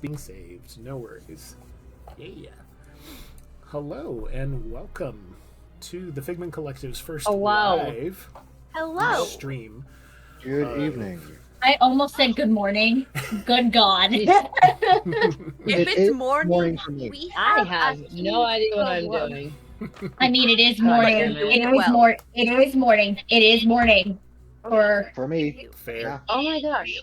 being saved. No worries. Yeah. Hello and welcome to the Figment Collective's first live stream. Good evening. I almost said good morning. Good God. If it's morning for me. I have no idea what I'm doing. I mean, it is morning. It is morning. It is morning. For me. Fair. Yeah. Oh my gosh.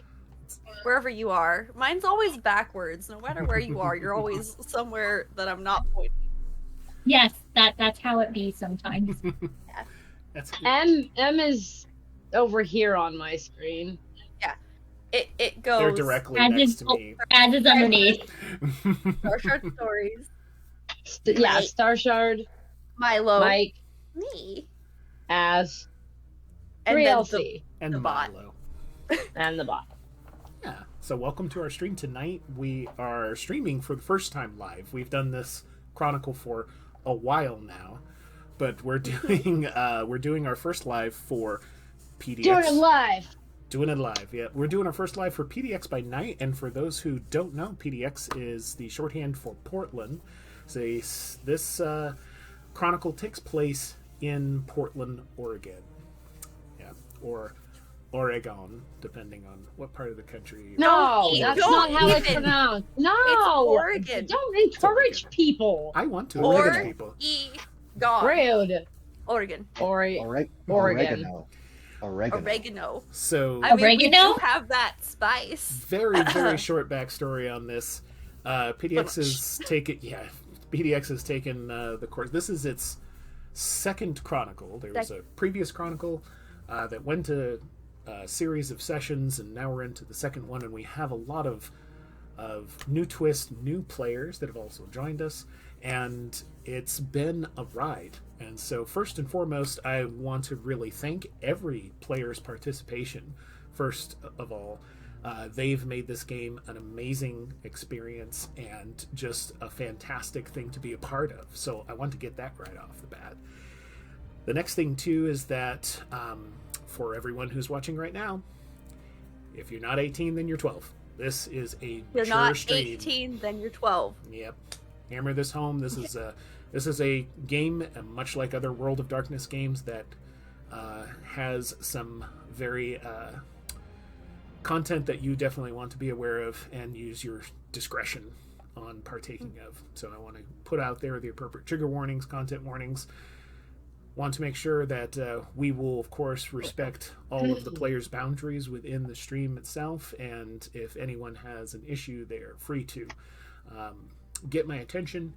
Wherever you are. Mine's always backwards. No matter where you are, you're always somewhere that I'm not pointing. Yes, that's how it be sometimes. That's good. M is over here on my screen. Yeah. It goes. They're directly As next is, to me. as is underneath. Our short stories. Yeah, Star Shard, Milo. Mike, Me. Az, And 3LC, And the bot. Milo. and the bot. Yeah. So welcome to our stream tonight. We are streaming for the first time live. We've done this Chronicle for a while now, but we're doing our first live for PDX. Doing it live. Doing it live, yeah. We're doing our first live for PDX by night, and for those who don't know, PDX is the shorthand for Portland. So this Chronicle takes place in Portland, Oregon. Yeah, or Oregon, depending on what part of the country. No, Don't that's even. not how it's pronounced. No, It's Oregon. Don't encourage people. I want to encourage people. Gone. Rude. Oregon. Oregon. Oregano. So I mean, we Oregano? do have that spice. very, very short backstory on this. PDX has taken the course. This is its second Chronicle. There was a previous Chronicle that went to a series of sessions, and now we're into the second one, and we have a lot of new twists, new players that have also joined us, and it's been a ride. And so first and foremost, I want to really thank every player's participation. First of all, they've made this game an amazing experience and just a fantastic thing to be a part of. So I want to get that right off the bat. The next thing, too, is that for everyone who's watching right now, if you're not 18, then you're 12. This is a You're mature not stream. 18, then you're 12. Yep. Hammer this home. This is a game, much like other World of Darkness games, that has some very content that you definitely want to be aware of and use your discretion on partaking of. So I want to put out there the appropriate trigger warnings, content warnings. Want to make sure that we will, of course, respect all of the players' boundaries within the stream itself, and if anyone has an issue, they're free to get my attention.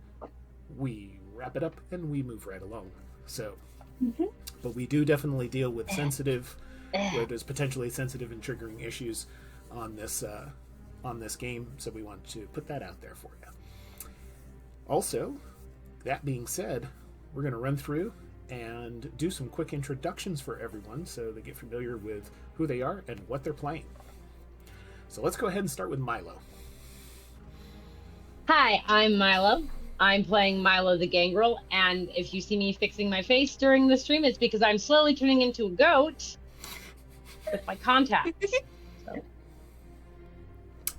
We wrap it up and we move right along. So, but we do definitely deal with sensitive, where there's potentially sensitive and triggering issues on this game. So we want to put that out there for you. Also, that being said, we're going to run through and do some quick introductions for everyone so they get familiar with who they are and what they're playing. So let's go ahead and start with Milo. Hi, I'm Milo. I'm playing Milo the Gangrel, and if you see me fixing my face during the stream, it's because I'm slowly turning into a goat with my contacts. So.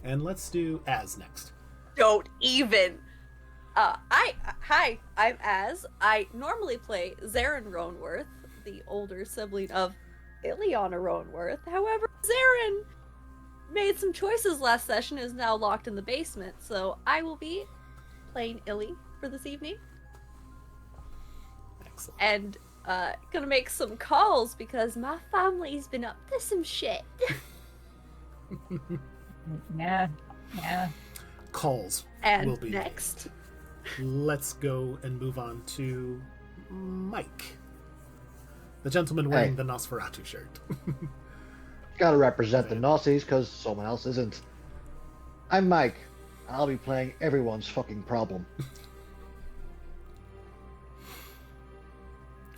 And let's do Az next. Don't even. Hi, I'm Az. I normally play Zarin Roanworth, the older sibling of Ileana Roanworth. However, Zarin made some choices last session, is now locked in the basement, so I will be playing Illy for this evening. Excellent. And gonna make some calls because my family's been up to some shit. Yeah. Calls And will be next. Let's go and move on to Mike, the gentleman wearing the Nosferatu shirt. Gotta represent the Nazis because someone else isn't. I'm Mike. I'll be playing everyone's fucking problem.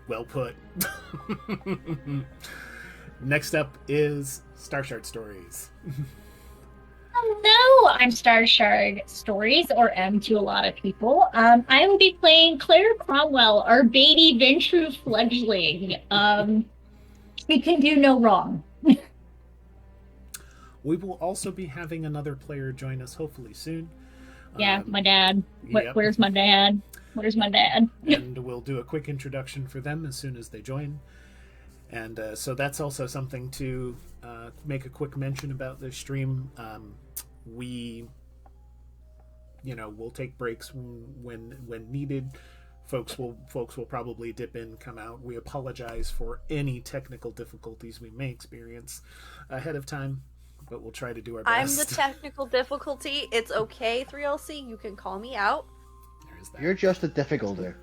Well put. Next up is Starshard Stories. Hello, I'm Star Shard Stories, or M to a lot of people. I will be playing Claire Cromwell, our baby Ventru fledgling. It can do no wrong. We will also be having another player join us hopefully soon. Yeah, my dad. Yep. Where's my dad? Where's my dad? And we'll do a quick introduction for them as soon as they join. And so that's also something to make a quick mention about this stream. We'll take breaks when needed. Folks will probably dip in, come out. We apologize for any technical difficulties we may experience ahead of time, but we'll try to do our best. I'm the technical difficulty. It's okay, 3LC. You can call me out. There's that. You're just a difficulty.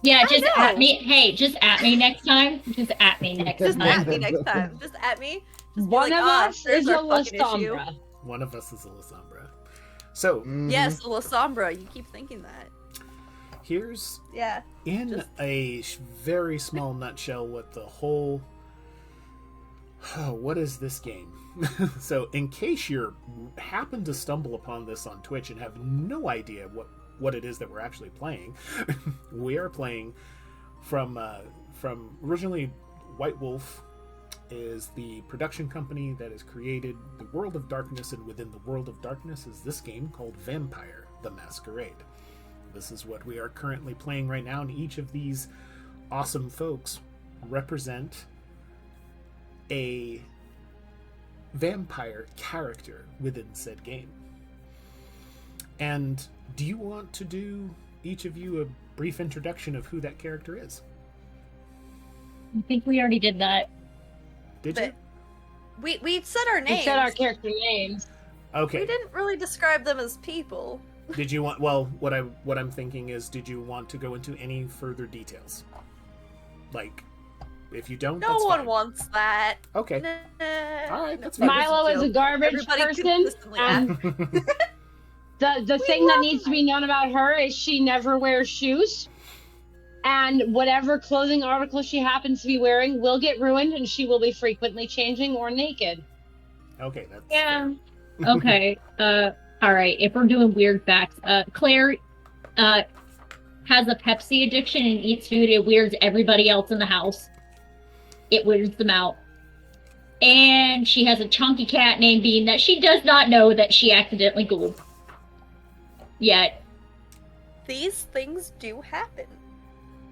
Yeah, just at me. Hey, just at me next time. Just at me next Just time. at me next time. Just at me. Just be One like, of us there's is a our fucking issue. Lasombra. One of us is a Lasombra. So Yes, Lasombra. You keep thinking that. here's Yeah. in a very small nutshell what the whole what is this game. So in case you're happen to stumble upon this on Twitch and have no idea what it is that we're actually playing, we are playing from originally White Wolf is the production company that has created the World of Darkness, and within the World of Darkness is this game called Vampire the Masquerade. This is what we are currently playing right now, and each of these awesome folks represent a vampire character within said game. And do you want to do, each of you, a brief introduction of who that character is? I think we already did that. Did But we said our names. We said our character names. you? Okay. We didn't really describe them as people. Did you want? Well, what I'm thinking is, did you want to go into any further details? Like, if you don't, No that's one fine. wants that. Okay. Nah. All right, that's No, fine. Milo it's is a joke. garbage Everybody person. consistently And the thing that needs to be known about her is she never wears shoes. And whatever clothing article she happens to be wearing will get ruined, and she will be frequently changing or naked. Okay, that's Yeah. fair. Okay. All right. If we're doing weird facts, Claire, has a Pepsi addiction and eats food. It weirds everybody else in the house. It weirds them out. And she has a chunky cat named Bean that she does not know that she accidentally Googled. Yet. These things do happen.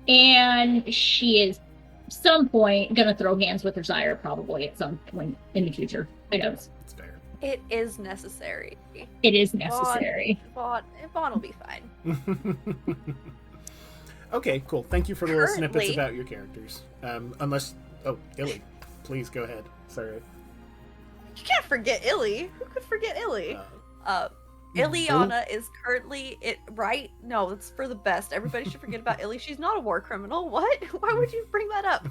And she is, some point, gonna throw hands with her sire, probably at some point in the future. Who knows? It's fair. It is necessary. It is necessary. Vaughn will be fine. Okay, cool. Thank you for the little snippets Currently- about your characters. Illy, please go ahead. Sorry. You can't forget Illy. Who could forget Illy? Ileana is currently right? No, it's for the best. Everybody should forget about Illy. She's not a war criminal. What? Why would you bring that up?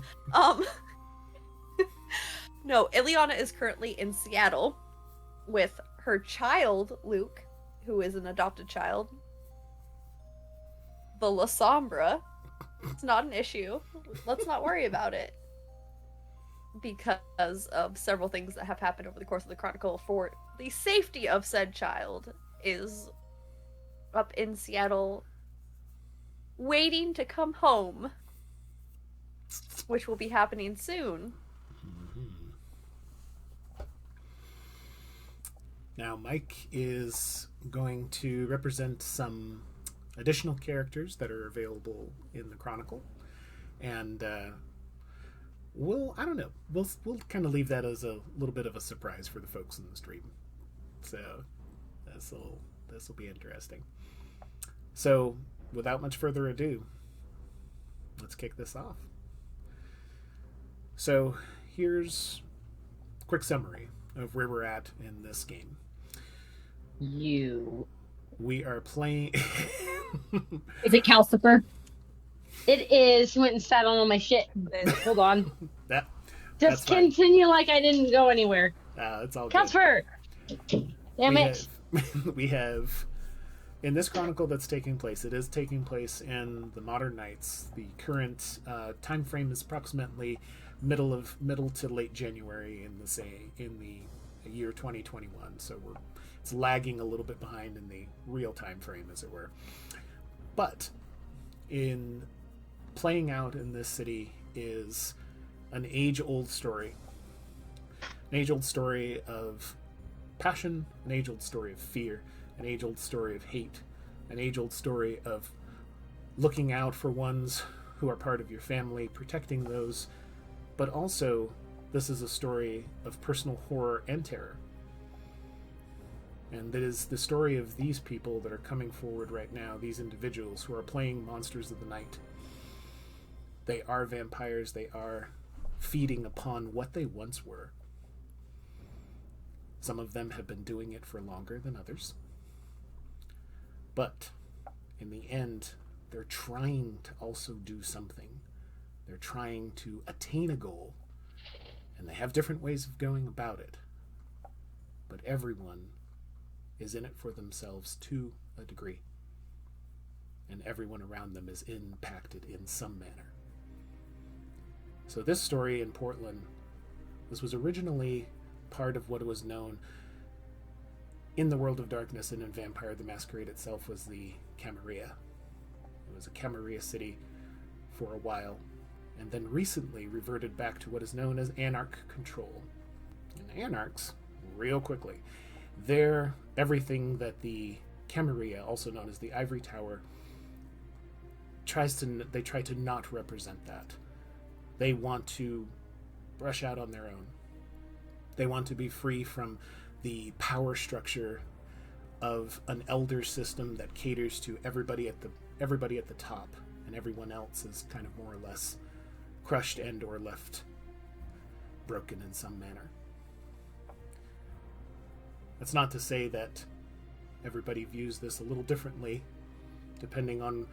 No, Ileana is currently in Seattle with her child, Luke, who is an adopted child. The Lasombra. It's not an issue. Let's not worry about it. Because of several things that have happened over the course of the Chronicle, for the safety of said child is up in Seattle waiting to come home, which will be happening soon. Now, Mike is going to represent some additional characters that are available in the Chronicle, and we'll kind of leave that as a little bit of a surprise for the folks in the stream. So this will be interesting. So, without much further ado, let's kick this off. So, here's a quick summary of where we're at in this game. We are playing. Is it Calcifer? It is. Went and sat on all my shit. Hold on. That's Just fine. continue like I didn't go anywhere. It's all good. Casper! Damn it. We have in this chronicle that's taking place. It is taking place in the modern nights. The current time frame is approximately middle to late January in the year 2021. So it's lagging a little bit behind in the real time frame, as it were. But in playing out in this city is an age-old story. An age-old story of passion, an age-old story of fear, an age-old story of hate, an age-old story of looking out for ones who are part of your family, protecting those, but also this is a story of personal horror and terror. And that is the story of these people that are coming forward right now, these individuals who are playing Monsters of the Night. They are vampires, they are feeding upon what they once were. Some of them have been doing it for longer than others. But in the end, they're trying to also do something. They're trying to attain a goal, and they have different ways of going about it. But everyone is in it for themselves to a degree, and everyone around them is impacted in some manner. So this story in Portland, this was originally part of what was known in the World of Darkness and in Vampire the Masquerade itself was the Camarilla. It was a Camarilla city for a while, and then recently reverted back to what is known as Anarch control. And Anarchs, real quickly, they're everything that the Camarilla, also known as the Ivory Tower, try to not represent that. They want to brush out on their own. They want to be free from the power structure of an elder system that caters to everybody at the top, and everyone else is kind of more or less crushed and or left broken in some manner. That's not to say that everybody views this a little differently, depending on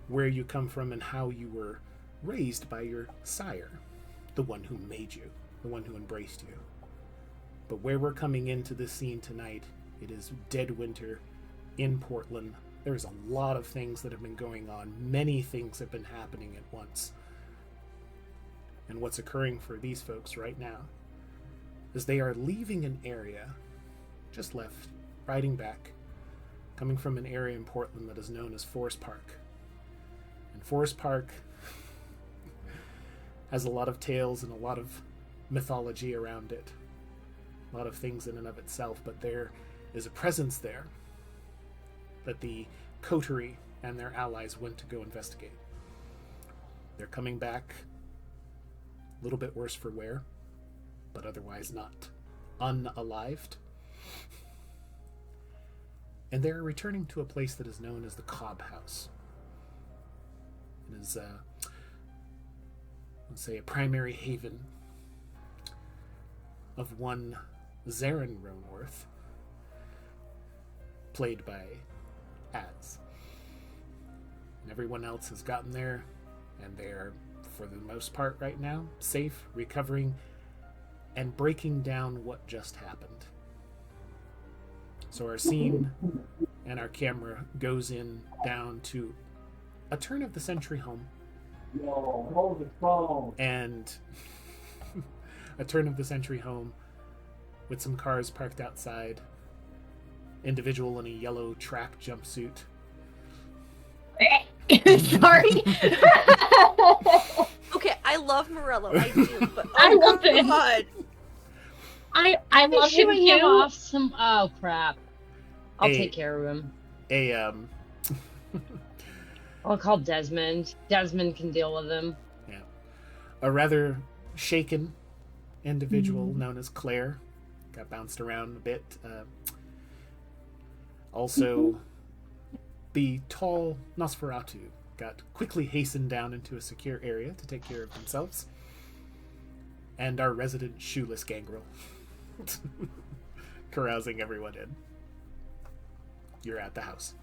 where you come from and how you were raised by your sire, the one who made you, the one who embraced you. But where we're coming into this scene tonight, it is dead winter in Portland. There's a lot of things that have been going on. Many things have been happening at once. And what's occurring for these folks right now is they are leaving an area, just left, riding back, coming from an area in Portland that is known as Forest Park. And Forest Park has a lot of tales and a lot of mythology around it. A lot of things in and of itself, but there is a presence there that the coterie and their allies went to go investigate. They're coming back a little bit worse for wear, but otherwise not unalived. And they're returning to a place that is known as the Cobb House. It is, let's say, a primary haven of one Zarin Roanworth, played by Az. And everyone else has gotten there, and they're, for the most part right now, safe, recovering, and breaking down what just happened. So our scene and our camera goes in down to a turn-of-the-century home. Yo, hold the phone. And a turn-of-the-century home with some cars parked outside. Individual in a yellow track jumpsuit. Sorry. Okay, I love Morello, I do, but I love him. God. I love him Shooing him too. off some. Oh crap! I'll take care of him. I'll call Desmond. Desmond can deal with him. Yeah. A rather shaken individual known as Claire got bounced around a bit. Also, the tall Nosferatu got quickly hastened down into a secure area to take care of themselves. And our resident shoeless gangrel carousing everyone in. You're at the house.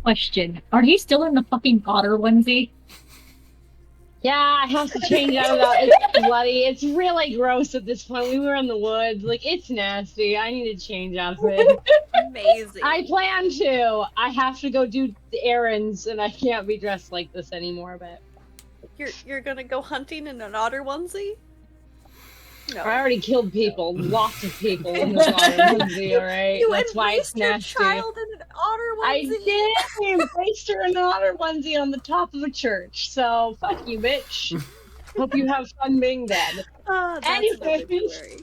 Question: are you still in the fucking otter onesie? Yeah, I have to change out of that. It's bloody. It's really gross at this point. We were in the woods. Like, it's nasty. I need to change outfit. Amazing. I plan to. I have to go do the errands, and I can't be dressed like this anymore, but... You're gonna go hunting in an otter onesie? No. I already killed people. Lots of people in the otter onesie, alright? You That's why it's embraced your nasty. child in an otter I onesie? did! I embraced her in an otter onesie on the top of a church, so fuck you, bitch. Hope you have fun being dead. Ah, that's Anyway. another story.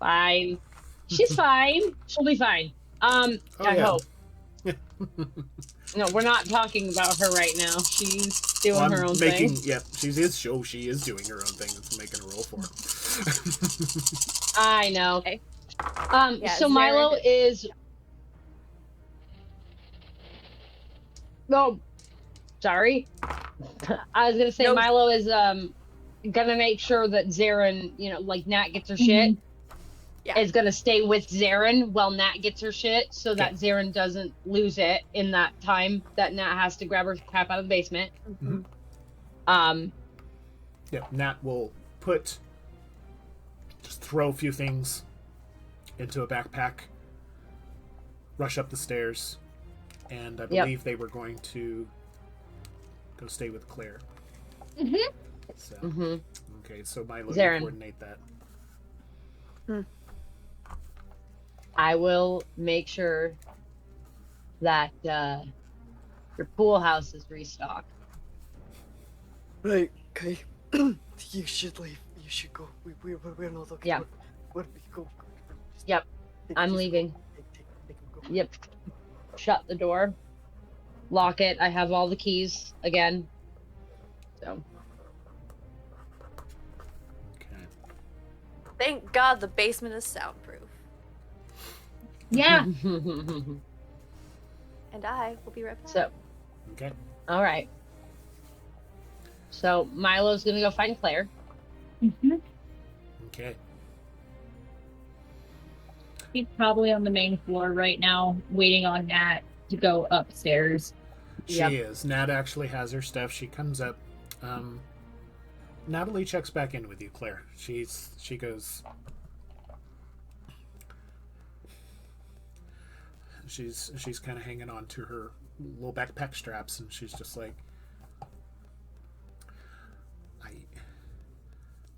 Fine. She's fine. She'll be fine. I hope. No, we're not talking about her right now. She's doing her own thing. Yep, she is doing her own thing. It's making a roll for her. I know. Okay. So Milo is. Oh, sorry. I was gonna say Milo is gonna make sure that Zarin, like Nat gets her shit. Yeah. Is gonna stay with Zarin while Nat gets her shit, so that Zarin doesn't lose it in that time that Nat has to grab her crap out of the basement. Mm-hmm. Yeah, Nat will just throw a few things into a backpack, rush up the stairs, and I believe they were going to go stay with Claire. So, okay, so Milo will coordinate that. I will make sure that your pool house is restocked. Right, okay. You should leave. You should go. We're not looking. Yeah. Where we go? Yep. I'm leaving. Yep. Shut the door. Lock it. I have all the keys again. So. Okay. Thank God the basement is soundproof. Yeah. And I will be right back. So. Okay. All right. So Milo's gonna go find Claire. Okay. He's probably on the main floor right now, waiting on Nat to go upstairs. She is. Nat actually has her stuff. She comes up. Natalie checks back in with you, Claire. She goes. She's kind of hanging on to her little backpack straps, and she's just like,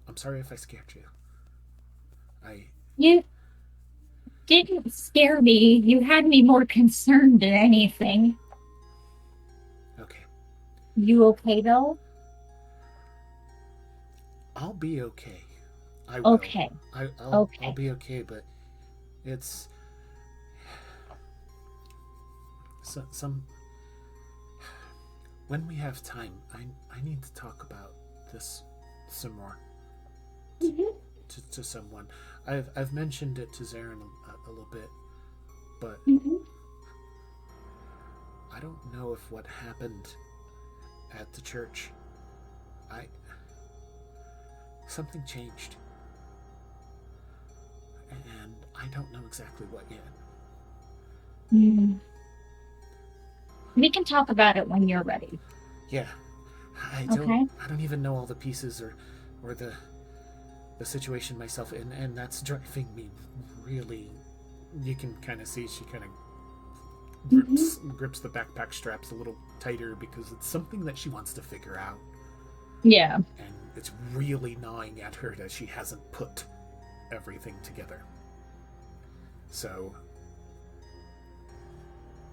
I'm sorry if I scared you. You didn't scare me. You had me more concerned than anything. Okay. You okay, though? I'll be okay. I will. Okay. I'll be okay, but it's... Some... When we have time, I need to talk about this some more. To someone. I've mentioned it to Zarin a little bit, but I don't know if what happened at the church, something changed, and I don't know exactly what yet. We can talk about it when you're ready. Yeah, I don't even know all the pieces or the situation myself, and that's driving me really. You can kind of see she kind of grips the backpack straps a little tighter because it's something that she wants to figure out. Yeah. And it's really gnawing at her that she hasn't put everything together. So,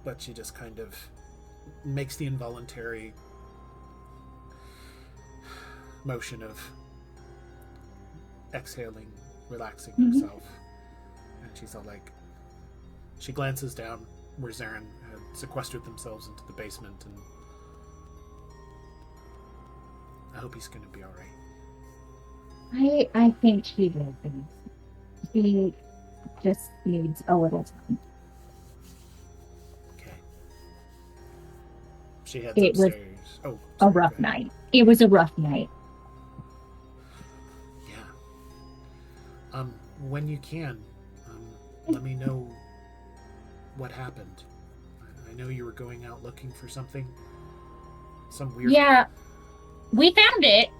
but she just kind of makes the involuntary motion of exhaling, relaxing herself, and she's all like, she glances down where Zarin had sequestered themselves into the basement, and I hope he's gonna be all right. I think he will be. He just needs a little time. Okay. She heads upstairs. A rough night. It was a rough night. When you can, let me know what happened. I know you were going out looking for something. Some weird... Yeah, we found it.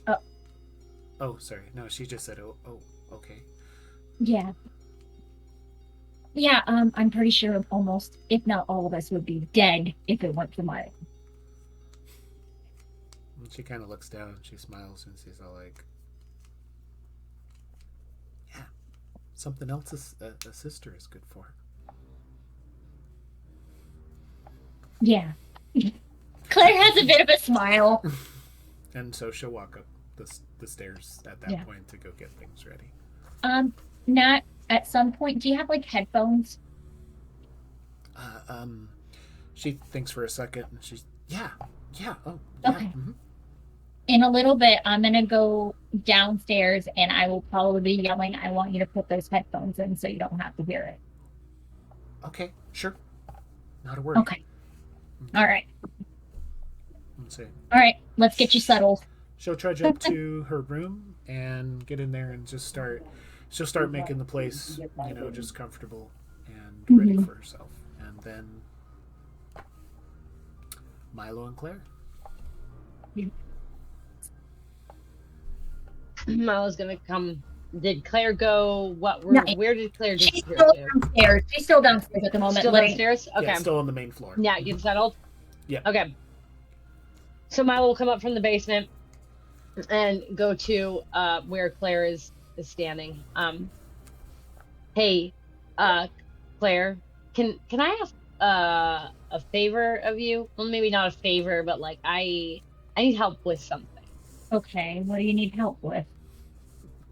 Okay. Oh, sorry. No, she just said, oh, okay. Yeah. Yeah, I'm pretty sure almost, if not all of us, would be dead if it weren't for Milo. And she kind of looks down and she smiles and she's all like, yeah, something else a sister is good for. Yeah. Claire has a bit of a smile. And so she'll walk up the stairs at that point to go get things ready. Nat, at some point, do you have like headphones? She thinks for a second, and she's oh yeah. Okay. In a little bit, I'm gonna go downstairs, and I will probably be yelling, "I want you to put those headphones in, so you don't have to hear it." Okay, sure. Not a word. Okay. All right. Let's see. All right. Let's get you settled. She'll trudge up to her room and get in there and just start. She'll start making the place, just comfortable and ready for herself. And then Milo and Claire. Milo's gonna come. Did Claire go? Where did Claire She's disappear still to? downstairs. She's still downstairs at the moment. Still downstairs? Okay. Yeah, still on the main floor. Yeah, get settled? Yeah. Okay. So Milo will come up from the basement and go to where Claire is standing. Hey, Claire, can I ask a favor of you? Well, maybe not a favor, but like I need help with something. Okay, what do you need help with?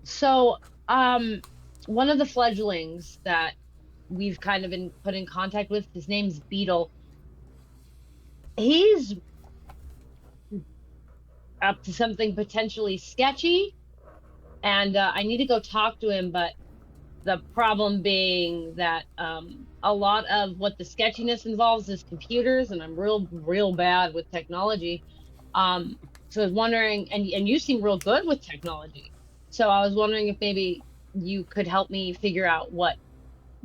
So, one of the fledglings that we've kind of been put in contact with, his name's Beetle. He's up to something potentially sketchy, and I need to go talk to him, but the problem being that a lot of what the sketchiness involves is computers, and I'm real bad with technology. So I was wondering, and you seem real good with technology. So I was wondering if maybe you could help me figure out what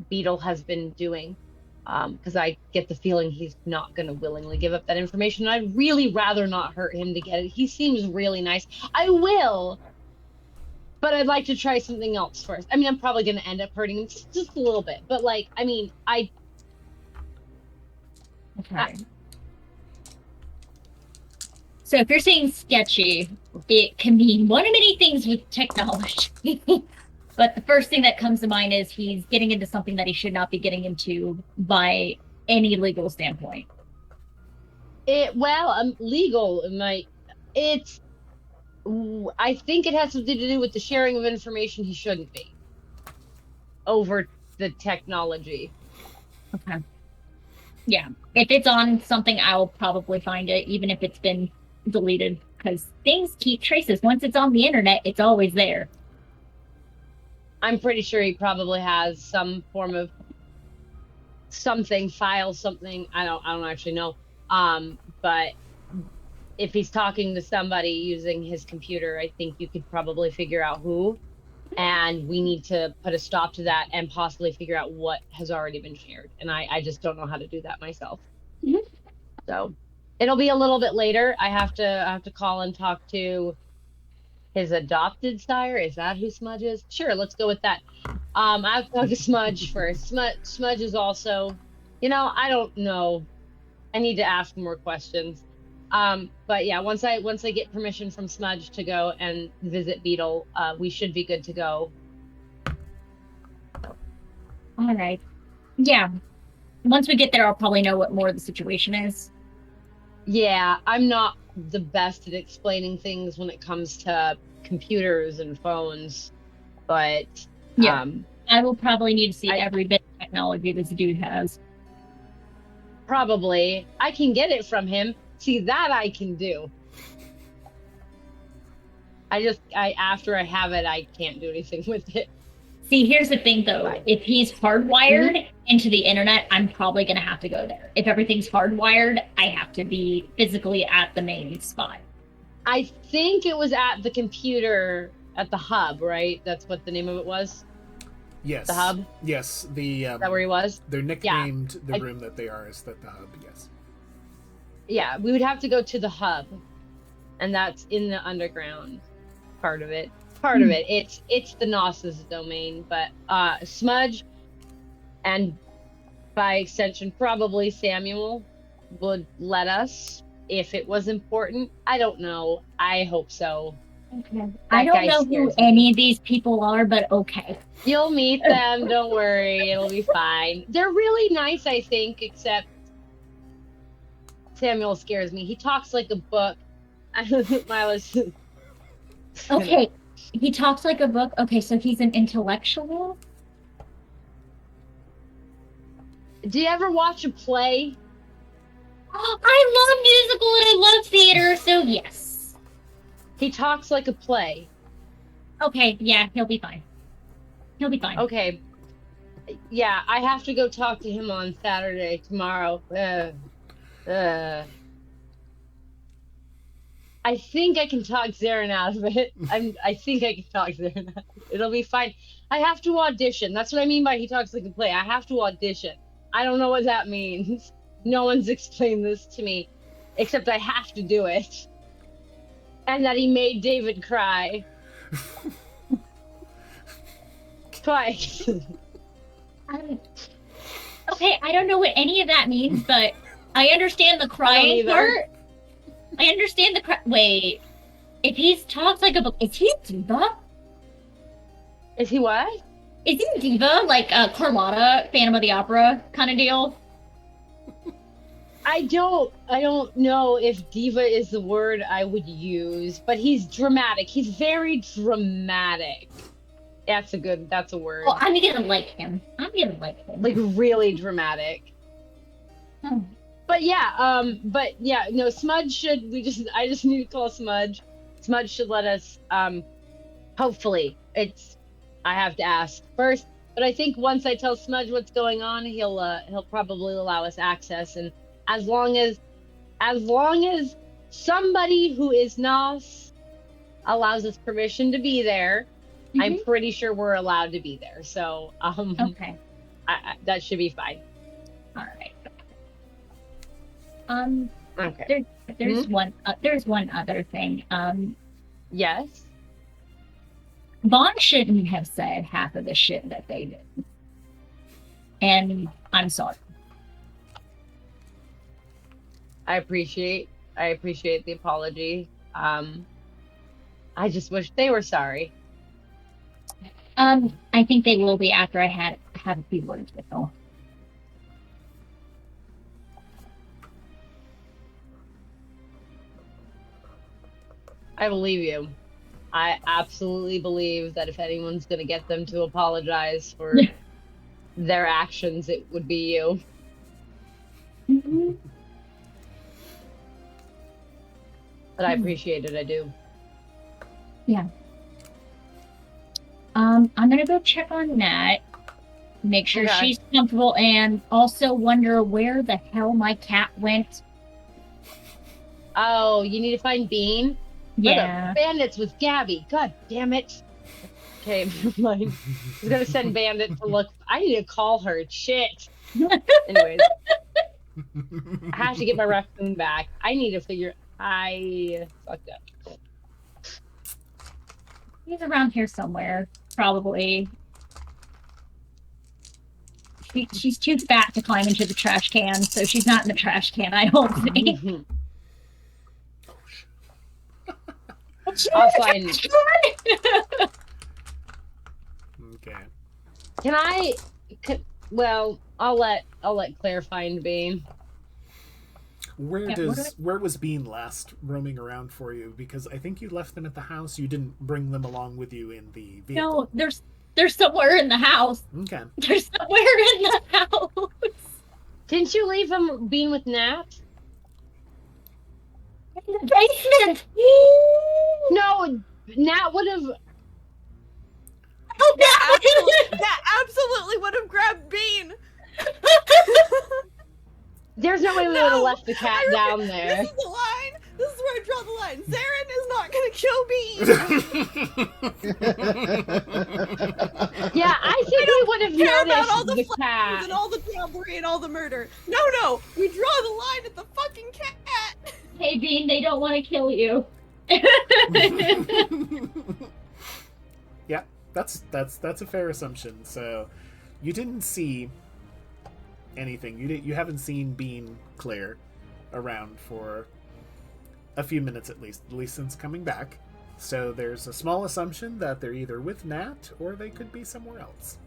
Beetle has been doing, because I get the feeling he's not going to willingly give up that information. I'd really rather not hurt him to get it. He seems really nice. I will, but I'd like to try something else first. I mean, I'm probably going to end up hurting him just a little bit, but like, I mean, Okay. So if you're saying sketchy, it can mean one of many things with technology. But the first thing that comes to mind is he's getting into something that he should not be getting into by any legal standpoint. Legal. I think it has something to do with the sharing of information he shouldn't be over the technology. Okay. Yeah. If it's on something, I'll probably find it, even if it's been deleted, because things keep traces. Once it's on the internet, it's always there. I'm pretty sure he probably has some form of file, something. I don't actually know. But if he's talking to somebody using his computer, I think you could probably figure out who. And we need to put a stop to that and possibly figure out what has already been shared. And I just don't know how to do that myself. Mm-hmm. So it'll be a little bit later. I have to call and talk to his adopted sire. Is that who Smudge is? Sure, let's go with that. I have to talk to Smudge first. Smudge is also, I don't know. I need to ask more questions. But yeah, once I get permission from Smudge to go and visit Beetle, we should be good to go. All right. Yeah. Once we get there, I'll probably know what more of the situation is. Yeah, I'm not the best at explaining things when it comes to computers and phones, but yeah, I will probably need to see every bit of technology this dude has. Probably. I can get it from him. See, that I can do. After I have it, I can't do anything with it. See, here's the thing, though. If he's hardwired into the internet, I'm probably going to have to go there. If everything's hardwired, I have to be physically at the main spot. I think it was at the computer at the hub, right? That's what the name of it was? Yes. The hub? Yes. Is that where he was? They're nicknamed the room that they are is the hub, yes. Yeah, we would have to go to the hub. And that's in the underground part of it. It's the Gnosis domain, but Smudge and by extension probably Samuel would let us if it was important. I don't know. I hope so. Okay. I don't know who any of these people are, but okay. You'll meet them, don't worry, it'll be fine. They're really nice, I think, except Samuel scares me. He talks like a book. Milo's Okay, he talks like a book. Okay, so he's an intellectual. Do you ever watch a play? I love musical and I love theater, so yes. He talks like a play. Okay, yeah, he'll be fine. He'll be fine. Okay. Yeah, I have to go talk to him on Saturday, tomorrow. I think I can talk Zarin out of it. I think I can talk Zarin out of it. It'll be fine. I have to audition. That's what I mean by he talks like a play. I have to audition. I don't know what that means. No one's explained this to me, except I have to do it. And that he made David cry. Twice. Okay, I don't know what any of that means, but I understand the crying part. I understand the Wait, if he talks like a book, is he a diva? Is he what? Is he a diva, like Carlotta, Phantom of the Opera kind of deal? I don't know if diva is the word I would use, but he's dramatic. He's very dramatic. That's a word. Oh, I'm gonna like him. Like really dramatic. Oh. But yeah, no, Smudge I just need to call Smudge. Smudge should let us, hopefully. I have to ask first, but I think once I tell Smudge what's going on, he'll probably allow us access, and as long as somebody who is Nos allows us permission to be there, I'm pretty sure we're allowed to be there. So, okay. That should be fine. All right. Okay. There's one other thing. Yes. Vaughn shouldn't have said half of the shit that they did. And I'm sorry. I appreciate the apology. I just wish they were sorry. I think they will be after I have a few words with them. I believe you. I absolutely believe that if anyone's going to get them to apologize for their actions, it would be you. Mm-hmm. But I appreciate it, I do. Yeah. I'm gonna go check on Nat, make sure she's comfortable, and also wonder where the hell my cat went. Oh, you need to find Bean? Yeah. Bandits with Gabby. God damn it. Okay, never mind. I was gonna send Bandit to look. I need to call her. Shit. Anyways. I have to get my raccoon back. I need to figure. I fucked up. He's around here somewhere, probably. She's too fat to climb into the trash can, so she's not in the trash can, I don't think. I'll find. Okay. Well, I'll let Claire find Bean. Where was Bean last roaming around for you? Because I think you left them at the house. You didn't bring them along with you in the vehicle. No, they're somewhere in the house. Okay. They're somewhere in the house. Didn't you leave him Bean with Nat? In the basement. No, Nat would have. Oh, That absolutely would have grabbed Bean. There's no way we would have left the cat down there. This is the line. This is where I draw the line. Zarin is not gonna kill Bean. Yeah, I think we would have Care about all noticed the the cat. and all the robbery and all the murder. No, we draw the line at the fucking cat. Hey, Bean, they don't want to kill you. Yeah, that's a fair assumption. So, you didn't see anything. You haven't seen Bean Claire around for a few minutes at least since coming back. So there's a small assumption that they're either with Nat or they could be somewhere else.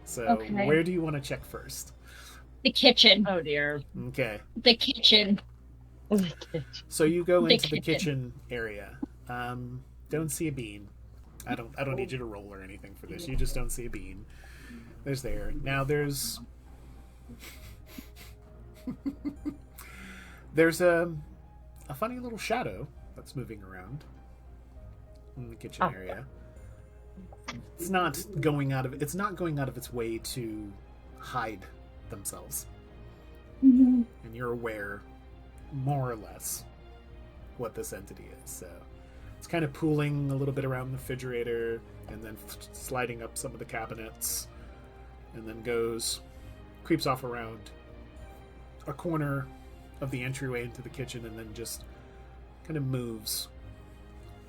So Okay. Where do you want to check first? The kitchen. Oh dear. Okay. The kitchen. So you go The into the kitchen area. Don't see a bean. I don't need you to roll or anything for this. You just don't see a bean. There's there. Now there's there's a funny little shadow that's moving around in the kitchen area. It's not going out of its way to hide themselves. Mhm. And you're aware more or less what this entity is. So it's kind of pooling a little bit around the refrigerator and then sliding up some of the cabinets, and then creeps off around a corner of the entryway into the kitchen, and then just kind of moves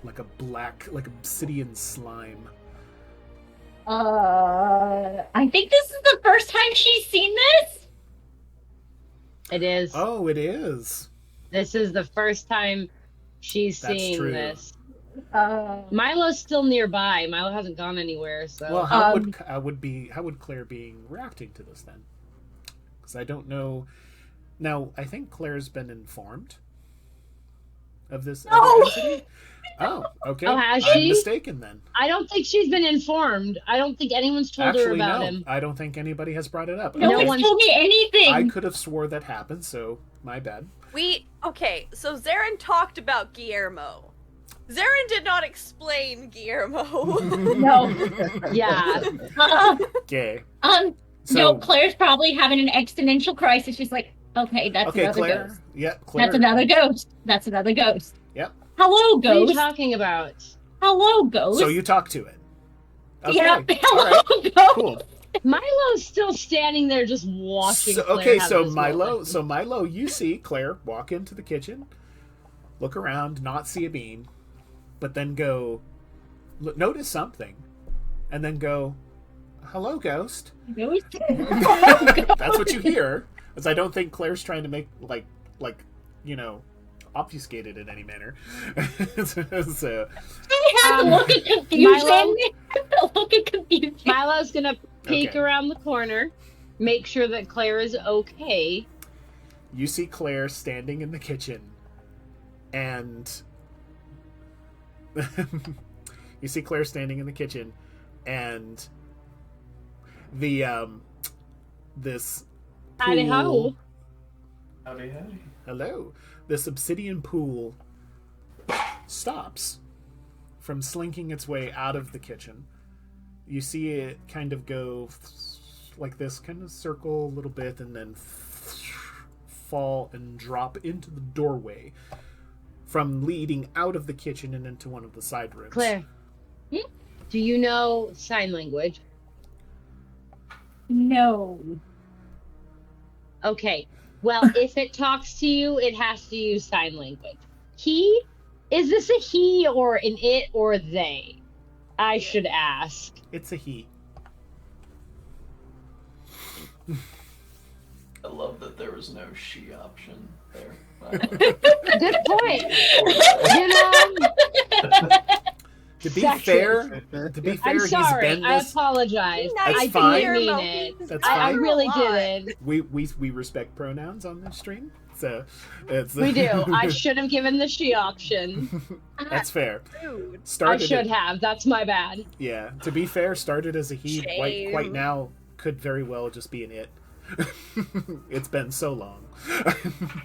like obsidian slime. I think this is the first time she's seen this. It is. Oh, it is. This is the first time she's That's seeing true. this. Milo's still nearby. Milo hasn't gone anywhere, so. Well, how would Claire be reacting to this then? Because I don't know. Now, I think Claire's been informed of this other entity. Oh, okay. Oh, has I'm she? mistaken then. I don't think she's been informed. I don't think anyone's told her Actually, about no. him. I don't think anybody has brought it up. No Okay. one's told me anything. I could have swore that happened, so my bad. So Zarin talked about Guillermo. Zarin did not explain Guillermo. No. Yeah. Okay. No, So, Claire's probably having an existential crisis. She's like, okay, that's another Claire. ghost. Yeah, Claire. That's another ghost. That's another ghost. Yep. Hello, What are you ghost. talking about? Hello, ghost. So you talk to it. Okay. Yeah. All Hello, right. ghost. Cool. Milo's still standing there just watching. So, Claire okay, have so this Milo, moment. you see Claire walk into the kitchen, look around, not see a bean, but then go notice something, and then go, "Hello, ghost." Ghost. That's what you hear. Because I don't think Claire's trying to make like obfuscated in any manner. So I have a look of confusion. Milo? A look of confusion. Milo's gonna peek Okay. around the corner, make sure that Claire is okay. you see Claire standing in the kitchen, and you see Claire standing in the kitchen, and the this Howdy ho. pool, Howdy, howdy. hello, this obsidian pool stops from slinking its way out of the kitchen. You see it kind of go like this, kind of circle a little bit, and then fall and drop into the doorway from leading out of the kitchen and into one of the side rooms. Claire, do you know sign language? No. Okay. Well, if it talks to you, it has to use sign language. He? Is this a he or an it or they? I should ask. It's a he. I love that there was no she option there. Good point. You know, To be Section. fair, I'm he's sorry. been I this. apologize. That's I fine. didn't mean it. That's I fine. really didn't. We respect pronouns on this stream, so it's We do. I should have given the she option. That's fair. Dude. I Started should have. That's my bad. Yeah. To be fair, started as a he. Shame. Quite now could very well just be an it. It's been so long.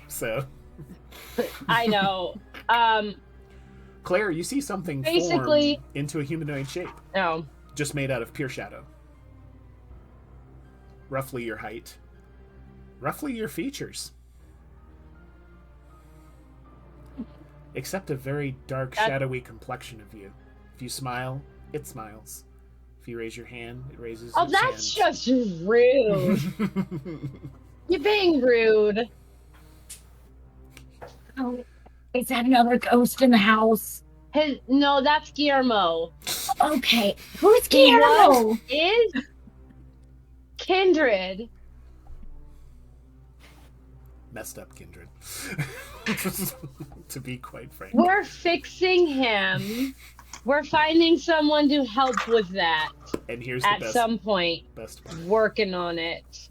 So I know. Claire, you see something Basically- form into a humanoid shape, No. just made out of pure shadow. Roughly your height. Roughly your features. Except a very dark, That- shadowy complexion of you. If you smile, it smiles. If you raise your hand, it raises Oh, its that's hand. just rude. You're being rude. Oh, is that another ghost in the house? No, that's Guillermo. Okay. Who's He Guillermo? was- is Kindred. Messed up kindred. To be quite frank. We're fixing him. We're finding someone to help with that And here's the at best, some point. best part. Working on it.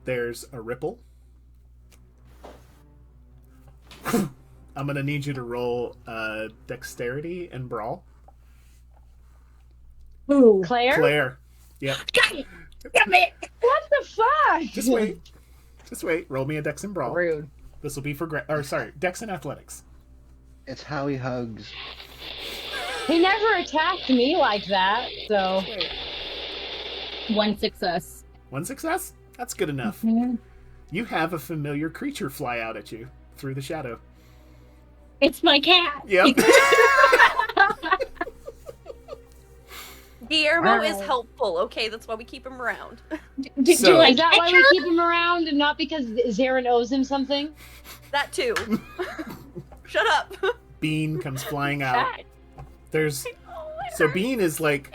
There's a ripple. I'm gonna need you to roll dexterity and brawl. Ooh. Claire? Yep. Damn it! What the fuck? Just wait. Just wait. Roll me a dex and brawl. Rude. This will be for dex and athletics. It's how he hugs. He never attacked me like that, so. One success. One success? That's good enough. Mhm. You have a familiar creature fly out at you through the shadow. It's my cat. Yep. Guillermo is helpful, okay? That's why we keep him around. So- Do I Is that why catch we her? keep him around and not because Zarin owes him something? That too. Shut up. Bean comes flying out. Cat. There's Oh, it so hurts. Bean is like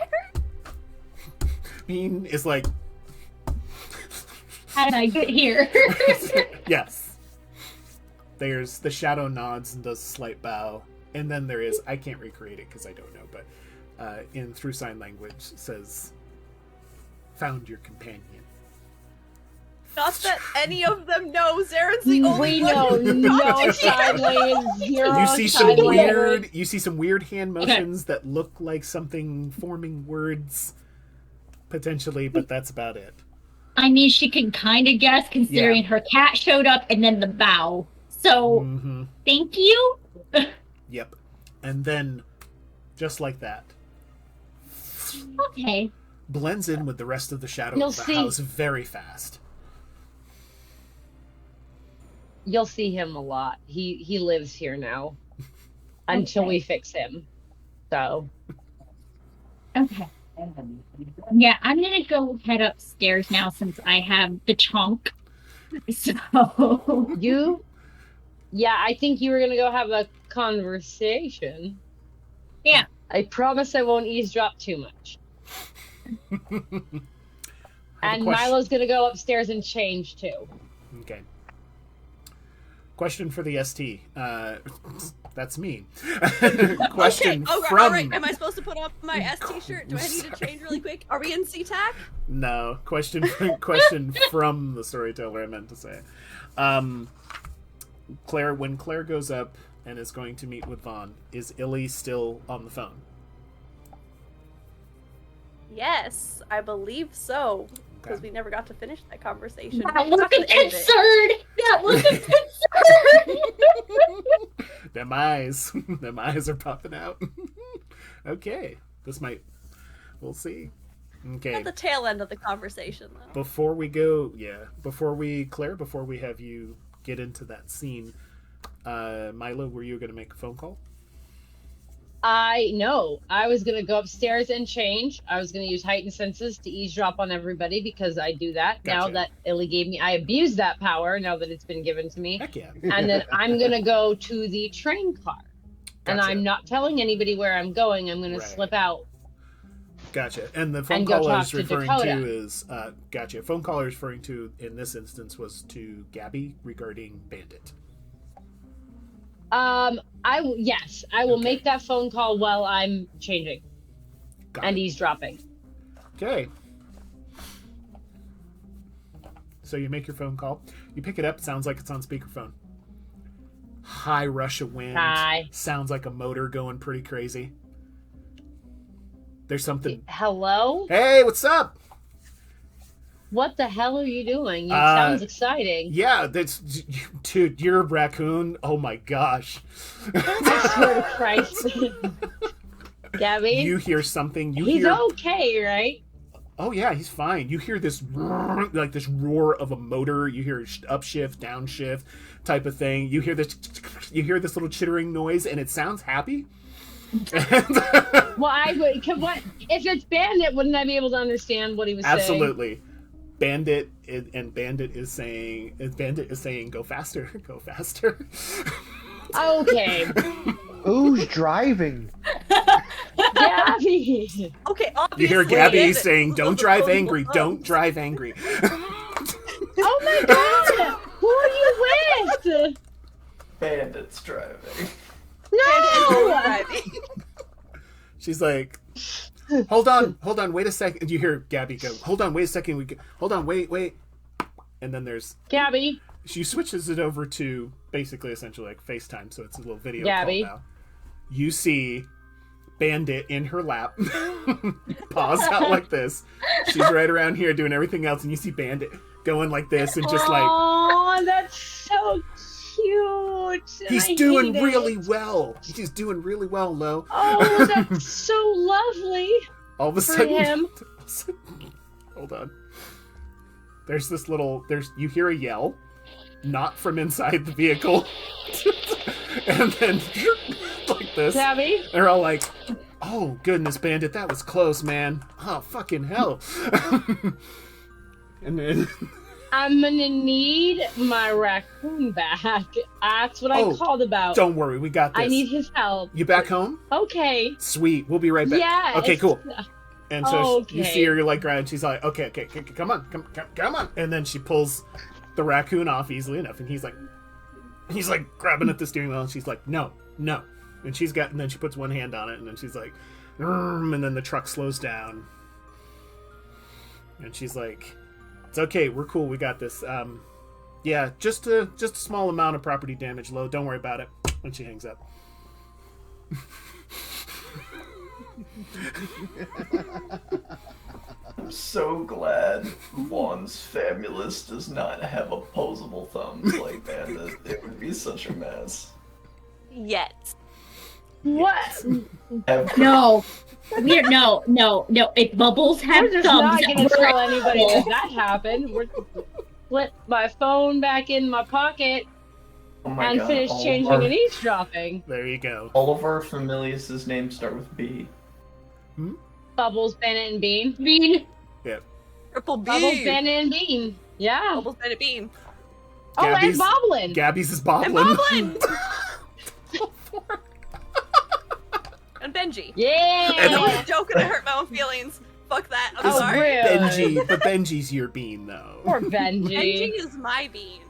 How did I get here? yes. There's the shadow nods and does a slight bow, and then there is I can't recreate it because I don't know, but in through sign language says, "Found your companion." Not that any of them know. Zaren's the only We one know who no knows. sideways, zero You see some sideways. weird. You see some weird hand motions that look like something forming words, potentially, but that's about it. I mean, she can kind of guess considering her cat showed up and then the bow. So, Mm-hmm. thank you. Yep. And then, just like that, Okay. blends in with the rest of the shadow You'll of the see. house very fast. You'll see him a lot. He lives here now. Until Okay. we fix him. So Okay. Yeah, I'm gonna go head upstairs now since I have the chunk. So, yeah, I think you were gonna go have a conversation. yeah. I promise I won't eavesdrop too much. And Milo's gonna go upstairs and change too. Okay. Question for the ST. That's me. Question Okay. Oh, from. all right. Am I supposed to put on my ST shirt? Do I need to change really quick? Are we in SeaTac? No. Question from the storyteller, I meant to say. Claire, when Claire goes up and is going to meet with Vaughn, is Illy still on the phone? Yes, I believe so. Because Okay. we never got to finish that conversation. That was a Not gonna edit it. concern. That was a concern. Them eyes. Them eyes are popping out. Okay. This might. We'll see. Okay. At the tail end of the conversation, though. Before we go, before we have you get into that scene, Milo, were you going to make a phone call? I was gonna go upstairs and change. I was gonna use heightened senses to eavesdrop on everybody because I do that. Now Gotcha. that Illy gave me, I abuse that power now that it's been given to me. Heck yeah. And then I'm gonna go to the train car. And Gotcha. I'm not telling anybody where I'm going. I'm gonna Right. slip out. Gotcha. And the phone And go call I talk was to referring Dakota. to is gotcha. Phone call I was referring to in this instance was to Gabby regarding Bandit. I will Okay. make that phone call while I'm changing Got and it. eavesdropping. Okay. So you make your phone call. You pick it up. Sounds like it's on speakerphone. High rush of wind. Hi. Sounds like a motor going pretty crazy. There's something. Hello? Hey, what's up? What the hell are you doing? It Uh, sounds exciting. Yeah, that's dude. You're a raccoon. Oh my gosh. I swear to Christ. Gabby? You hear something. You He's hear. okay, right? Oh yeah, he's fine. You hear this like this roar of a motor. You hear upshift, downshift type of thing. You hear this little chittering noise, and it sounds happy. Well, I would. What if it's Bandit? Wouldn't I be able to understand what he was saying? Absolutely. Bandit is saying go faster, go faster. Okay, Who's driving? Gabby. Okay, obviously. You hear Gabby Bandit saying, was "Don't on the drive phone angry, with don't us. drive angry." Oh my God! Who are you with? Bandits driving. Bandit No! is driving. She's like, hold on, wait a second. And you hear Gabby go, hold on, wait a second. Hold on, wait. And then there's Gabby, she switches it over to basically essentially like FaceTime, so it's a little video Gabby. call now. You see Bandit in her lap, paws out like this. She's right around here doing everything else, and you see Bandit going like this and just like, oh, that's so cute. And he's I doing hate really it. well. He's doing really well, Lo. Oh, that's so lovely. All of a for sudden, him. hold on. There's this little. You hear a yell, not from inside the vehicle, and then like this. Gabby? They're all like, "Oh goodness, Bandit, that was close, man. Oh fucking hell!" And then I'm gonna need my raccoon back. That's what I called about. don't worry, we got this. I need his help. You back home? Okay. Sweet, we'll be right back. Yeah. Okay, cool. And so Okay. you see her, you're like, right? She's like, okay, come on. And then she pulls the raccoon off easily enough, and he's like grabbing at the steering wheel, and she's like, no. And then she puts one hand on it, and then she's like, and then the truck slows down, and she's like, it's okay, we're cool, we got this. Yeah, just a small amount of property damage, Lo. Don't worry about it. And she hangs up. I'm so glad Vaughn's Famulus does not have opposable thumbs like Bandit. It would be such a mess. Yet. What? Ever. No. No. If Bubbles I'm have just thumbs, not gonna we're tell anybody cool. that happened. We're put my phone back in my pocket Oh my and god. finish all of changing our- and eavesdropping. There you go. All of our familius' names start with B. Bubbles, Bennett, and Bean. Bean. Triple B. Bubbles, Bennett, and Bean. Yeah. Bubbles, Bennett, Bean. Oh, and Gabby's- Boblin. Gabby's is And bobbling. Boblin! And Benji. Yeah. I was joking, it hurt my own feelings. Fuck that, I'm Oh, sorry. really? Benji, but Benji's your bean, though. Poor Benji. Benji is my bean.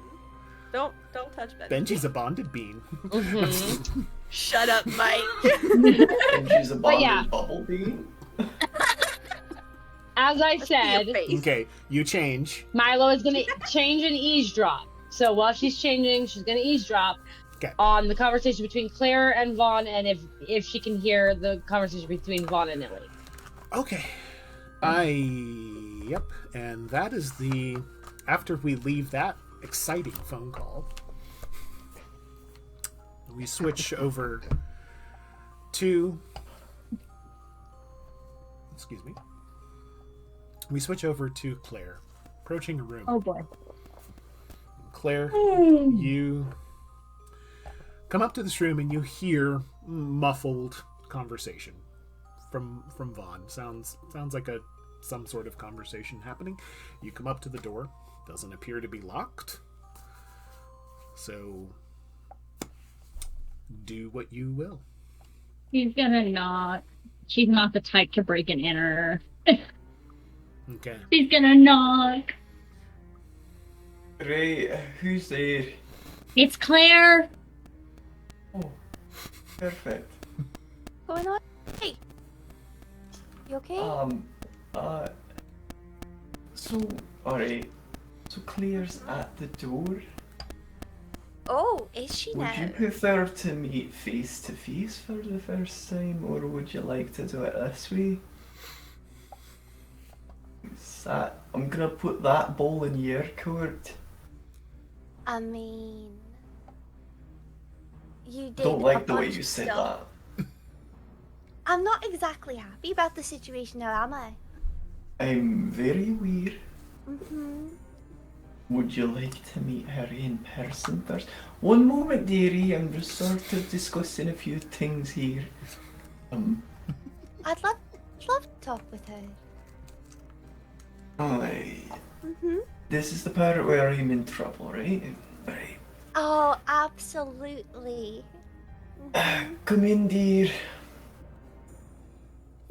Don't touch Benji. Benji's a bonded bean. Mhm. Shut up, Mike. And she's a bonded yeah. bubble bean. As I Let's see your said, face. Okay, you change. Milo is going to change and eavesdrop. So while she's changing, she's going to eavesdrop Okay. on the conversation between Claire and Vaughn, and if she can hear the conversation between Vaughn and Illy. Okay. Yep. And that is after we leave that exciting phone call, we switch over to, excuse me. We switch over to Claire, approaching a room. Oh boy. Claire, you come up to this room and you hear muffled conversation from Vaughn. Sounds like some sort of conversation happening. You come up to the door. Doesn't appear to be locked. So do what you will. She's gonna knock. She's not the type to break and enter. Okay. She's gonna knock. Right, who's there? It's Claire. Oh, perfect. What's going on? Hey. You okay? So, alright. So Claire's at the door. Oh, is she now? Would you prefer to meet face to face for the first time, or would you like to do it this way? I'm gonna put that ball in your court. I mean, you did Don't a like the way bunch you of said stuff. that. I'm not exactly happy about the situation now, am I? I'm very weird. Mm-hmm. Would you like to meet her in person first? One moment, dearie. I'm just sort of discussing a few things here. I'd love to talk with her. Alright. Mm-hmm. This is the part where I'm in trouble, right? Right. Oh, absolutely. Come in, dear.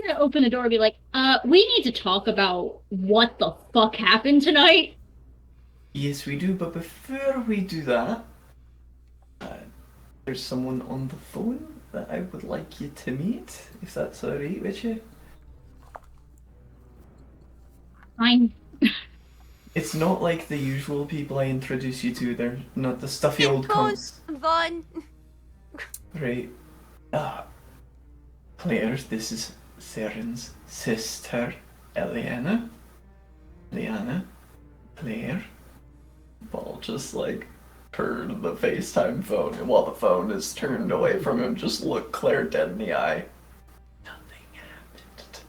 I'm gonna open the door and be like, we need to talk about what the fuck happened tonight. Yes, we do, but before we do that, there's someone on the phone that I would like you to meet, if that's alright with you. Fine. It's not like the usual people I introduce you to. They're not the stuffy old cunts. Vaughn. Right. Claire, this is Seren's sister, Eliana. Liana. Claire. But I'll just, like, turn the FaceTime phone, and while the phone is turned away from him, just look Claire dead in the eye. Nothing happened.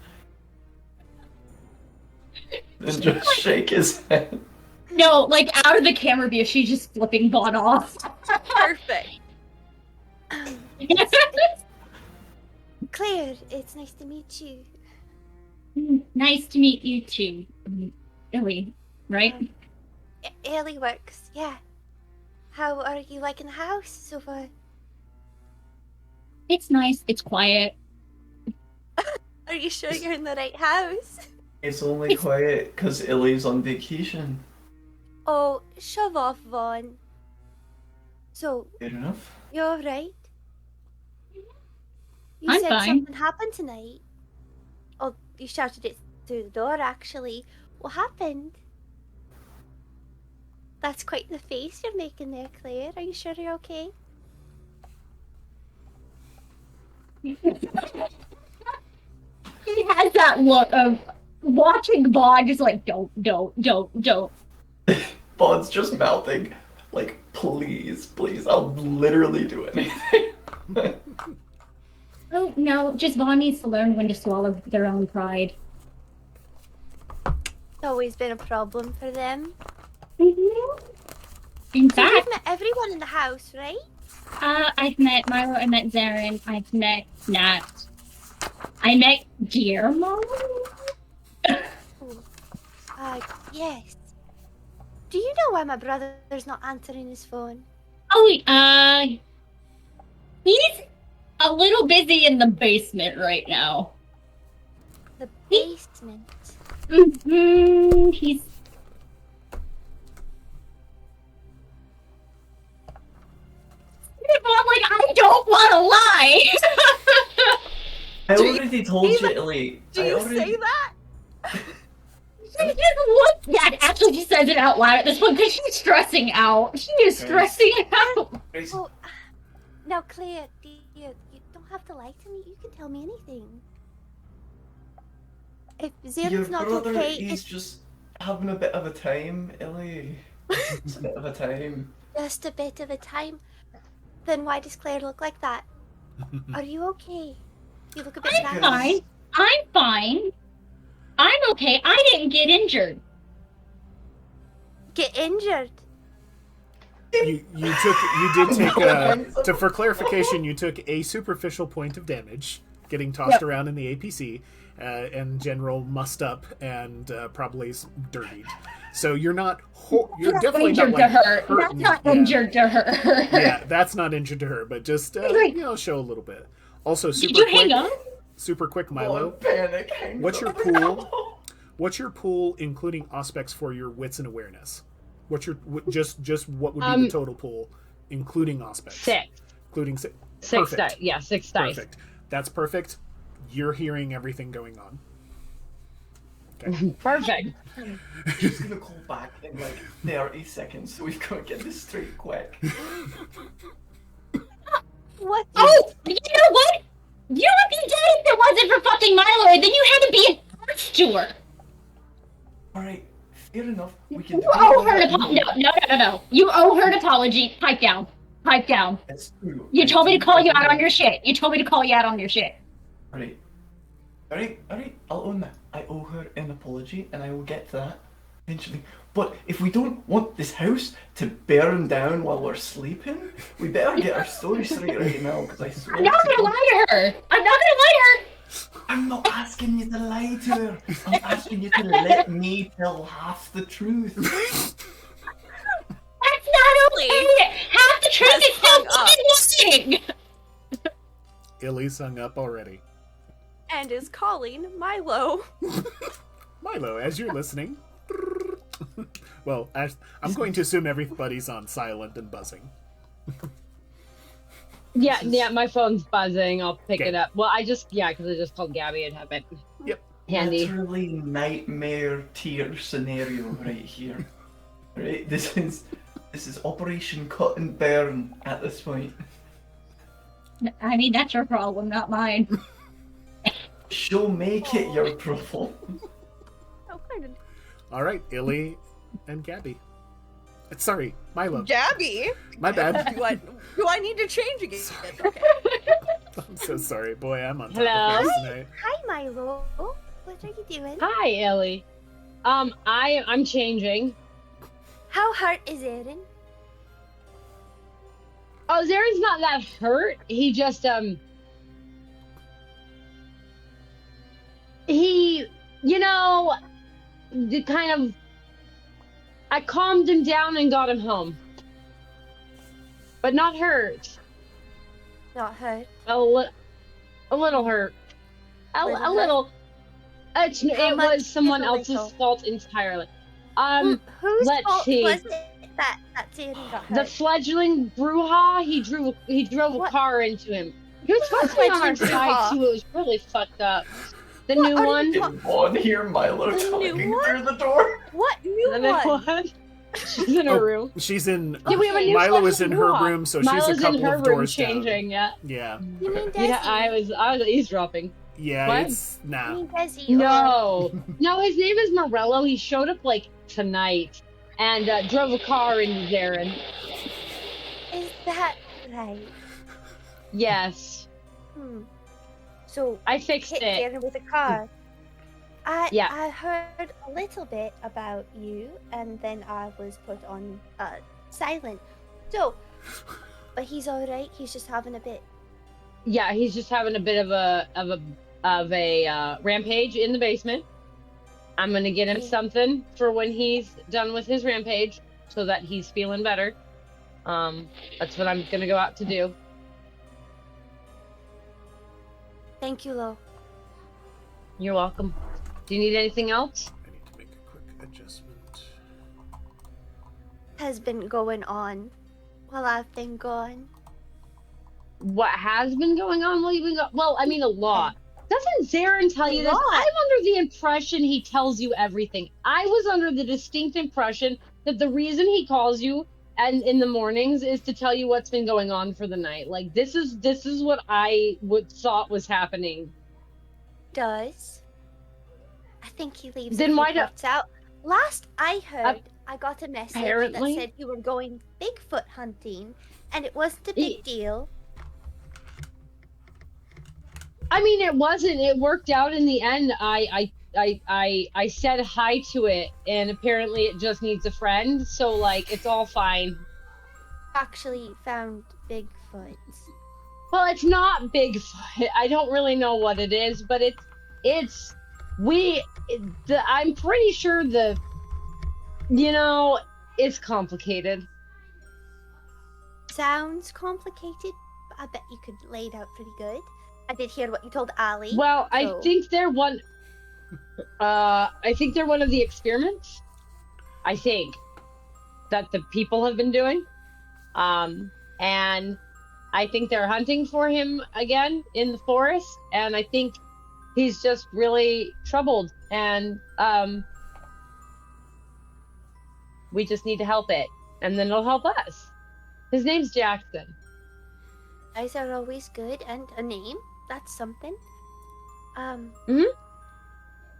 And just shake his head. No, like out of the camera view, she's just flipping Vaughn off. Perfect. Claire, it's nice to meet you. Nice to meet you too, Ellie. Right? Ellie works, yeah. How are you liking the house so far? It's nice. It's quiet. Are you sure you're in the right house? It's only quiet because Illy's on vacation. Oh, shove off, Vaughn. So, Fair enough. you alright? You I'm said fine. something happened tonight. Oh, you shouted it through the door, actually. What happened? That's quite the face you're making there, Claire. Are you sure you're okay? He has that look of watching Vaughn just like, don't. Bond's just mouthing, like, please, I'll literally do anything. Oh, no, just Vaughn needs to learn when to swallow their own pride. It's always been a problem for them. Mm-hmm. In So you've fact, met everyone in the house, right? I've met Milo, I met Zarin, I've met Nat, I met Guillermo. Yes. Do you know why my brother's not answering his phone? Oh, he's a little busy in the basement right now. The basement. Mm-hmm. He's... Like, I don't want to lie. I already told you, Illy. Do you say that? She just looked. Yeah, actually, she says it out loud at this point because she's stressing out. She is stressing out. Oh, now, Claire, you don't have to lie to me. You can tell me anything. If Your Zaren's not brother, okay, he's just having a bit of a time, Illy. Just a bit of a time. just a bit of a time, then why does Claire look like that? Are you okay? You look a bit I'm sad. fine. I'm fine. I'm okay. I didn't get injured. Get injured. You did take for clarification, you took a superficial point of damage, getting tossed around in the APC, and general mussed up and probably dirtied. So you're not. You're definitely injured not like to her. hurting. That's not injured to her. Yeah, that's not injured to her, but just show a little bit. Also, super Did you quick. hang on? Super quick, Milo. Panic. What's your pool? What's your pool, including aspects for your wits and awareness? What's your just what would be the total pool, including aspects? 6. Including 6. 6 dice. Yeah, 6 dice. Perfect. That's perfect. You're hearing everything going on. Okay. Perfect. She's gonna call back in like 30 seconds, so we've got to get this straight quick. What? Oh, you know what? You would be dead if it wasn't for fucking Milo, and then you had to be an art steward. Alright, fair enough. We can You owe her an apology. No. You owe her an apology. Pipe down. It's true. You told me to call you out on your shit. Alright, I'll own that. I owe her an apology, and I will get to that eventually. But if we don't want this house to burn down while we're sleeping, we better get our story straight right now, because I swear I'm not gonna lie to her. I'm not asking you to lie to her. I'm asking you to let me tell half the truth. That's not okay. Half the truth is still fucking lying. Illy's hung up already. And is calling Milo. Milo, as you're listening. Well, I'm going to assume everybody's on silent and buzzing. Yeah, my phone's buzzing. I'll pick Okay. it up. Well, because I just called Gabby and have it. Yep. handy. literally nightmare tier scenario right here. Right? This is Operation Cut and Burn at this point. I mean, that's your problem, not mine. She'll make it your problem. How kind of All right, Illy and Gabby. Sorry, Milo. Gabby? My bad. Do I need to change again? Okay. I'm so sorry, boy. I'm on top Hello? of things tonight. Hi, Milo. What are you doing? Hi, Ellie. I'm changing. How hurt is Aaron? Oh, Zaren's not that hurt. He just he, the kind of, I calmed him down and got him home, but not hurt. Not hurt. A little hurt. A Little little. It much was someone is a else's little? fault entirely. Whose let's fault see. was it that Aaron got hurt? The fledgling Bruja, he drove a What? car into him. He was supposed to be on our Fledgling side Bruja? too. It was really fucked up. The What new are one. you Didn't want to hear Milo The new talking one? through the door. What new The new one? one. She's in her room. She's in. Yeah, we have a new Milo is in fledgling her Bruja. room, so Milo's she's a couple in her of room doors changing. down. Yeah. You mean Desi? Yeah, I was eavesdropping. Yeah, What? it's You nah. mean Desi? No, no, his name is Morello. He showed up like tonight and drove a car into Zarin. Is that right? Yes, So I fixed hit it. Aaron with a car. Yeah. I heard a little bit about you, and then I was put on silent. So, but he's all right. He's just having a bit. Yeah, he's just having a bit of a rampage in the basement. I'm gonna get him something for when he's done with his rampage, so that he's feeling better. That's what I'm gonna go out to do. Thank you, Lo. You're welcome. Do you need anything else? I need to make a quick adjustment. Has been going on while I've been gone. What has been going on while you've been gone? Well, I mean, a lot. Doesn't Zarin tell you A this? lot. I'm under the impression he tells you everything. I was under the distinct impression that the reason he calls you and in the mornings is to tell you what's been going on for the night. Like this is what I thought was happening. Does. I think he leaves Then a few why do- parts out. Last I heard, I got a message apparently. that said you were going Bigfoot hunting, and it wasn't a big deal. I mean, it wasn't. It worked out in the end. I said hi to it, and apparently it just needs a friend. So like, it's all fine. Actually found Bigfoot. Well, it's not Bigfoot. I don't really know what it is, but I'm pretty sure it's complicated. Sounds complicated, but I bet you could lay it out pretty good. I did hear what you told Ali. Well, I so- think they're one. I think they're one of the experiments. I think that the people have been doing, and I think they're hunting for him again in the forest, and I think he's just really troubled, and we just need to help it, and then it'll help us. His name's Jackson. Eyes are always good, and a name. That's something.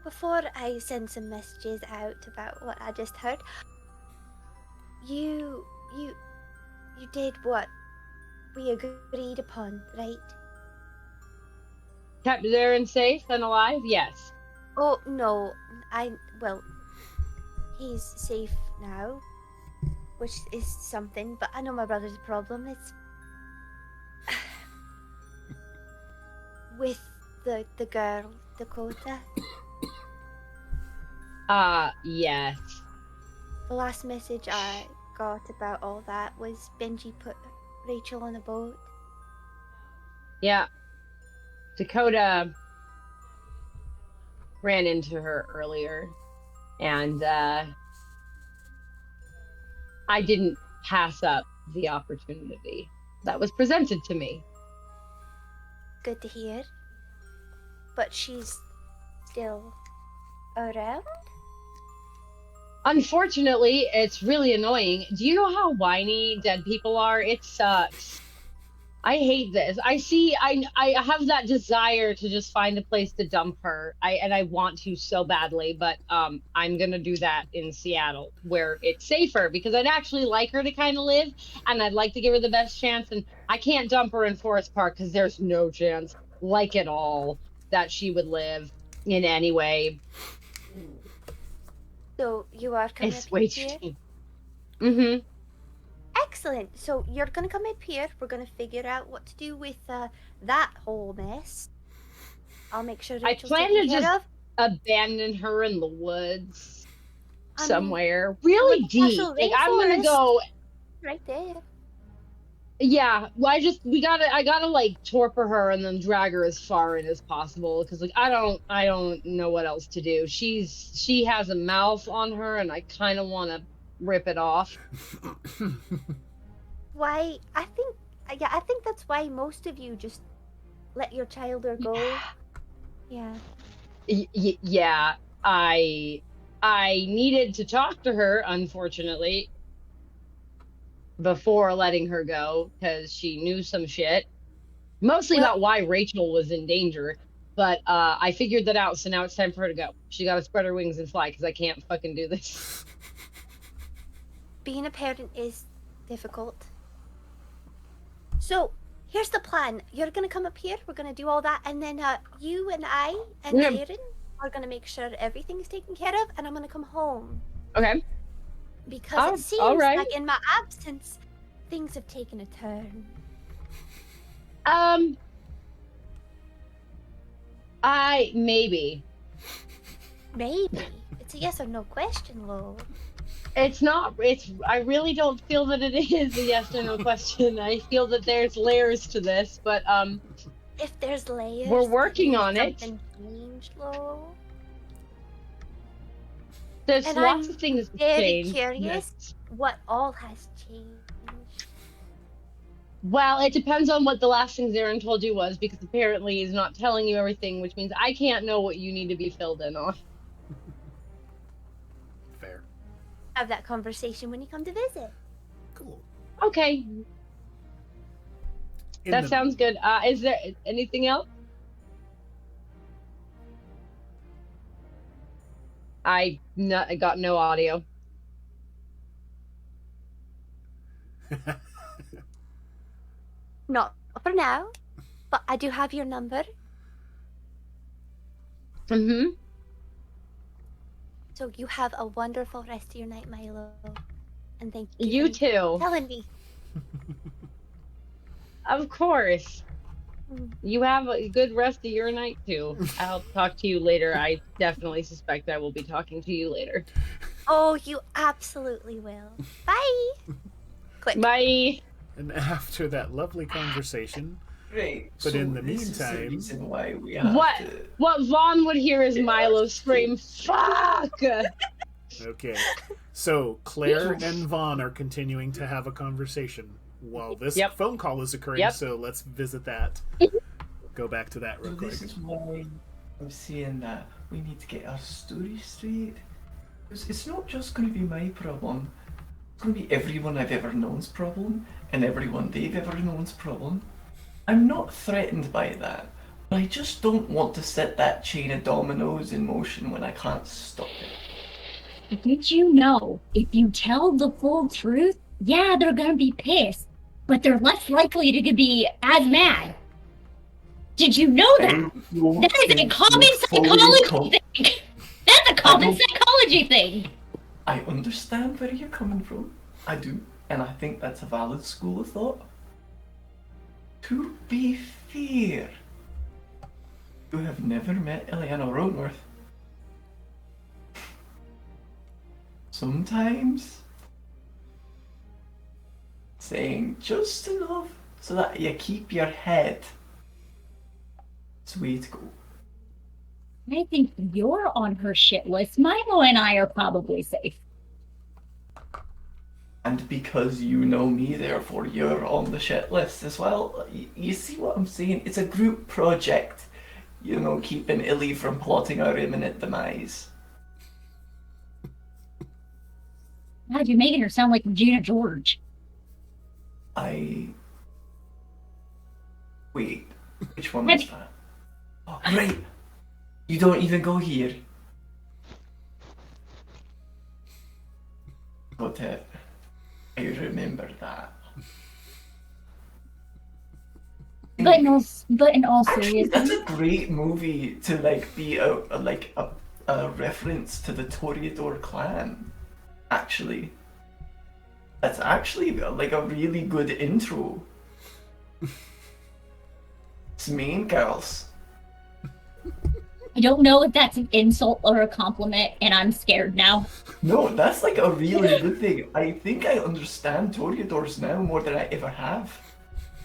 Before I send some messages out about what I just heard, you did what we agreed upon, right? Kept Zarin safe and alive? Yes. Oh no, well, he's safe now, which is something. But I know my brother's problem. It's with the girl, Dakota. Yes. The last message I got about all that was Benji put Rachel on a boat. Yeah. Dakota ran into her earlier, and I didn't pass up the opportunity that was presented to me. Good to hear. But she's still around? Unfortunately, it's really annoying. Do you know how whiny dead people are? It sucks. I hate this. I have that desire to just find a place to dump her. I want to so badly, but I'm gonna do that in Seattle where it's safer because I'd actually like her to kind of live and I'd like to give her the best chance, and I can't dump her in Forest Park because there's no chance, like at all, that she would live in any way. So you are coming It's up way here? too. Mm-hmm. Excellent. So you're gonna come up here. We're gonna figure out what to do with that whole mess. I'll make sure I Rachel's plan taken to care just of. abandon her in the woods I mean, somewhere really with deep. Marshall Like I'm gonna Rainforest. go. Right there. Yeah, well, I gotta like torpor her and then drag her as far in as possible because like I don't know what else to do. She has a mouth on her and I kind of want to rip it off. Why? I think that's why most of you just let your child go. Yeah. Yeah, I needed to talk to her, unfortunately, before letting her go because she knew some shit, mostly Well- about why Rachel was in danger. But I figured that out, so now it's time for her to go. She got to spread her wings and fly because I can't fucking do this. Being a parent is difficult. So, here's the plan. You're gonna come up here, we're gonna do all that, and then you and I and Yeah. Aaron are gonna make sure everything's taken care of, and I'm gonna come home. Okay. Because Oh, it seems all right. like in my absence, things have taken a turn. Maybe. Maybe. It's a yes or no question, Lo. It's not. I really don't feel that it is a yes or no question. I feel that there's layers to this, but If there's layers, We're that working means on it. something changed, Lo. there's And lots I'm of things that very change. curious what all has changed. Well, it depends on what the last thing Zarin told you was, because apparently he's not telling you everything, which means I can't know what you need to be filled in on. Fair. Have that conversation when you come to visit. Cool. Okay, In that the- sounds good. Is there anything else? I got no audio. Not for now, but I do have your number. Mm-hmm. So you have a wonderful rest of your night, Milo. And thank you. You for too. telling me. Of course. You have a good rest of your night too. I'll talk to you later. I definitely suspect I will be talking to you later. Oh, you absolutely will. Bye. Click. Bye. And after that lovely conversation, Right. But so in the this is the meantime- reason why we have What? to... What Vaughn would hear is Milo scream, "Fuck!" okay. So Claire and Vaughn are continuing to have a conversation while this Yep. phone call is occurring. Yep. So let's visit that. Go back to that real So quick. this is why I'm saying that we need to get our story straight. Because it's not just going to be my problem. It's going to be everyone I've ever known's problem, and everyone they've ever known's problem. I'm not threatened by that, but I just don't want to set that chain of dominoes in motion when I can't stop it. Did you know if you tell the full truth, yeah, they're gonna be pissed, but they're less likely to be as mad? Did you know that? That is a common psychology thing. That's a common psychology thing. I understand where you're coming from. I do, and I think that's a valid school of thought. To be fair, you have never met Eliana Roanworth. Sometimes saying just enough so that you keep your head. It's the way to go. I think you're on her shit list. Milo and I are probably safe. And because you know me, therefore you're on the shit list as well. You see what I'm saying? It's a group project. keeping Illy from plotting our imminent demise. God, you're making her sound like Regina George. Wait, which one was that? Oh, right! You don't even go here. But I remember that. But in all Actually, seriousness, that's a great movie to be a reference to the Toreador clan. Actually, that's actually a really good intro. It's main girls. I don't know if that's an insult or a compliment, and I'm scared now. No, that's a really good thing. I think I understand Toreadors now more than I ever have.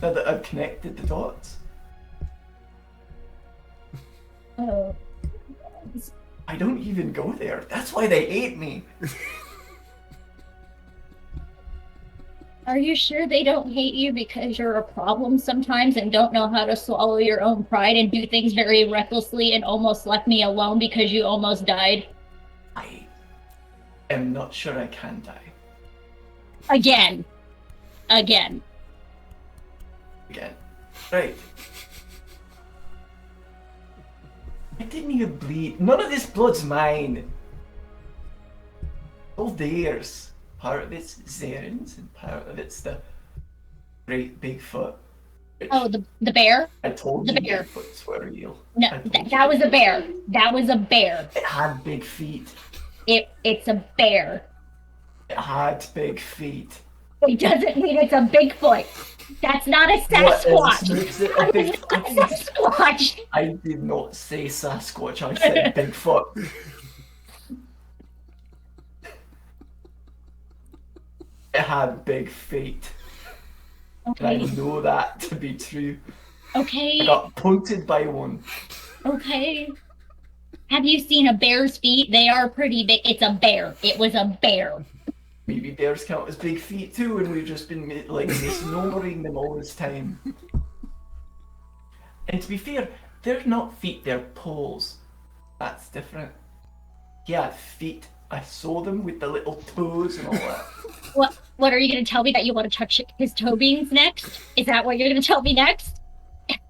Now that I've connected the dots. Oh. I don't even go there. That's why they ate me. Are you sure they don't hate you because you're a problem sometimes and don't know how to swallow your own pride and do things very recklessly and almost left me alone because you almost died? I am not sure I can die. Again. Right. I didn't even bleed. None of this blood's mine. All theirs. Part of it's Zaren's and part of it's the great Bigfoot. Oh, the bear? I told the you bear. Bigfoots were real. No, that was a bear. That was a bear. It had big feet. It's a bear. It had big feet. It doesn't mean it's a Bigfoot. That's not a Sasquatch. Makes it a big Sasquatch. I did not say Sasquatch, I said Bigfoot. It had big feet. Okay. And I know that to be true. Okay. I got punted by one. Okay. Have you seen a bear's feet? They are pretty big. It's a bear. It was a bear. Maybe bears count as big feet too, and we've just been misnomering them all this time. And to be fair, they're not feet, they're paws. That's different. He had feet. I saw them with the little toes and all that. What are you going to tell me, that you want to touch his toe beans next? Is that what you're going to tell me next?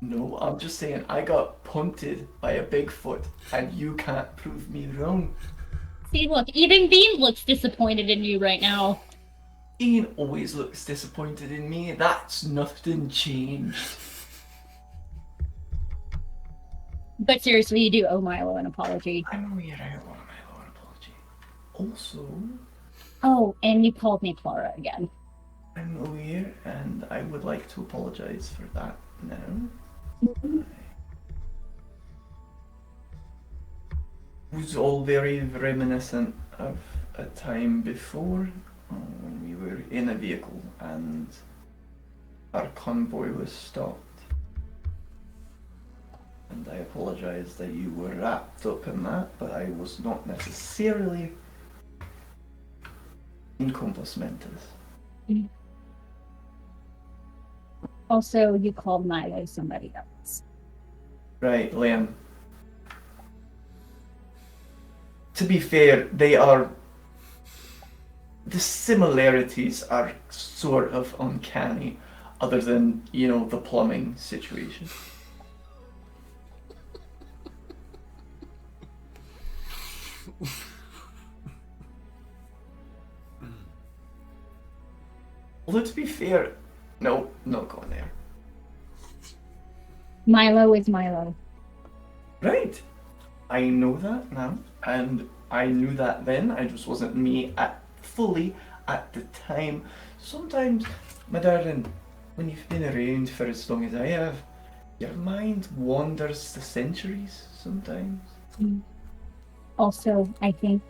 No, I'm just saying I got punted by a Bigfoot, and you can't prove me wrong. See, look, even Bean looks disappointed in you right now. Ian always looks disappointed in me. That's nothing changed. But seriously, you do owe Milo an apology. I know you're out on Milo an apology. Also... Oh, and you called me Clara again. I'm aware, and I would like to apologize for that now. It was all very reminiscent of a time before when we were in a vehicle and our convoy was stopped. And I apologize that you were wrapped up in that, but I was not necessarily in compos mentis. Also, you called Milo somebody else. Right, Liam. To be fair, the similarities are sort of uncanny, other than, the plumbing situation. Although to be fair, no, not going there. Milo is Milo. Right. I know that now, and I knew that then. I just wasn't me fully at the time. Sometimes, my darling, when you've been around for as long as I have, your mind wanders the centuries sometimes. Also, I think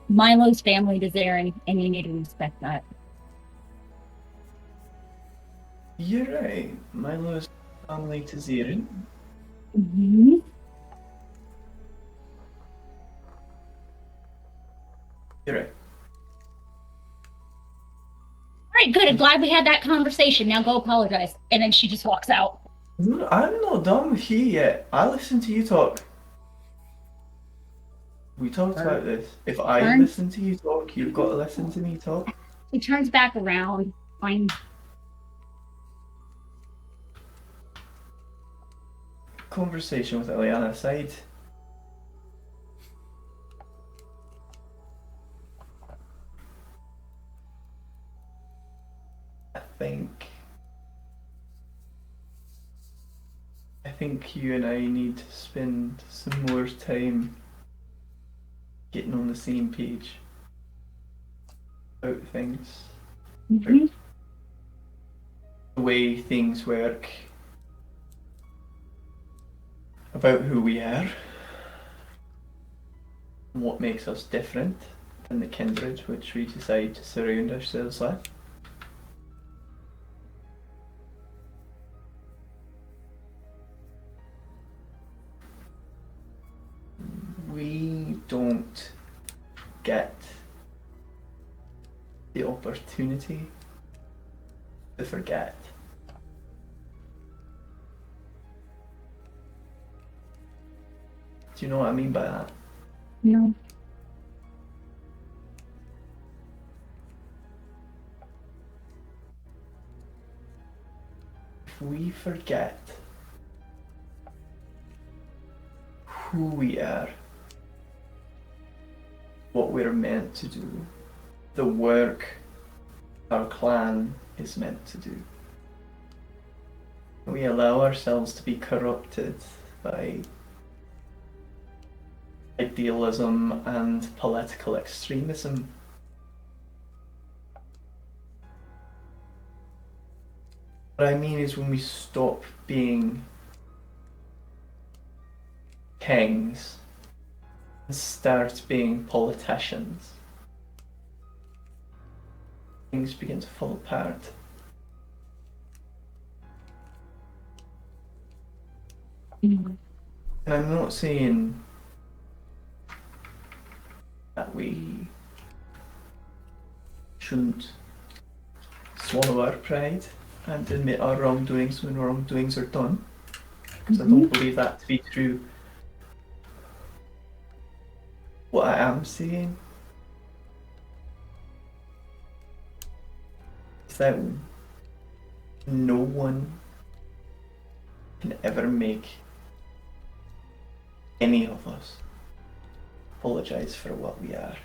Milo's family to Zarin, and you need to respect that. You're right. Milo's family to Zarin. Mm-hmm. You're right. All right, good. I'm glad we had that conversation. Now go apologize. And then she just walks out. I'm not done with you yet. I listen to you talk. We talked about this. If I Turn. listen to you talk, you've got to listen to me talk. He turns back around. Fine. Conversation with Ileana aside. I think you and I need to spend some more time getting on the same page about things. Mm-hmm. The way things work, about who we are, and what makes us different than the kindred which we decide to surround ourselves with. We don't get the opportunity to forget. Do you know what I mean by that? No. If we forget who we are, what we're meant to do, the work our clan is meant to do, we allow ourselves to be corrupted by idealism and political extremism. What I mean is when we stop being kings and start being politicians, things begin to fall apart. Mm-hmm. And I'm not saying that we shouldn't swallow our pride and admit our wrongdoings when wrongdoings are done, because I don't believe that to be true. What I am saying is that no one can ever make any of us apologize for what we are.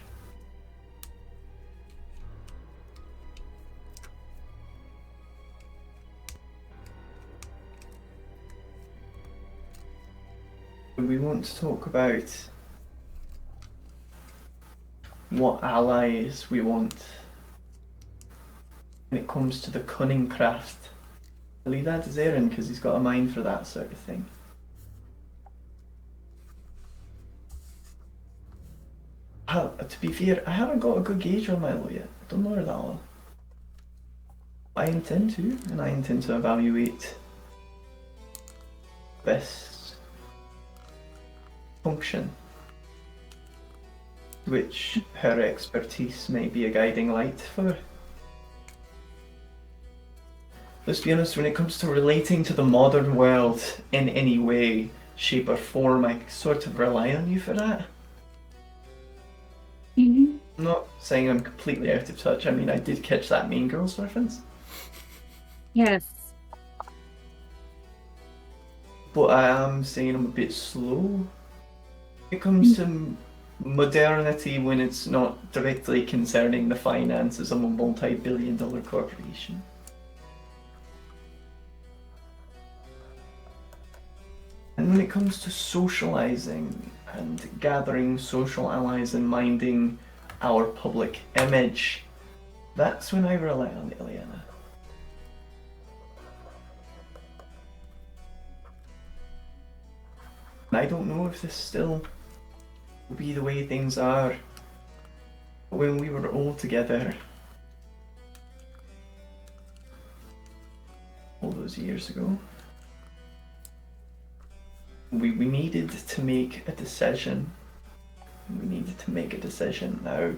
We want to talk about what allies we want when it comes to the cunning craft. I'll leave that to Zarin because he's got a mind for that sort of thing. To be fair, I haven't got a good gauge on Milo yet. I don't know her that well. I intend to, and I intend to evaluate best function, which her expertise may be a guiding light for. Let's be honest, when it comes to relating to the modern world in any way, shape or form, I sort of rely on you for that. Mm-hmm. I'm not saying I'm completely out of touch. I mean, I did catch that Mean Girls reference. Yes. But I am saying I'm a bit slow when it comes to modernity when it's not directly concerning the finances of a multi-billion-dollar corporation. And when it comes to socializing and gathering social allies and minding our public image, that's when I rely on Ileana. And I don't know if this still will be the way things are, but when we were all together all those years ago, we needed to make a decision. We needed to make a decision now.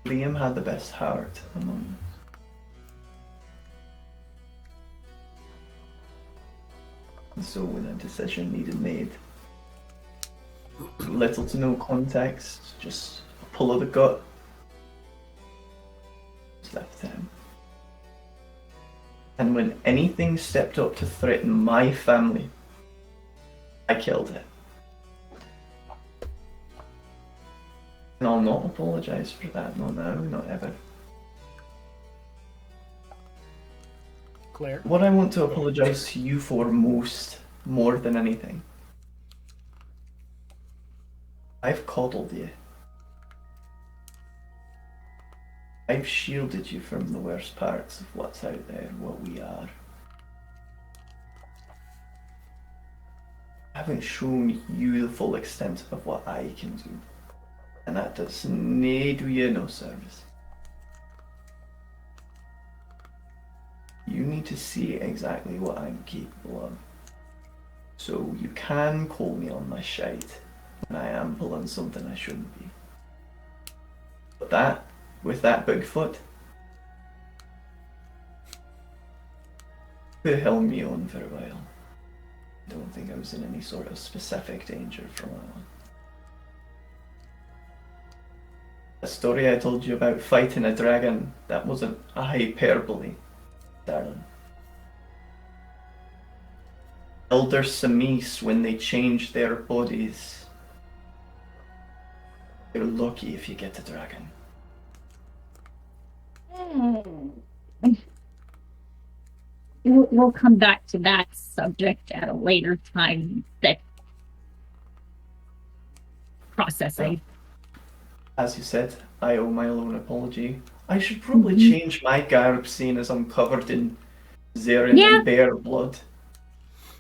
Liam had the best heart among us. so when a decision needed made, little to no context, just a pull of the gut, was left to him. And when anything stepped up to threaten my family, I killed it. And I'll not apologize for that, not now, not ever. Claire? What I want to apologize to you for more than anything, I've coddled you. I've shielded you from the worst parts of what's out there, what we are. I haven't shown you the full extent of what I can do. And that does nae do you no service. You need to see exactly what I'm capable of. So you can call me on my shite when I am pulling something I shouldn't be. But with that Bigfoot, they held me on for a while. I don't think I was in any sort of specific danger from that one. The story I told you about fighting a dragon, that wasn't a hyperbole, darling. Elder Samis, when they change their bodies, you're lucky if you get a dragon. We'll come back to that subject at a later time. That processing. As you said, I owe Milo an apology. I should probably change my garb, seeing as I'm covered in Zeren and bear blood.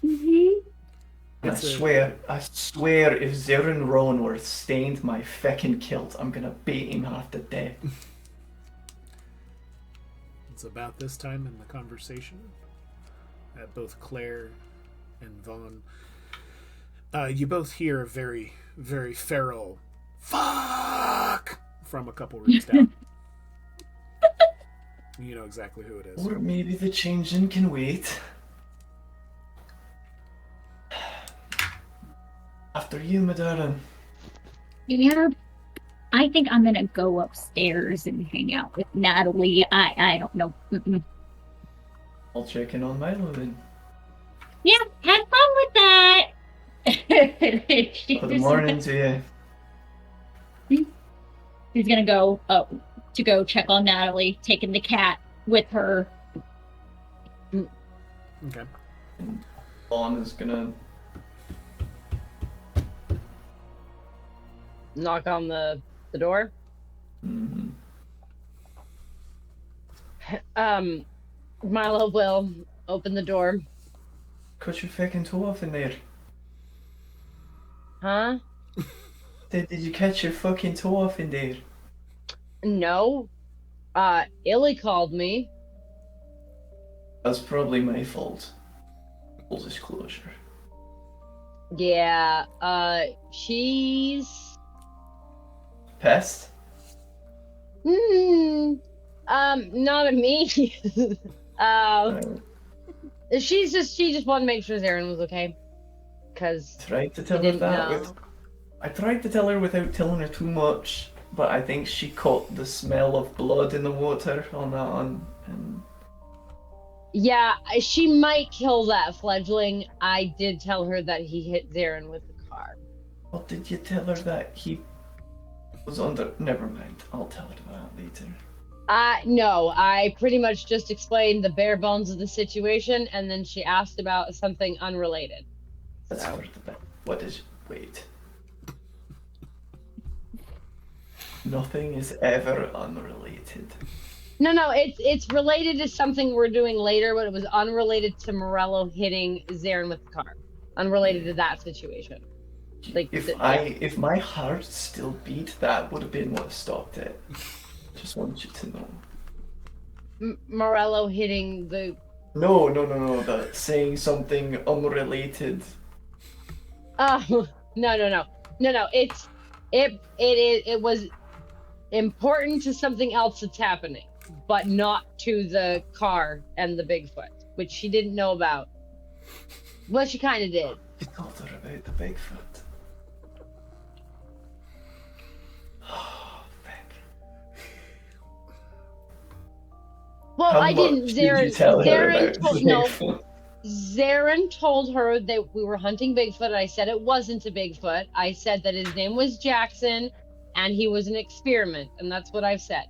And I swear, if Zeren Rowanworth stained my feckin' kilt, I'm gonna beat him half to death. It's about this time in the conversation that both Claire and Vaughn, you both hear a very, very feral "fuck" from a couple rooms down. You know exactly who it is. Or maybe the changing can wait. After you, my darling. Yeah, I think I'm gonna go upstairs and hang out with Natalie. I don't know. I'll check in on Milo then. Yeah, have fun with that. Good morning to you. He's gonna go to go check on Natalie, taking the cat with her. Okay. And Vaughn is gonna knock on the door. Mm-hmm. Milo will open the door. Cut your fucking toe off in there. Huh? Did you catch your fucking toe off in there? No. Illy called me. That's probably my fault. Full disclosure. Yeah, she's... Pest? Not at me. She just wanted to make sure Zaren was okay. Cause tried to tell her that. I tried to tell her without telling her too much, but I think she caught the smell of blood in the water on that one. And... yeah, she might kill that fledgling. I did tell her that he hit Zaren with the car. Well, did you tell her that he was under... Never mind, I'll tell her that later. No, I pretty much just explained the bare bones of the situation, and then she asked about something unrelated. That's for the best. What is... Wait. Nothing is ever unrelated. No, it's related to something we're doing later, but it was unrelated to Morello hitting Zaren with the car. Unrelated to that situation. Like if my heart still beat, that would have been what stopped it. Just want you to know. Morello hitting the... No, that saying something unrelated. Oh, no. It was important to something else that's happening, but not to the car and the Bigfoot, which she didn't know about. Well, she kind of did. You told her about the Bigfoot. Oh, Vic. Well, How I didn't. much did you tell her about the No, Bigfoot? Zarin told her that we were hunting Bigfoot. I said it wasn't a Bigfoot. I said that his name was Jackson, and he was an experiment, and that's what I've said.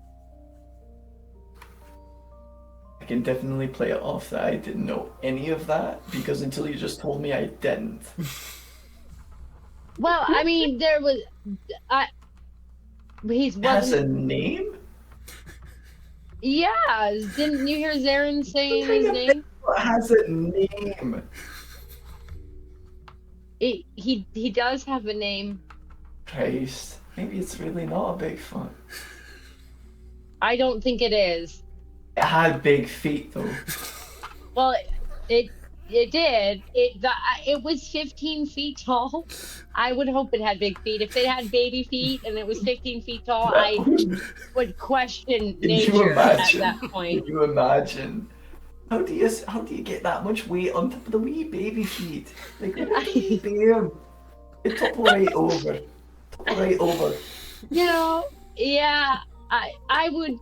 I can definitely play it off that I didn't know any of that, because until you just told me I didn't. Well, I mean, there was, he's Has a name? Yeah, didn't you hear Zarin saying his name? Bigfoot has a name. He does have a name. Christ, maybe it's really not a Bigfoot. I don't think it is. It had big feet though. Well, it did. It was 15 feet tall. I would hope it had big feet. If it had baby feet and it was 15 feet tall, I would question nature at that point. Can you imagine? How do you get that much weight on top of the wee baby feet? Like what do you do? It topple right over. Topple right over. You know, yeah, I would.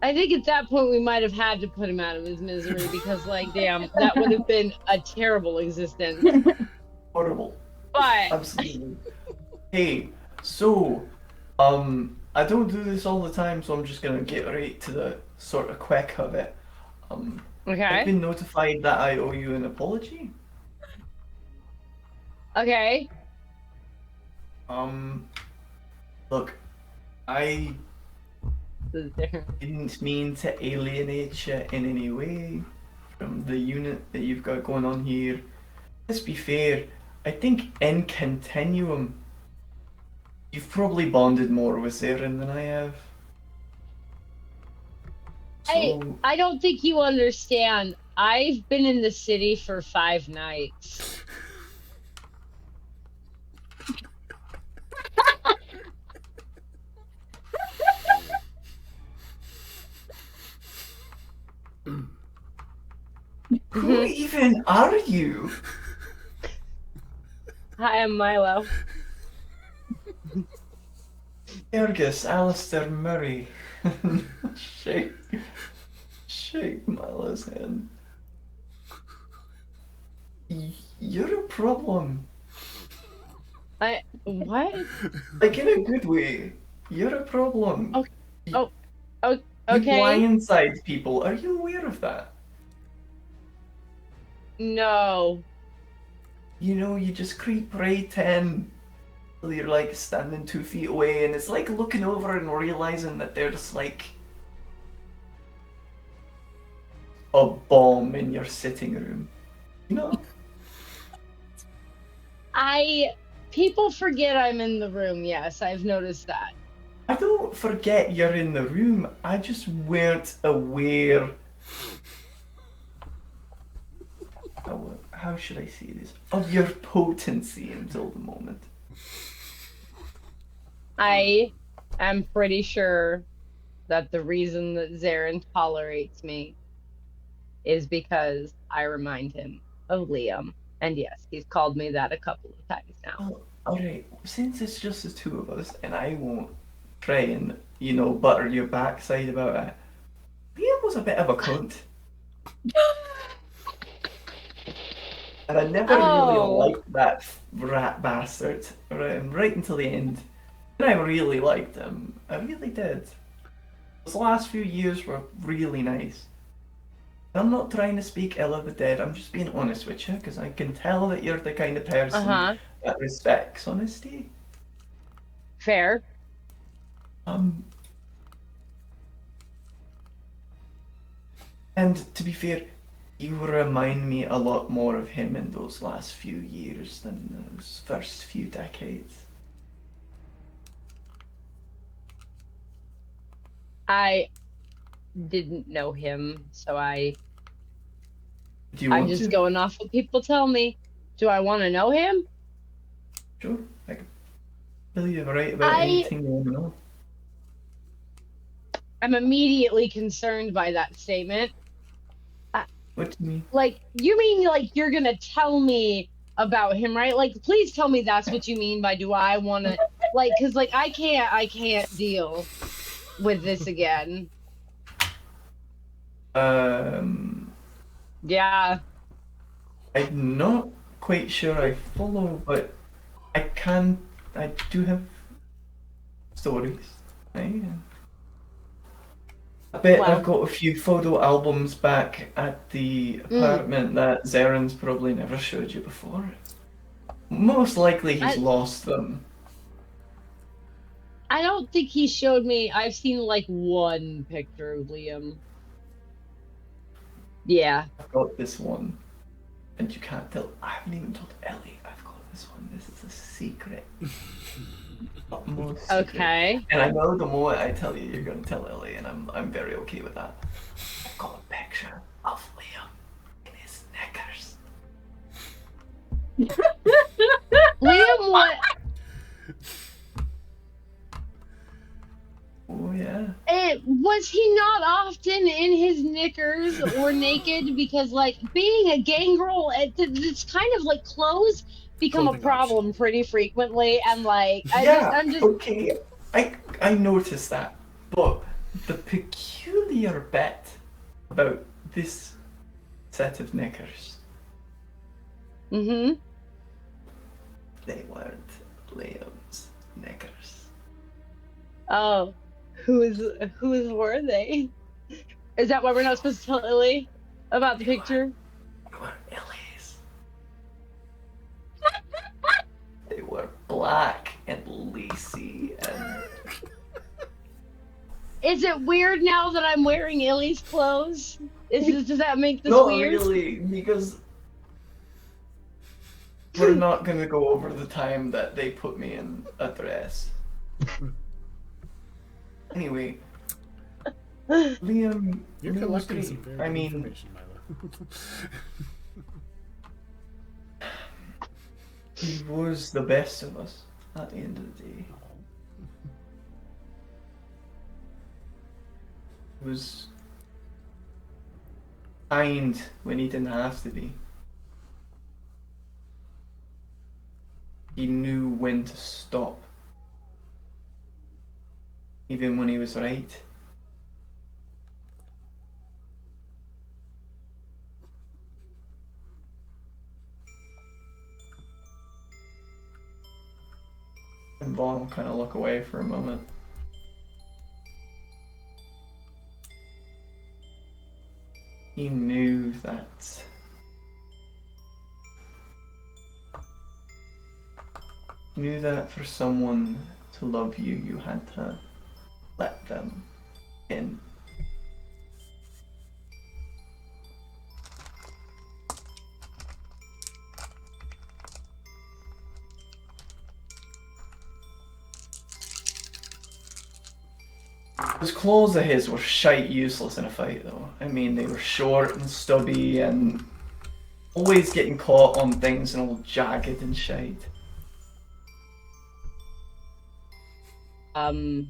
I think at that point we might have had to put him out of his misery because, like, damn, that would have been a terrible existence. Horrible. But absolutely. Hey, so, I don't do this all the time, so I'm just gonna get right to the sort of quick of it. Okay. I've been notified that I owe you an apology. Okay. Look, I didn't mean to alienate you in any way from the unit that you've got going on here. Let's be fair, I think in Continuum, you've probably bonded more with Zarin than I have. So... I don't think you understand. I've been in the city for 5 nights. Who even are you? Hi, I'm Milo. Ergus Alistair Murray. Shake Milo's hand. You're a problem. What? Like in a good way. You're a problem. Okay. You Okay. blindside people. Are you aware of that? No. You know, you just creep right in. You're like standing 2 feet away, and it's like looking over and realizing that there's like a bomb in your sitting room. You know? People forget I'm in the room, yes, I've noticed that. I don't forget you're in the room, I just weren't aware. How should I say this? Of your potency until the moment. I am pretty sure that the reason that Zarin tolerates me is because I remind him of Liam. And yes, he's called me that a couple of times now. Well, alright, since it's just the two of us, and I won't try and, you know, butter your backside about it, Liam was a bit of a cunt. And I never really liked that rat bastard, right until the end. And I really liked him. I really did. Those last few years were really nice. I'm not trying to speak ill of the dead, I'm just being honest with you, because I can tell that you're the kind of person that respects honesty. Fair. And to be fair, you remind me a lot more of him in those last few years than those first few decades. I didn't know him, so I'm just going off what people tell me. Do I want to know him? Sure, I can tell you right about anything you want to know. I'm immediately concerned by that statement. What do you mean? Like, you mean like you're gonna tell me about him, right? Like, please tell me that's what you mean by do I want to, like, because like I can't deal with this again. Yeah. I'm not quite sure I follow, but I do have stories. Right? I bet I've got a few photo albums back at the apartment that Zaren's probably never showed you before. Most likely he's lost them. I don't think he showed me. I've seen like one picture of Liam. Yeah. I've got this one. And you can't tell. I haven't even told Ellie I've got this one. This is a secret. Utmost secret. Okay. And I know the moment I tell you, you're going to tell Ellie, and I'm very okay with that. I've got a picture of Liam in his knickers. Liam, what? Oh, yeah. Was he not often in his knickers or naked? Because, like, being a gangrel, it's kind of like clothes become a problem pretty frequently. And, like, I'm just. Okay. I noticed that. But the peculiar bit about this set of knickers. Mm-hmm. They weren't Liam's knickers. Oh. Whose were they? Is that why we're not supposed to tell Illy about the picture? They were Illy's. They were black and lacy and... Is it weird now that I'm wearing Illy's clothes? Does that make this Not weird? Not really, because we're not gonna go over the time that they put me in a dress. Anyway, Liam, you're collecting some very good information, Milo. He was the best of us at the end of the day. He was kind when he didn't have to be. He knew when to stop. Even when he was right. And Vaughn will kind of look away for a moment. He knew that for someone to love you, you had to let them in. Those claws of his were shite useless in a fight though. I mean, they were short and stubby and always getting caught on things and all jagged and shite. I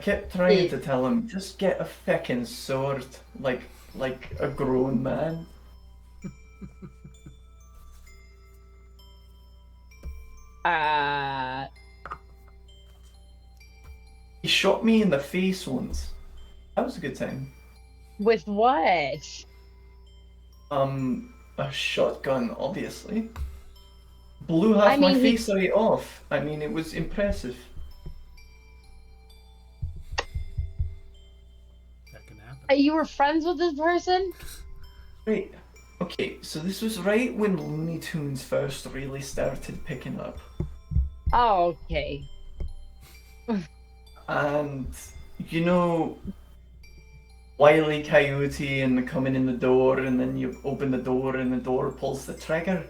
kept trying to tell him, just get a feckin' sword, like a grown man. He shot me in the face once. That was a good time. With what? A shotgun, obviously. Blew half my face right off. I mean, it was impressive. That can happen. You were friends with this person? Right. Okay, so this was right when Looney Tunes first really started picking up. Oh, okay. And, you know, Wile E. Coyote and coming in the door, and then you open the door and the door pulls the trigger.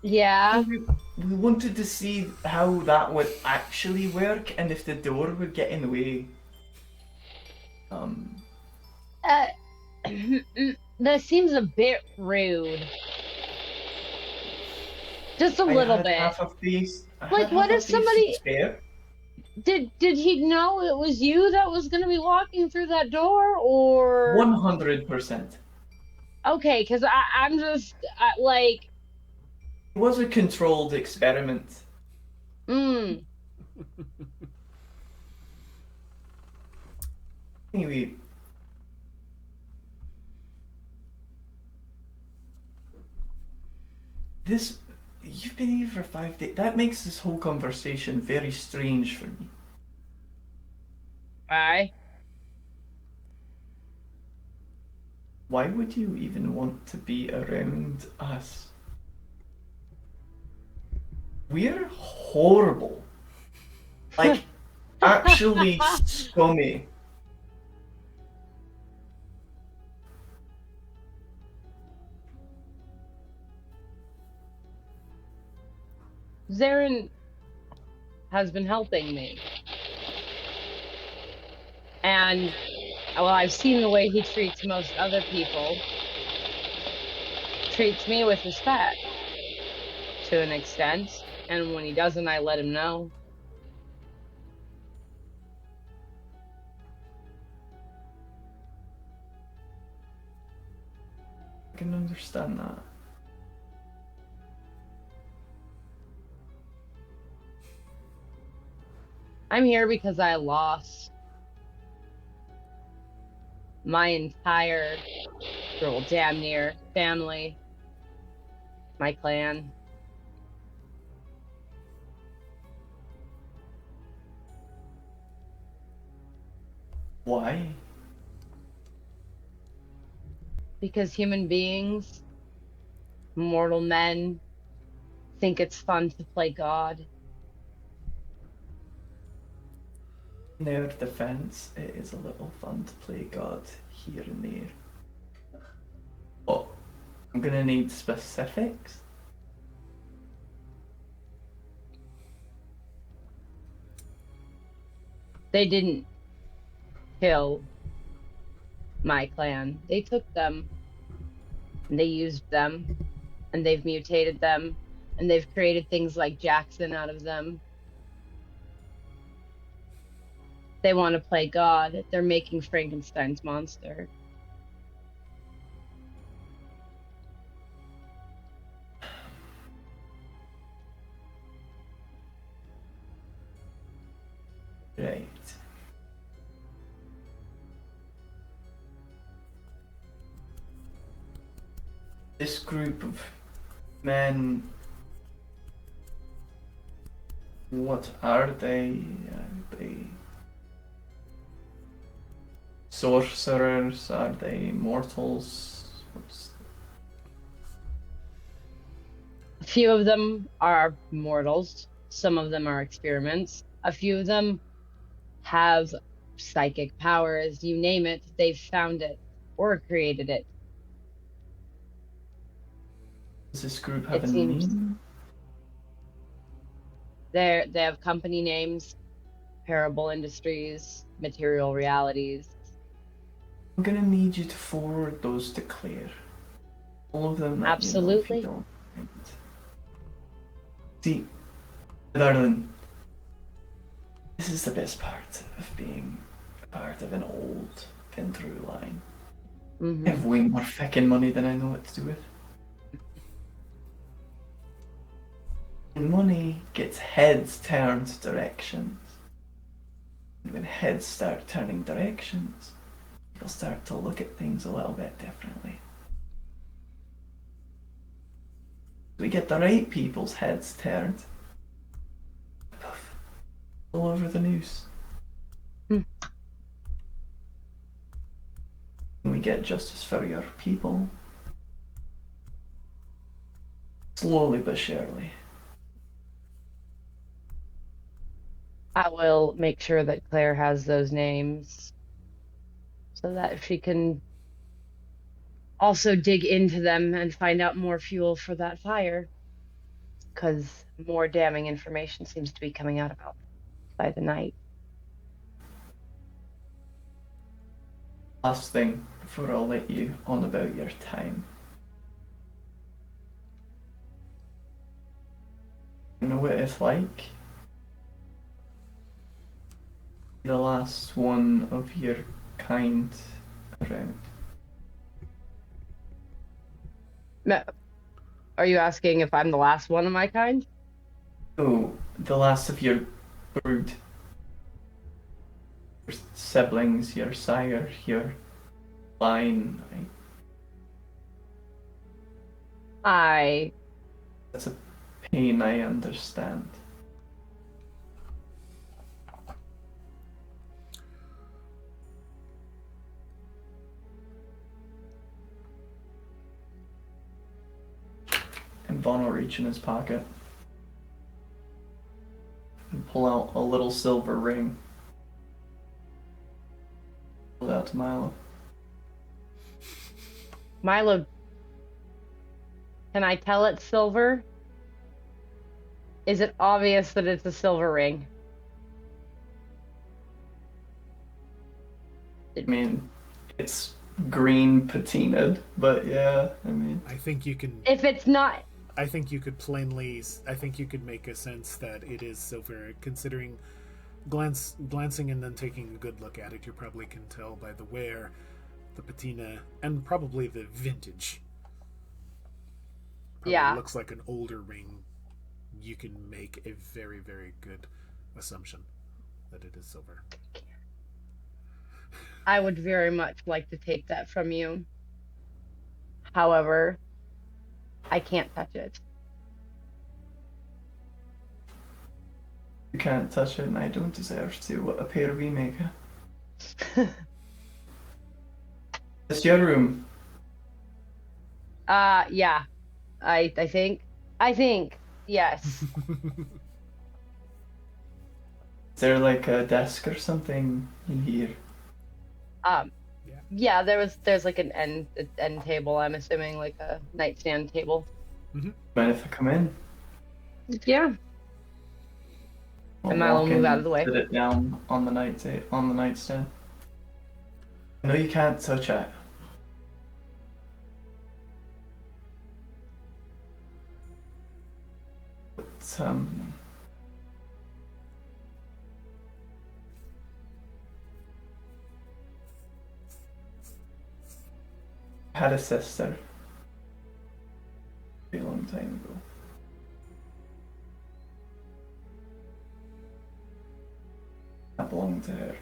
Yeah. We wanted to see how that would actually work and if the door would get in the way. That seems a bit rude. Just a little bit. Half a face. Like, what if somebody... Did he know it was you that was going to be walking through that door, or 100%. okay? Because I'm just like, It was a controlled experiment. mm, Anyway, this you've been here for 5 days. That makes this whole conversation very strange for me. why? Why would you even want to be around us? We're horrible. Like, actually scummy. Zarin has been helping me, and well, I've seen the way he treats most other people. Treats me with respect to an extent, and when he doesn't, I let him know. I can understand that. I'm here because I lost my entire, well, damn near family, my clan. Why? Because human beings, mortal men, think it's fun to play God. In their defense, it is a little fun to play God here and there. Oh, I'm gonna need specifics. They didn't kill my clan. They took them, and they used them, and they've mutated them, and they've created things like Jackson out of them. They want to play God. They're making Frankenstein's monster. Right. This group of men, what are they? Are they sorcerers? Are they mortals? A few of them are mortals. Some of them are experiments. A few of them have psychic powers. You name it, they've found it or created it. Does this group have It a seems name? they have company names: Parable Industries, Material Realities. I'm gonna need you to forward those to Claire. All of them that you know, if you Absolutely. don't mind. See, darling, this is the best part of being a part of an old pin through line. I have way more fucking money than I know what to do with. And money gets heads turned directions. And when heads start turning directions, people start to look at things a little bit differently. We get the right people's heads turned. Poof, all over the news. And we get justice for your people. Slowly but surely. I will make sure that Claire has those names so that she can also dig into them and find out more fuel for that fire, because more damning information seems to be coming out about by the night. Last thing before I'll let you on about your time. You know what it's like? The last one of your kind around. No. Are you asking if I'm the last one of my kind? Oh, the last of your brood. Your siblings, your sire, your line. That's a pain I understand. And Vaughn will reach in his pocket and pull out a little silver ring. Pull it out to Milo. Milo, can I tell it's silver? Is it obvious that it's a silver ring? I mean, it's green patinaed, but yeah, I mean... I think you can... If it's not... I think you could plainly... I think you could make a sense that it is silver, considering glancing and then taking a good look at it, you probably can tell by the wear, the patina, and probably the vintage. Probably Yeah. looks like an older ring. You can make a very, very good assumption that it is silver. I would very much like to take that from you. However, I can't touch it. You can't touch it and I don't deserve to. What a pair we make. It's your room. Yeah. I think, yes. Is there like a desk or something in here? Yeah, there's like an end table, I'm assuming, like a nightstand table. Mm-hmm. Mind if I come in? Yeah. And Milo walk move in, out of the way. Sit it down on the nightstand. I know you can't touch it. But, I had a sister a long time ago. I belonged to her.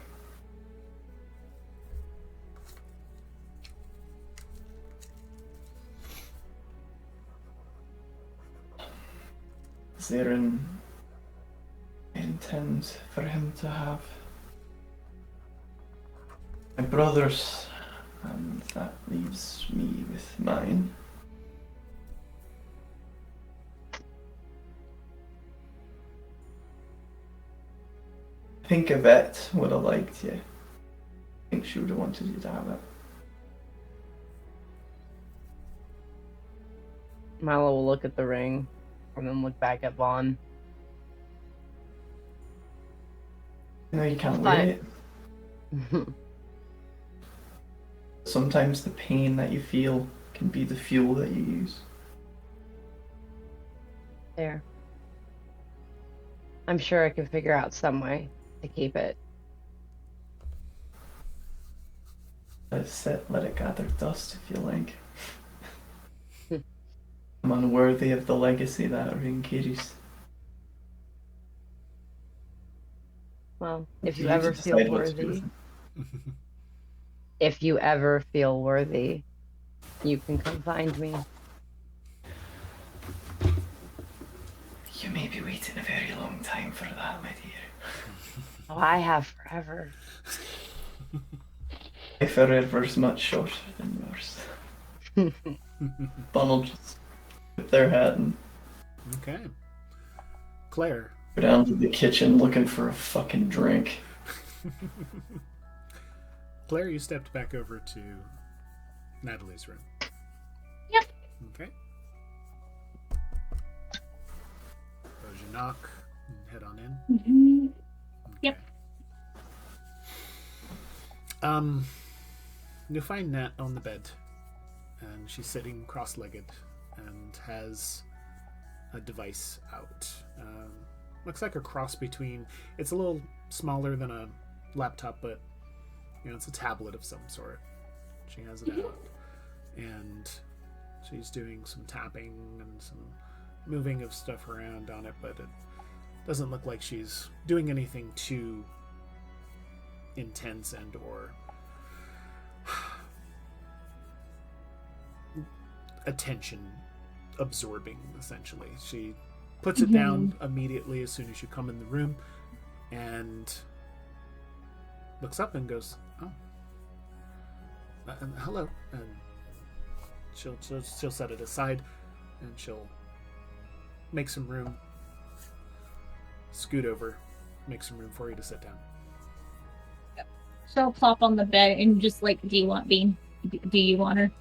Is there an intent for him to have my brothers, and that leaves me with mine? I think Yvette would have liked you. I think she would have wanted you to have it. Milo will look at the ring and then look back at Vaughn. No, you can't Fine. wait. Sometimes the pain that you feel can be the fuel that you use. There. I'm sure I can figure out some way to keep it. Let it sit, let it gather dust if you like. I'm unworthy of the legacy that ring carries. Well, if you You ever decide feel what to do worthy, with it. if you ever feel worthy, you can come find me. You may be waiting a very long time for that, my dear. Oh, I have forever. My forever's much shorter than yours. Donald just put their hat and Okay. Claire. go down to the kitchen looking for a fucking drink. Claire, you stepped back over to Natalie's room. Yep. Okay. Suppose you knock and head on in. Mm-hmm. Yep. You find Nat on the bed, and she's sitting cross-legged and has a device out. Looks like a cross between... It's a little smaller than a laptop, but it's a tablet of some sort. She has it out, and she's doing some tapping and some moving of stuff around on it, but it doesn't look like she's doing anything too intense and or attention absorbing, essentially. She puts it down immediately as soon as you come in the room and looks up and goes, "Oh, hello," and she'll set it aside and she'll make some room, scoot over, make some room for you to sit down. So I'll plop on the bed and just like, do you want Bean? Do you want her?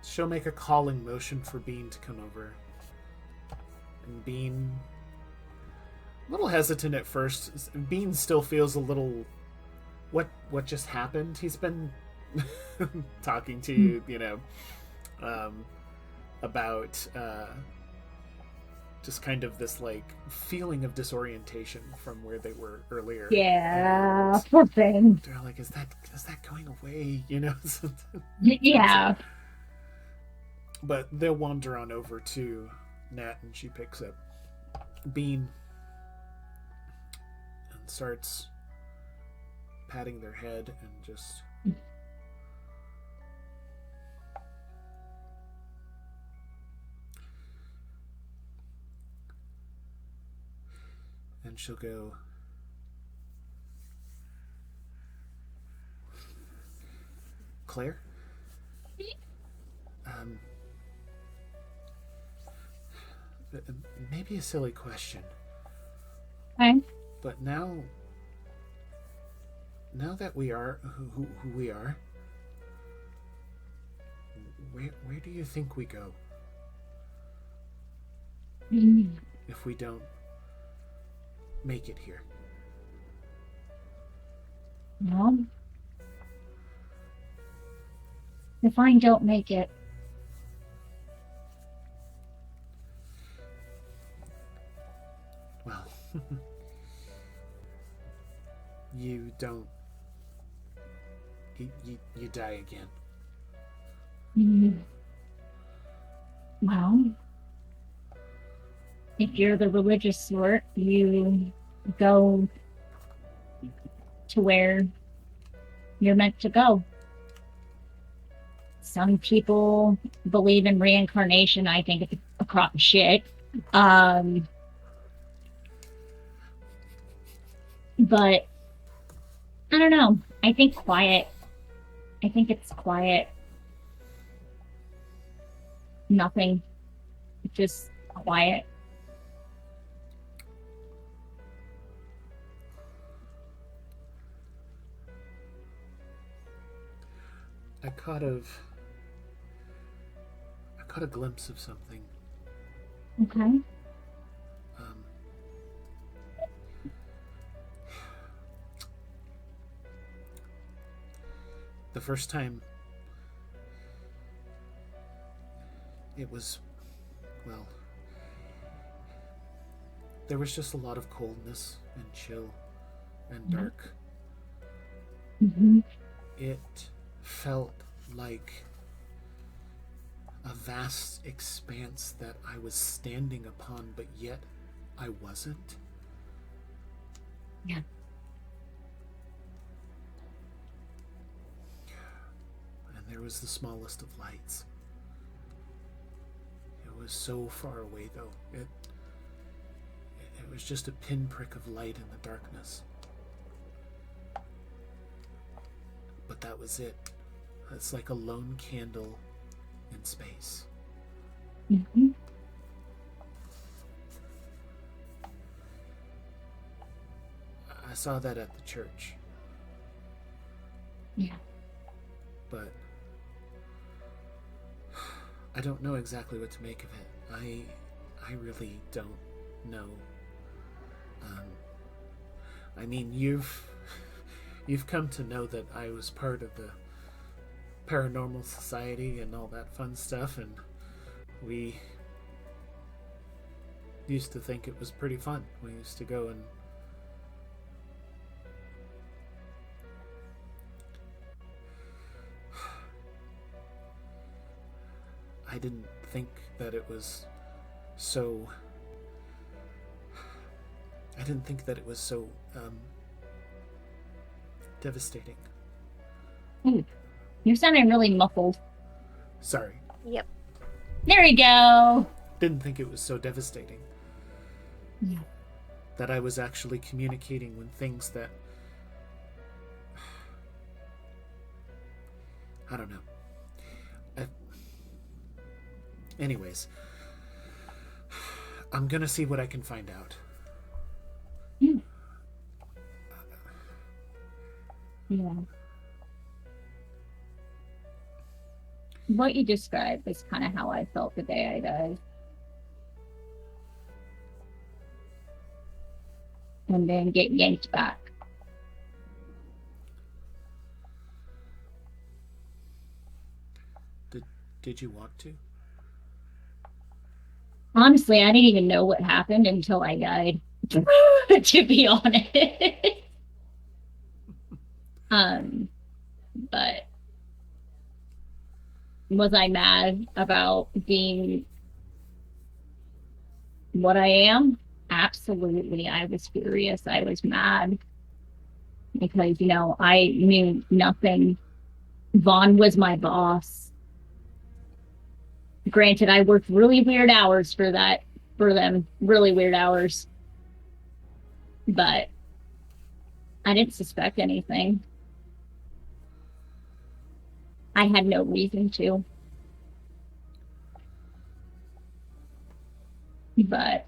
She'll make a calling motion for Bean to come over. And Bean, a little hesitant at first. Bean still feels a little, what just happened? He's been talking to you, about just kind of this like feeling of disorientation from where they were earlier. Yeah, poor thing. They're like, is that going away? Yeah. But they'll wander on over to Nat, and she picks up Bean and starts patting their head and just and she'll go, "Claire? Maybe a silly question. Okay. But now that we are who we are, where do you think we go if we don't make it here?" Well, if I don't make it, well, you don't. You die again. Well, if you're the religious sort, you go to where you're meant to go. Some people believe in reincarnation. I think it's a crock of shit. But I don't know. I think quiet. I think it's quiet. Nothing. Just quiet. I caught a glimpse of something. Okay. The first time it was, well, there was just a lot of coldness and chill and dark. It felt like a vast expanse that I was standing upon, but yet I wasn't. Yeah. And there was the smallest of lights. It was so far away, though. It was just a pinprick of light in the darkness. But that was it. It's like a lone candle in space. I saw that at the church. Yeah. But I don't know exactly what to make of it. I really don't know. I mean, you've come to know that I was part of the Paranormal Society and all that fun stuff, and we used to think it was pretty fun. We used to go and I didn't think that it was so devastating. You're sounding really muffled. Sorry. Yep. There we go. Didn't think it was so devastating. Yeah. That I was actually communicating with things that... I don't know. Anyways, I'm gonna see what I can find out. Yeah. What you described is kind of how I felt the day I died. And then get yanked back. Did you want to? Honestly, I didn't even know what happened until I died. To be honest. But was I mad about being what I am? Absolutely. I was furious. I was mad because, I knew nothing. Vaughn was my boss. Granted, I worked really weird hours for them, really weird hours. But I didn't suspect anything. I had no reason to. But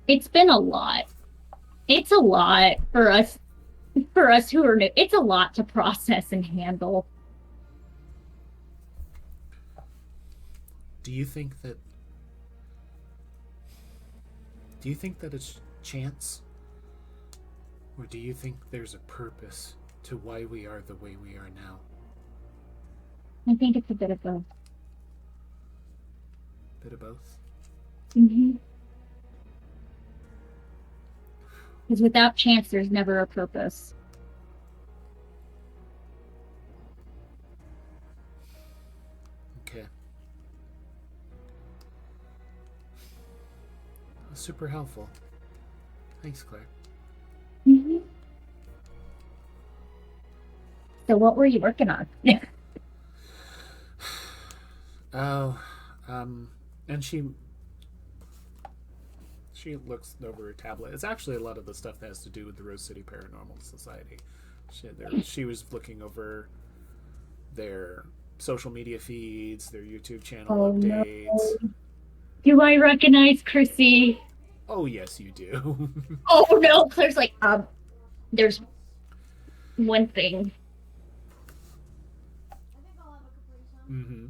it's been a lot. It's a lot for us who are new. It's a lot to process and handle. Do you think that it's chance? Or do you think there's a purpose to why we are the way we are now? I think it's a bit of both. Bit of both? Mm-hmm. Because without chance, there's never a purpose. Okay. Super helpful. Thanks, Claire. Mm-hmm. So what were you working on? And she looks over her tablet. It's actually a lot of the stuff that has to do with the Rose City Paranormal Society. She was looking over their social media feeds, their YouTube channel updates. No. Do I recognize Chrissy? Oh, yes, you do. Oh, no. Claire's like, there's one thing. Mm-hmm.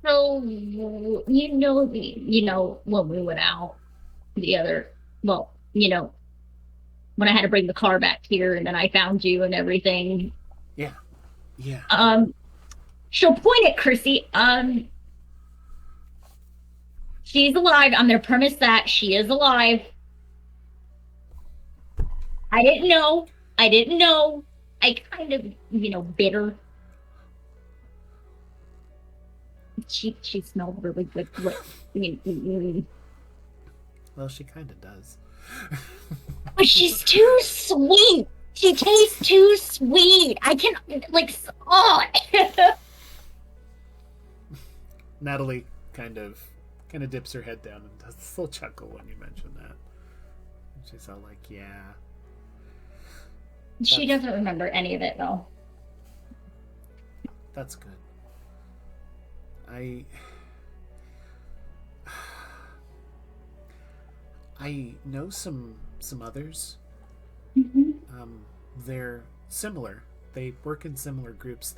So, when we went out when I had to bring the car back here and then I found you and everything. Yeah. She'll point at Chrissy. She's alive. I'm going to premise that she is alive. I didn't know. I kind of, bitter. She smelled really good. Well, she kind of does. But she's too sweet. She tastes too sweet. I can Natalie kind of dips her head down and does this little chuckle when you mention that. She's all like, yeah. She doesn't remember any of it, though. That's good. I know some others. Mm-hmm. They're similar. They work in similar groups.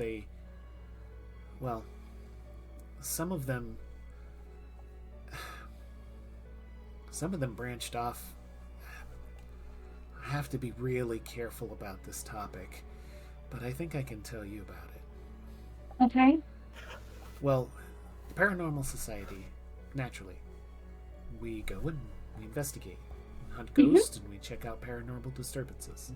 Some of them branched off. I have to be really careful about this topic, but I think I can tell you about it. Okay. Well, Paranormal Society, naturally, we go and we investigate, hunt ghosts, and we check out paranormal disturbances.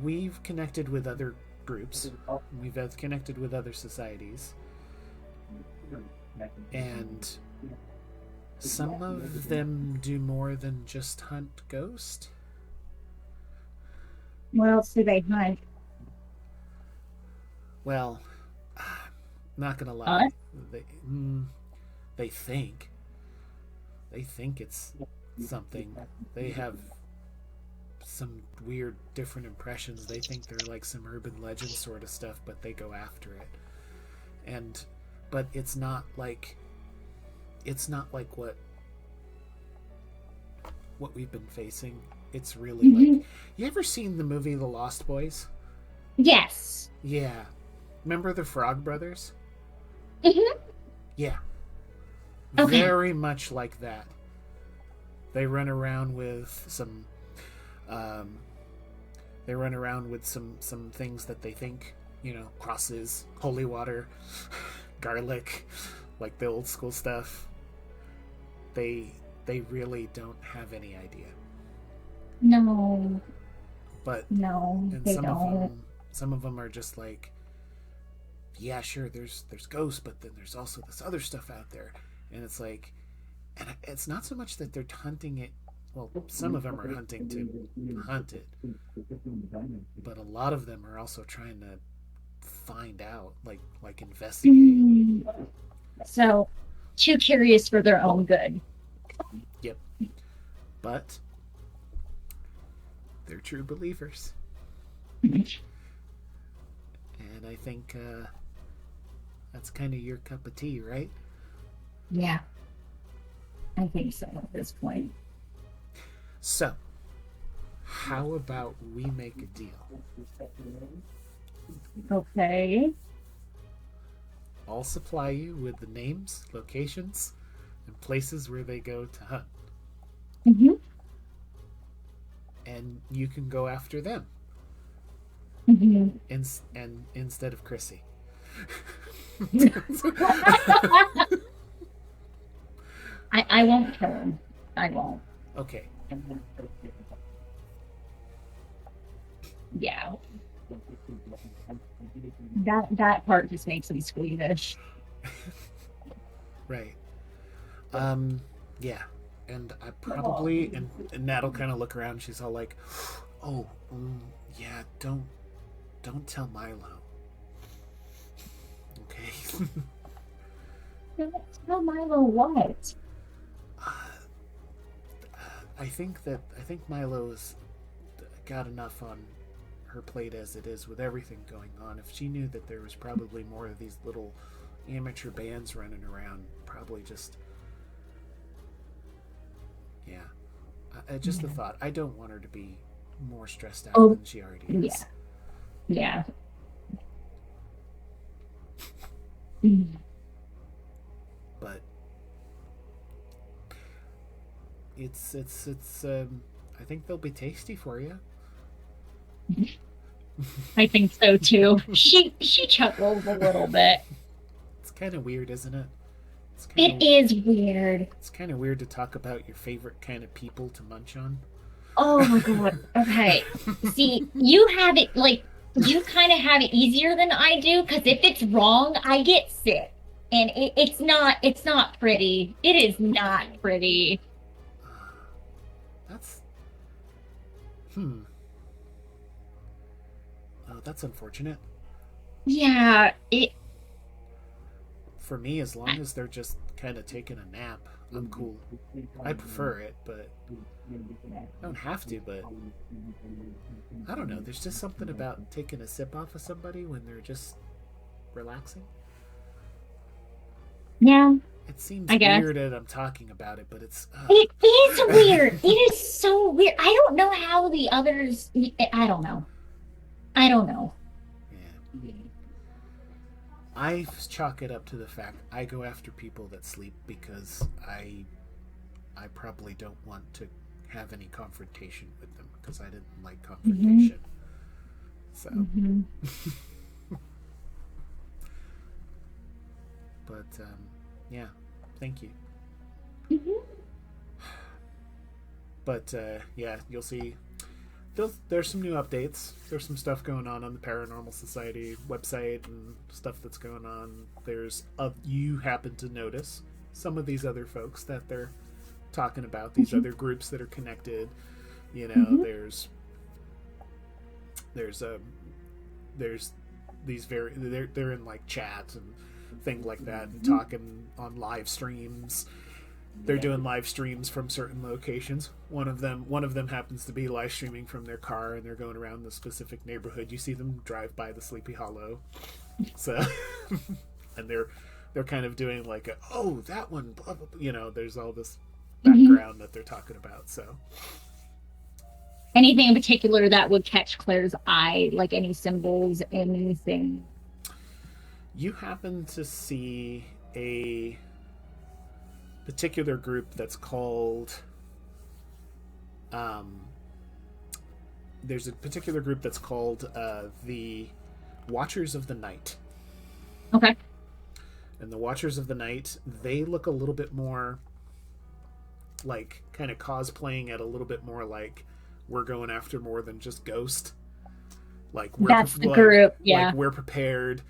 We've connected with other groups. We've connected with other societies. And some of them do more than just hunt ghosts. What else do they hunt? Well, not gonna lie. Us? They think it's something. They have some weird different impressions. They think they're like some urban legend sort of stuff, but they go after it. But it's not like what we've been facing. It's really like, you ever seen the movie The Lost Boys? Yes. Yeah. Remember the Frog Brothers? Yeah. Okay. Very much like that. They run around with some some things that they think, crosses, holy water, garlic, like the old school stuff. They really don't have any idea. No. But No, and they don't. some of them are just like, yeah, sure, there's ghosts, but then there's also this other stuff out there. And it's like, and it's not so much that they're hunting it. Well, some of them are hunting to hunt it, but a lot of them are also trying to find out, like investigate. So, too curious for their own good. Yep. But they're true believers. And I think that's kind of your cup of tea, right? Yeah. I think so at this point. So, how about we make a deal? Okay. I'll supply you with the names, locations, and places where they go to hunt. And you can go after them. And instead of Chrissy. I won't kill him. I won't. Okay. Yeah. That part just makes me squeamish. Right. Yeah. And I probably and Nat'll kind of look around. She's all like, "Oh, yeah. Don't tell Milo." Okay. Tell Milo what? I think Milo's got enough on her plate as it is with everything going on. If she knew that there was probably more of these little amateur bands running around, probably just, yeah. Just the thought. I don't want her to be more stressed out than she already is. Yeah. But it's I think they'll be tasty for you. I think so too. She chuckles a little bit. It's kind of weird, isn't it? It is weird. It's kind of weird to talk about your favorite kind of people to munch on. Oh my god. Okay. See, you have it you kind of have it easier than I do, because if it's wrong, I get sick, and it's not pretty. It is not pretty. That's Oh, that's unfortunate. Yeah, For me, as long as they're just kind of taking a nap, I'm cool. I prefer it, but I don't have to, but I don't know. There's just something about taking a sip off of somebody when they're just relaxing. Yeah. It seems I guess. weird that I'm talking about it, but it's... It is weird. It is so weird. I don't know how the others... I don't know. Yeah. I chalk it up to the fact I go after people that sleep because I probably don't want to have any confrontation with them because I didn't like confrontation. So... But, yeah. Thank you. Mhm. But yeah, you'll see. There's some new updates. There's some stuff going on the Paranormal Society website and stuff that's going on. You happen to notice some of these other folks that they're talking about, these other groups that are connected. You know, there's these they're in like chats and things like that and talking on live streams. They're doing live streams from certain locations. One of them happens to be live streaming from their car, and they're going around the specific neighborhood. You see them drive by the Sleepy Hollow, so and they're kind of doing like that one, blah, blah, blah. You know, there's all this background that they're talking about. So anything in particular that would catch Claire's eye, like any symbols, anything? You happen to see a particular group that's called there's a particular group that's called the Watchers of the Night. Okay. And the Watchers of the Night, they look a little bit more like kind of cosplaying at a little bit more like we're going after more than just Ghost. Like that's the group, yeah. Like we're prepared.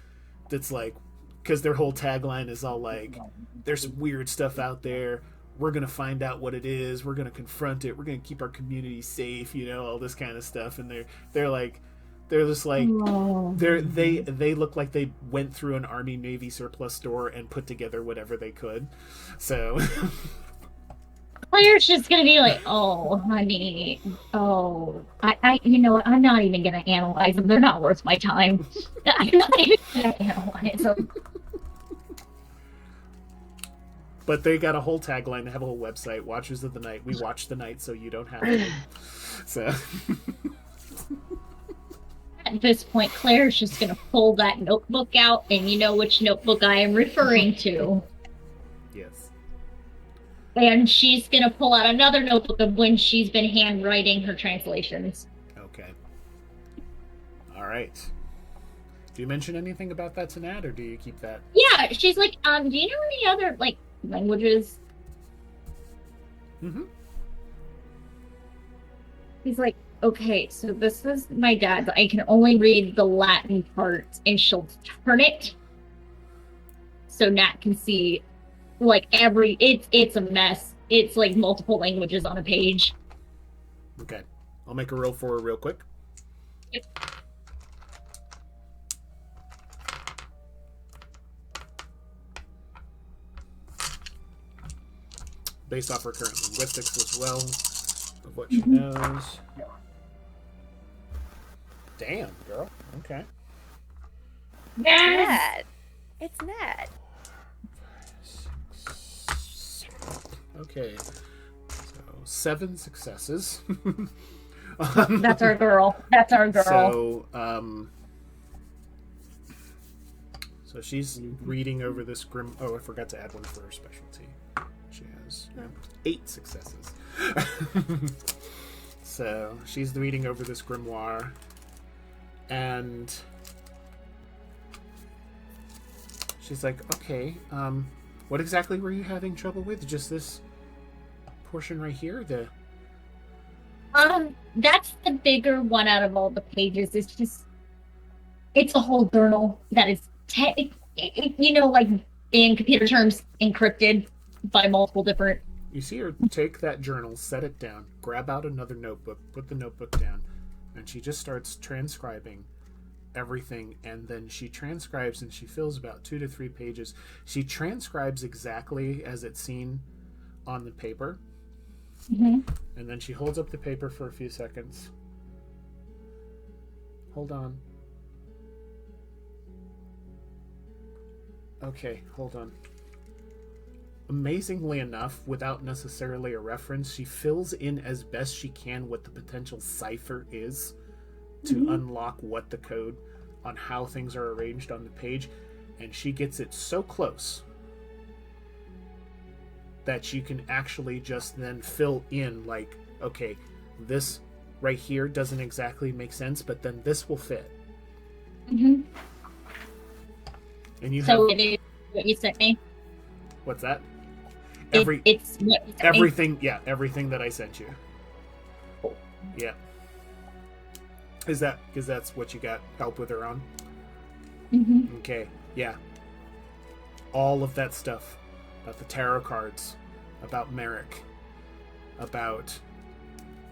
That's like, because their whole tagline is all like, there's some weird stuff out there. We're going to find out what it is. We're going to confront it. We're going to keep our community safe, you know, all this kind of stuff. And they're just like, they look like they went through an Army Navy surplus store and put together whatever they could. So Claire's just going to be like, oh, honey, I you know what? I'm not even going to analyze them. They're not worth my time. I'm not even going to analyze them. But they got a whole tagline. They have a whole website, Watchers of the Night. We watch the night so you don't have to. So at this point, Claire's just going to pull that notebook out, and you know which notebook I am referring to. Yes. And she's going to pull out another notebook of when she's been handwriting her translations. Okay. All right. Do you mention anything about that to Nat, or do you keep that? Yeah, she's like, do you know any other, like, languages? Mm-hmm. He's like, okay, so this is my dad's. I can only read the Latin part, and she'll turn it so Nat can see, like, it's a mess. It's like multiple languages on a page. Okay. I'll make a roll for her real quick. Yep. Based off her current linguistics as well, of what she knows. Damn, girl. Okay. Yes! It's Nat. Okay. So 7 successes. That's our girl. That's our girl. So she's reading over this grim. Oh, I forgot to add one for her specialty. She has 8 successes. So she's reading over this grimoire, and she's like, "Okay, what exactly were you having trouble with? Just this portion right here, That's the bigger one out of all the pages. It's a whole journal that is, you know, like in computer terms, encrypted by multiple different. You see her take that journal, set it down, grab out another notebook, put the notebook down, and she just starts transcribing everything. And then she transcribes, and she fills about 2 to 3 pages. She transcribes exactly as it's seen on the paper. Mm-hmm. And then she holds up the paper for a few seconds. Hold on. Okay, hold on. Amazingly enough, without necessarily a reference, she fills in as best she can what the potential cipher is to unlock what the code on how things are arranged on the page. And she gets it so close that you can actually just then fill in, like, okay, this right here doesn't exactly make sense, but then this will fit. Mm-hmm. And you So have... it is what you sent me? What's that? it's everything. Yeah, everything that I sent you. Yeah. Is that because that's what you got help with her on? Mm-hmm. Okay. Yeah. All of that stuff about the tarot cards, about Merrick, about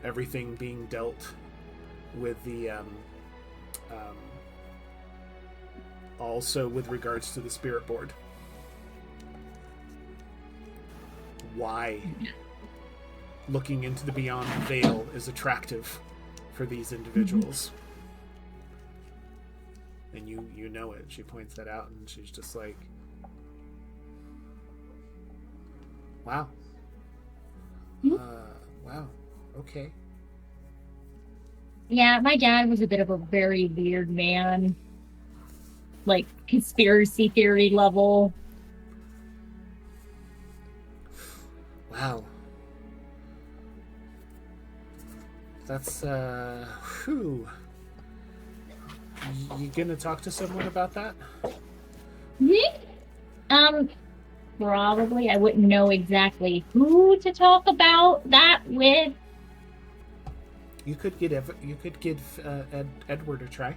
everything being dealt with the also with regards to the spirit board. Why looking into the beyond veil is attractive for these individuals. And you know it. She points that out and she's just like, wow. Wow. Okay. Yeah, my dad was a bit of a very weird man. Like, conspiracy theory level. Wow. That's, whew. You gonna talk to someone about that? Probably. I wouldn't know exactly who to talk about that with. You could give Edward a try.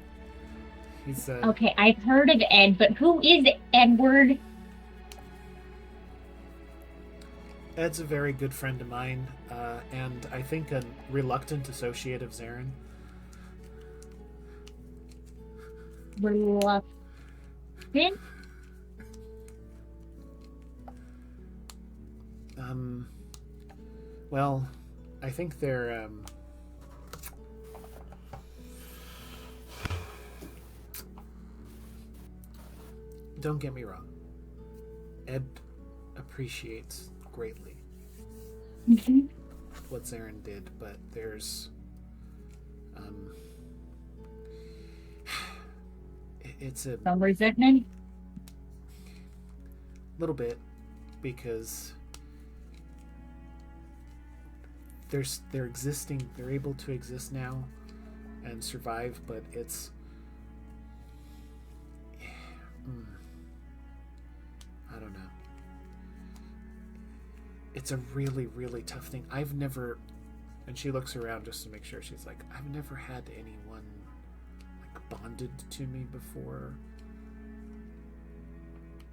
He's Okay, I've heard of Ed, but who is Edward? Ed's a very good friend of mine, and I think a reluctant associate of Zarin. Reluctant? Well, I think they're, don't get me wrong. Ed appreciates greatly what Zarin did, but there's, it's a Some resentment? little bit, because they're existing, they're able to exist now and survive, but it's I don't know. It's a really, really tough thing. I've never, and she looks around just to make sure, she's like, I've never had anyone like bonded to me before.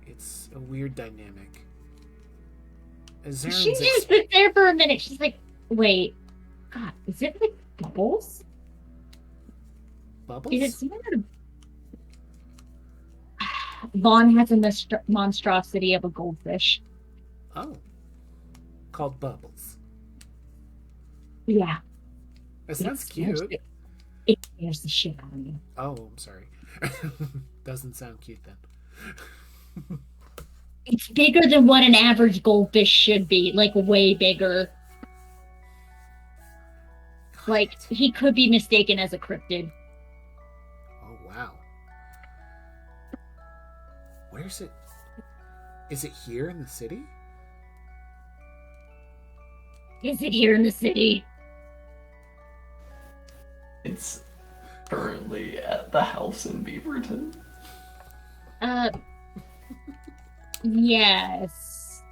It's a weird dynamic. She just sits there for a minute. She's like, wait, God, is it like bubbles? Bubbles? Is it similar to... Vaughn has a monstrosity of a goldfish. Oh. Called Bubbles. Yeah. That sounds cute. It scares the shit out of me. Oh, I'm sorry. Doesn't sound cute then. It's bigger than what an average goldfish should be. Like, way bigger. Like, he could be mistaken as a cryptid. Oh, wow. Where's it? Is it here in the city? Is it here in the city? It's currently at the house in Beaverton. Yes.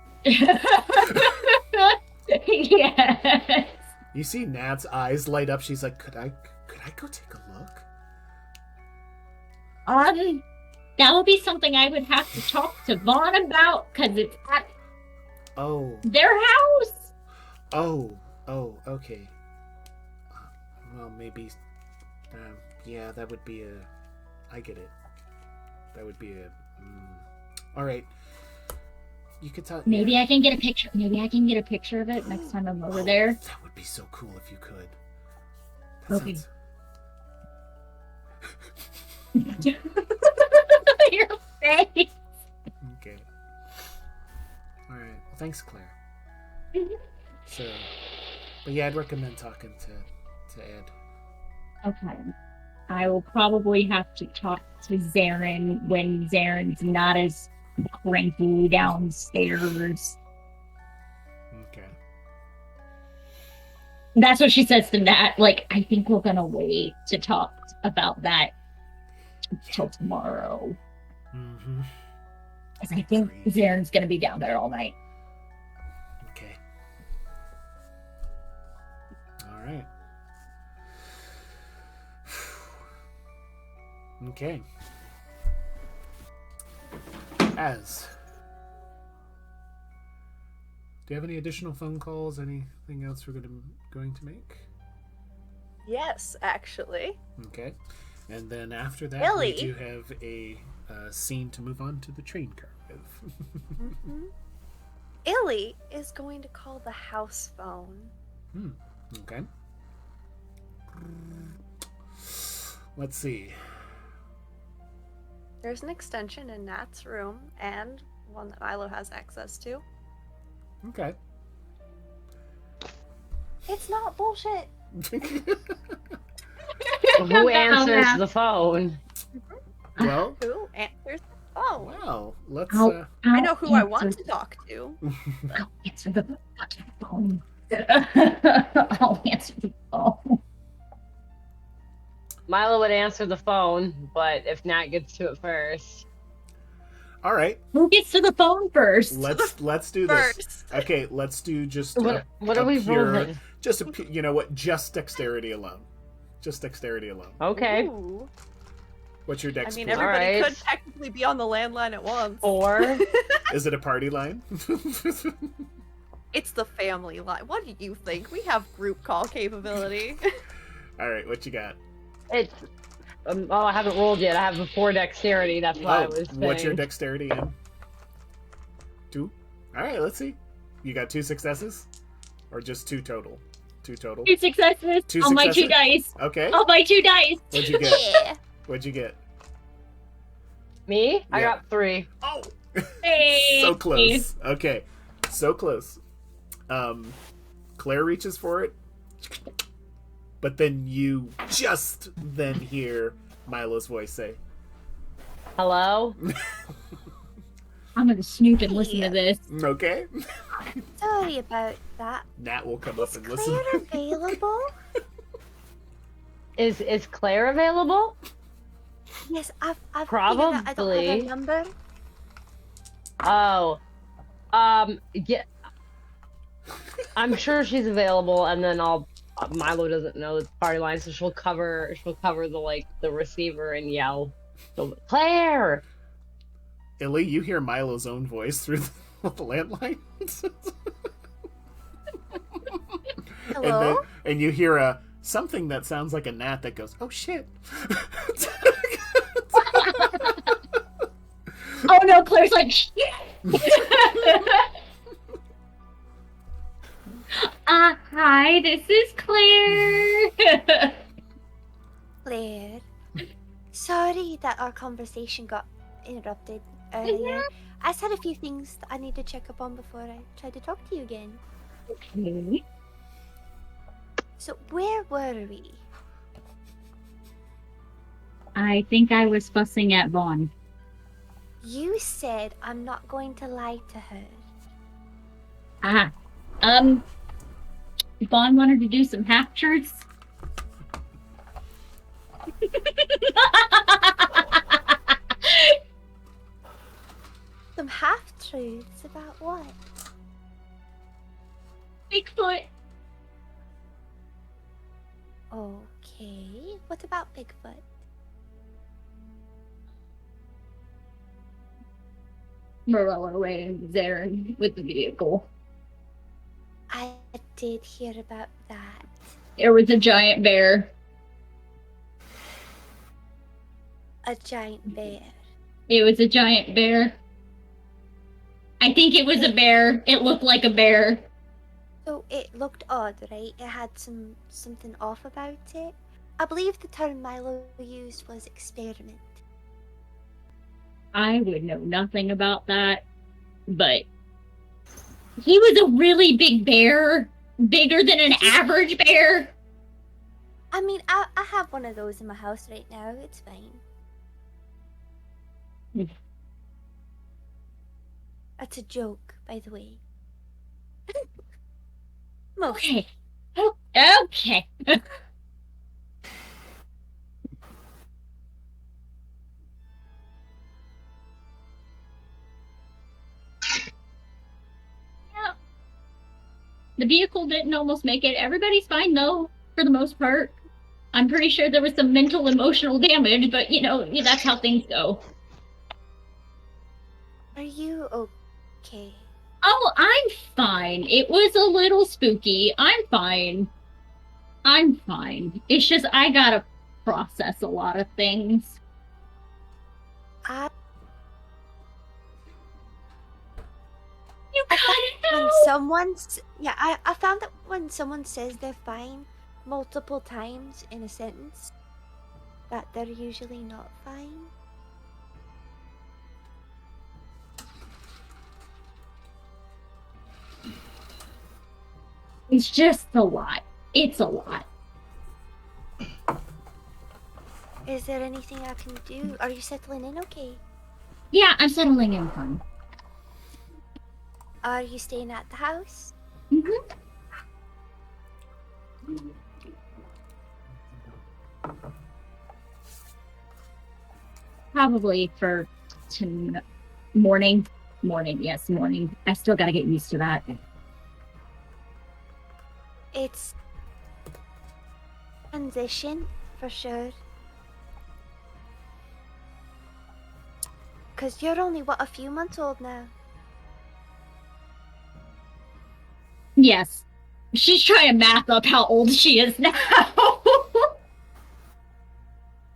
Yes. You see Nat's eyes light up. She's like, could I go take a look? That would be something I would have to talk to Vaughn about, because it's at their house. Oh, okay. Well, maybe, yeah, that would be I get it. That would be all right. You could tell. Maybe yeah. I can get a picture. Maybe I can get a picture of it next time I'm over there. That would be so cool if you could. That Okay. sounds... Your face. Okay. All right. Well, thanks, Claire. So, but yeah, I'd recommend talking to Ed. Okay. I will probably have to talk to Zarin when Zarin's not as cranky downstairs. Okay. That's what she says to Nat. Like, I think we're gonna wait to talk about that till tomorrow. Mm-hmm. Because I think Zarin's gonna be down there all night. right. Okay. As. Do you have any additional phone calls? Anything else we're going to make? Yes, actually. Okay. And then after that, Billy. we do have a scene to move on to the train car with. Mm-hmm. Illy is going to call the house phone. Okay. Let's see. There's an extension in Nat's room and one that Milo has access to. Okay. It's not bullshit. Who answers the phone? Well, Who answers the phone? well, let's. I know who I want to talk to. I'll answer the fucking phone. I'll answer the phone. Milo would answer the phone, but if Nat gets to it first. All right. Who gets to the phone first? Let's do this. First. Okay, let's do just What are we rolling? Just you know what? Just dexterity alone. Just dexterity alone. Okay. Ooh. What's your dex? I mean, pool? everybody Alright. could technically be on the landline at once. 4. Is it a party line? It's the family line. What do you think? We have group call capability. All right, what you got? It's. I haven't rolled yet. I have a 4 dexterity. That's why I was saying. What's your dexterity in? 2? All right, let's see. You got 2 successes? Or just 2 total? 2 total? 2 successes. Two I'll buy 2 successes? dice. Okay. I'll buy 2 dice. What'd you get? Yeah. What'd you get? Me? I Yeah. got 3. Oh! Hey. So close. Okay. So close. Claire reaches for it. But then you just then hear Milo's voice say, Hello? I'm gonna snoop and listen to this. okay. Sorry about that. Nat will come up Is and listen. Claire available? Is Claire available? Yes, I've figured out I don't have Probably. her number. Oh. Yeah. I'm sure she's available, and then Milo doesn't know the party line, so she'll cover the receiver and yell, Claire! Illy, you hear Milo's own voice through the landline. Hello? And you hear something that sounds like a gnat that goes, oh shit. Oh no, Claire's like, hi, this is Claire. Claire. Sorry that our conversation got interrupted earlier. I just had a few things that I need to check up on before I try to talk to you again. Okay. So where were we? I think I was fussing at Vaughn. You said I'm not going to lie to her. Vaughn wanted to do some half truths. Some half-truths about what? Bigfoot. Okay, what about Bigfoot? Morella and Zarin with the vehicle. I did hear about that. There was a giant bear. A giant bear. It was a giant bear. I think it was a bear. It looked like a bear. So it looked odd, right? It had something off about it. I believe the term Milo used was experiment. I would know nothing about that, but he was a really big bear, bigger than an average bear. I mean, I have one of those in my house right now. It's fine. That's a joke, by the way. Okay. Okay. Yeah. The vehicle didn't almost make it. Everybody's fine though. for the most part. I'm pretty sure there was some mental, emotional damage, but that's how things go. Are you okay? Oh, I'm fine. It was a little spooky. I'm fine. It's just I gotta process a lot of things. I You gotta when know. someone's I found that when someone says they're fine multiple times in a sentence, that they're usually not fine. It's just a lot. It's a lot. Is there anything I can do? Are you settling in okay? Yeah, I'm settling in fine. Are you staying at the house? Mm-hmm. Probably for morning. Yes, morning. I still gotta get used to that. It's transition for sure. Cause you're only a few months old now. Yes. She's trying to math up how old she is now.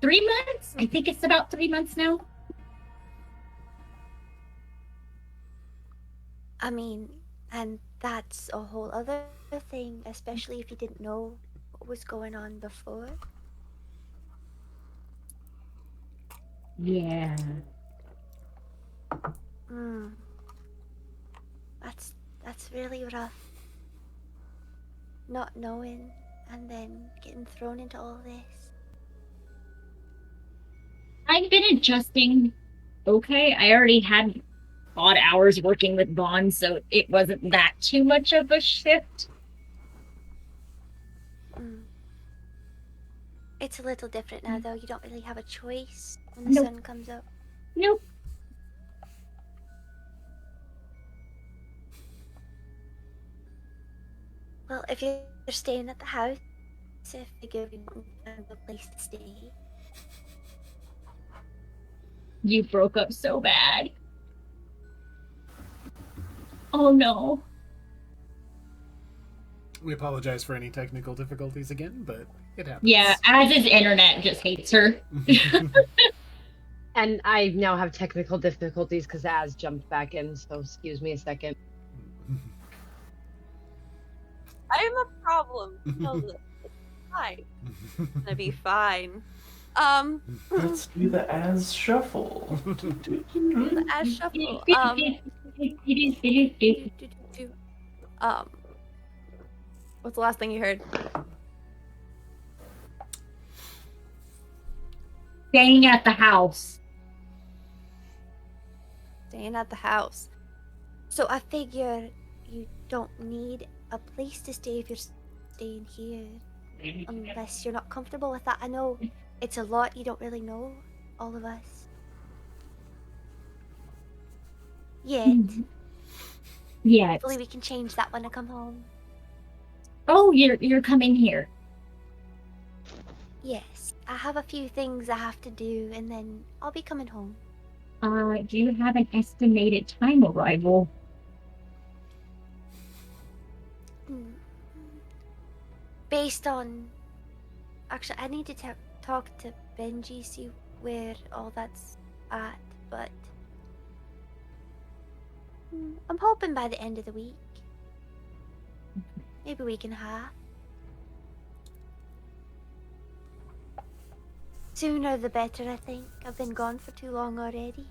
3 months? I think it's about 3 months now. I mean, and that's a whole other thing, especially if you didn't know what was going on before. Yeah. That's really rough. Not knowing and then getting thrown into all this. I've been adjusting. Okay, I already had odd hours working with Vaughn, so it wasn't that too much of a shift. It's a little different now, though. You don't really have a choice when the sun comes up. Nope. Well, if you're staying at the house, I figure we won't have a place to stay. You broke up so bad. Oh no. We apologize for any technical difficulties again, but it happens. Yeah, Az's internet just hates her. And I now have technical difficulties because Az jumped back in, so excuse me a second. I'm a problem. No, it's fine. It's gonna be fine. Let's do the Az shuffle. The Az shuffle. What's the last thing you heard? Staying at the house. Staying at the house. So I figure you don't need a place to stay if you're staying here. Unless you're not comfortable with that. I know it's a lot you don't really know, all of us. Yet. Yes. Hopefully we can change that when I come home. Oh, you're coming here. Yes. I have a few things I have to do and then I'll be coming home. Do you have an estimated time arrival? Based on... Actually, I need to talk to Benji, see where all that's at, but... I'm hoping by the end of the week. Maybe a week and a half. Sooner the better, I think. I've been gone for too long already.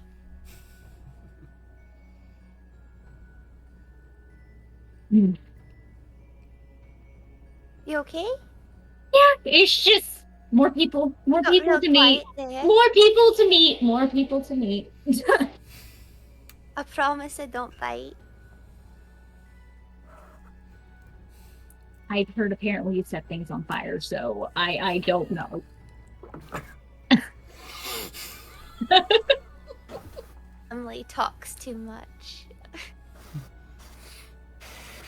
You okay? Yeah, it's just more people to meet. More people to meet. I promise I don't bite. I've heard apparently you set things on fire, so I don't know. Emily talks too much.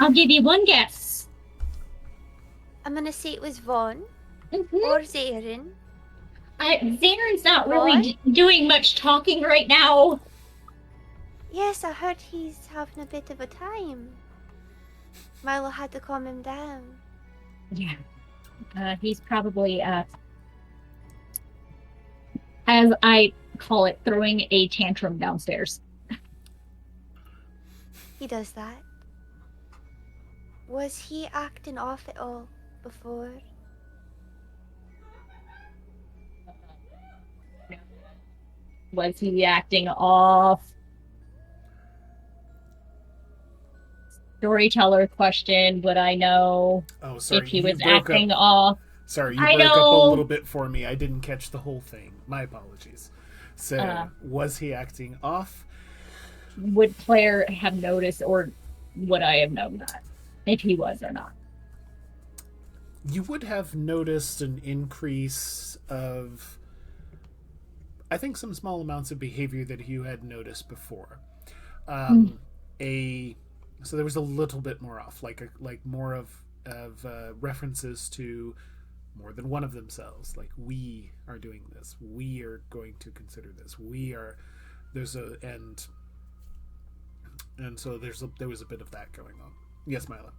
I'll give you one guess. I'm gonna say it was Vaughn Mhm. or Zarin. Zaren's not really doing much talking right now. Yes, I heard he's having a bit of a time. Milo had to calm him down. Yeah. He's probably, as I call it, throwing a tantrum downstairs. He does that. Was he acting off at all before? Was he acting off? Storyteller question, would I know Oh, sorry. if he you was broke acting up. off? Sorry, you I broke up a know. little bit for me. I didn't catch the whole thing. My apologies. So, was he acting off? Would Claire have noticed, or would I have known that, if he was or not? You would have noticed an increase of, I think, some small amounts of behavior that you had noticed before. So there was a little bit more off, like more of references to more than one of themselves. Like, we are doing this. We are going to consider this. We are. There's a and so there was a bit of that going on. Yes, Milo.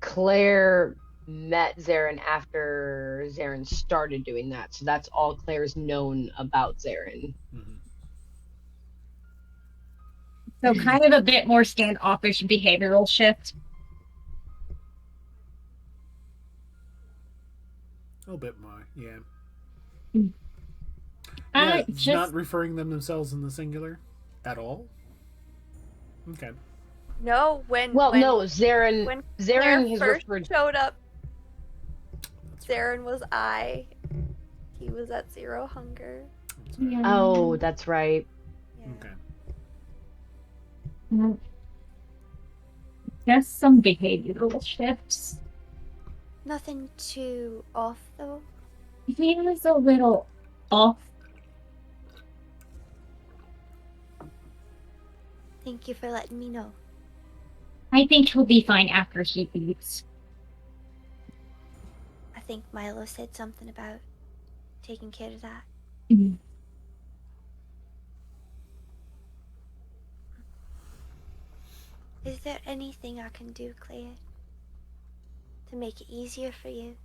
Claire met Zarin after Zarin started doing that, so that's all Claire's known about Zarin. Mm-hmm. So kind of a bit more standoffish behavioral shift. A little bit more, yeah. Just not referring themselves in the singular at all. Okay. No, no, Zarin. When Zarin Claire has first referred. showed up, Zarin was I. He was at 0 hunger. Oh, that's right. Yeah. Okay. Just some behavioral shifts. Nothing too off, though. He was a little off. Thank you for letting me know. I think he'll be fine after he leaves. I think Milo said something about taking care of that. Mm-hmm. Is there anything I can do, Claire, to make it easier for you?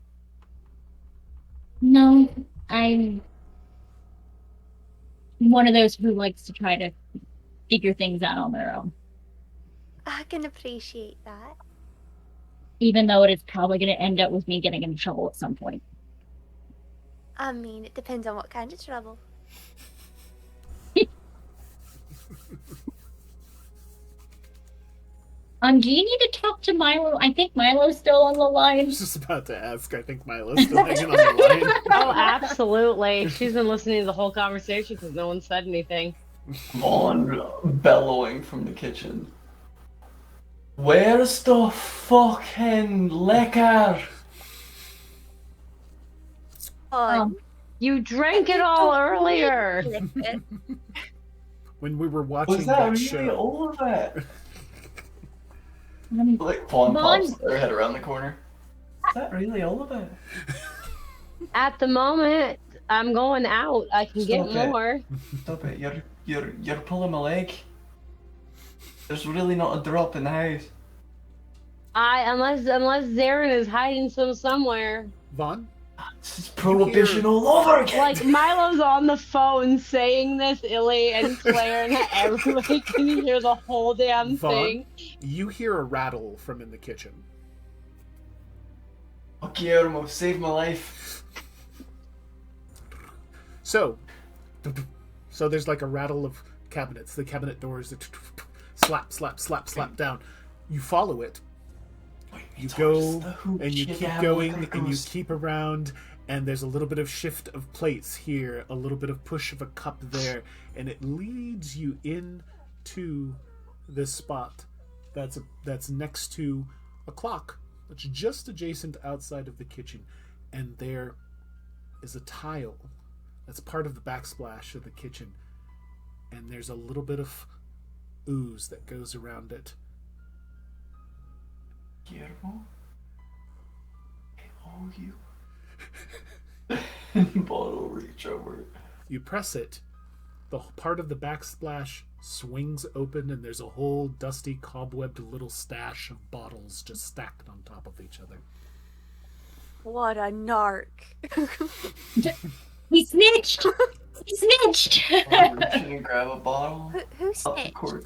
No, I'm one of those who likes to try to figure things out on their own. I can appreciate that. Even though it is probably going to end up with me getting in trouble at some point. I mean, it depends on what kind of trouble. Do you need to talk to Milo? I think Milo's still on the I line. was just about to ask. I think Milo's still hanging on the line. Oh, absolutely. She's been listening to the whole conversation because no one said anything. Vaughn bellowing from the kitchen. Where's the fucking liquor? You drank it all earlier. When we were watching Was that really show. all of it? Like Vaughn pops their head around the corner. Is that really all of it? At the moment, I'm going out. I can get more. Stop it! You're pulling my leg. There's really not a drop in the house. Unless Zarin is hiding somewhere. Vaughn? This is prohibition all over again. Like Milo's on the phone saying this, Illy and Claire, and everybody can hear the whole damn thing. You hear a rattle from in the kitchen. Oh, Guillermo, save my life. So there's like a rattle of cabinets. The cabinet doors slap, slap, slap, slap down. You follow it. You go and you keep going and you keep around, and there's a little bit of shift of plates here, a little bit of push of a cup there, and it leads you into this spot that's next to a clock that's just adjacent outside of the kitchen, and there is a tile that's part of the backsplash of the kitchen, and there's a little bit of ooze that goes around it. Guillermo, I owe you. And Ball will reach over. You press it. The part of the backsplash swings open, and there's a whole dusty, cobwebbed little stash of bottles just stacked on top of each other. What a narc. He snitched! He snitched! I'll reach in and grab a bottle. Who Up the snitched? court.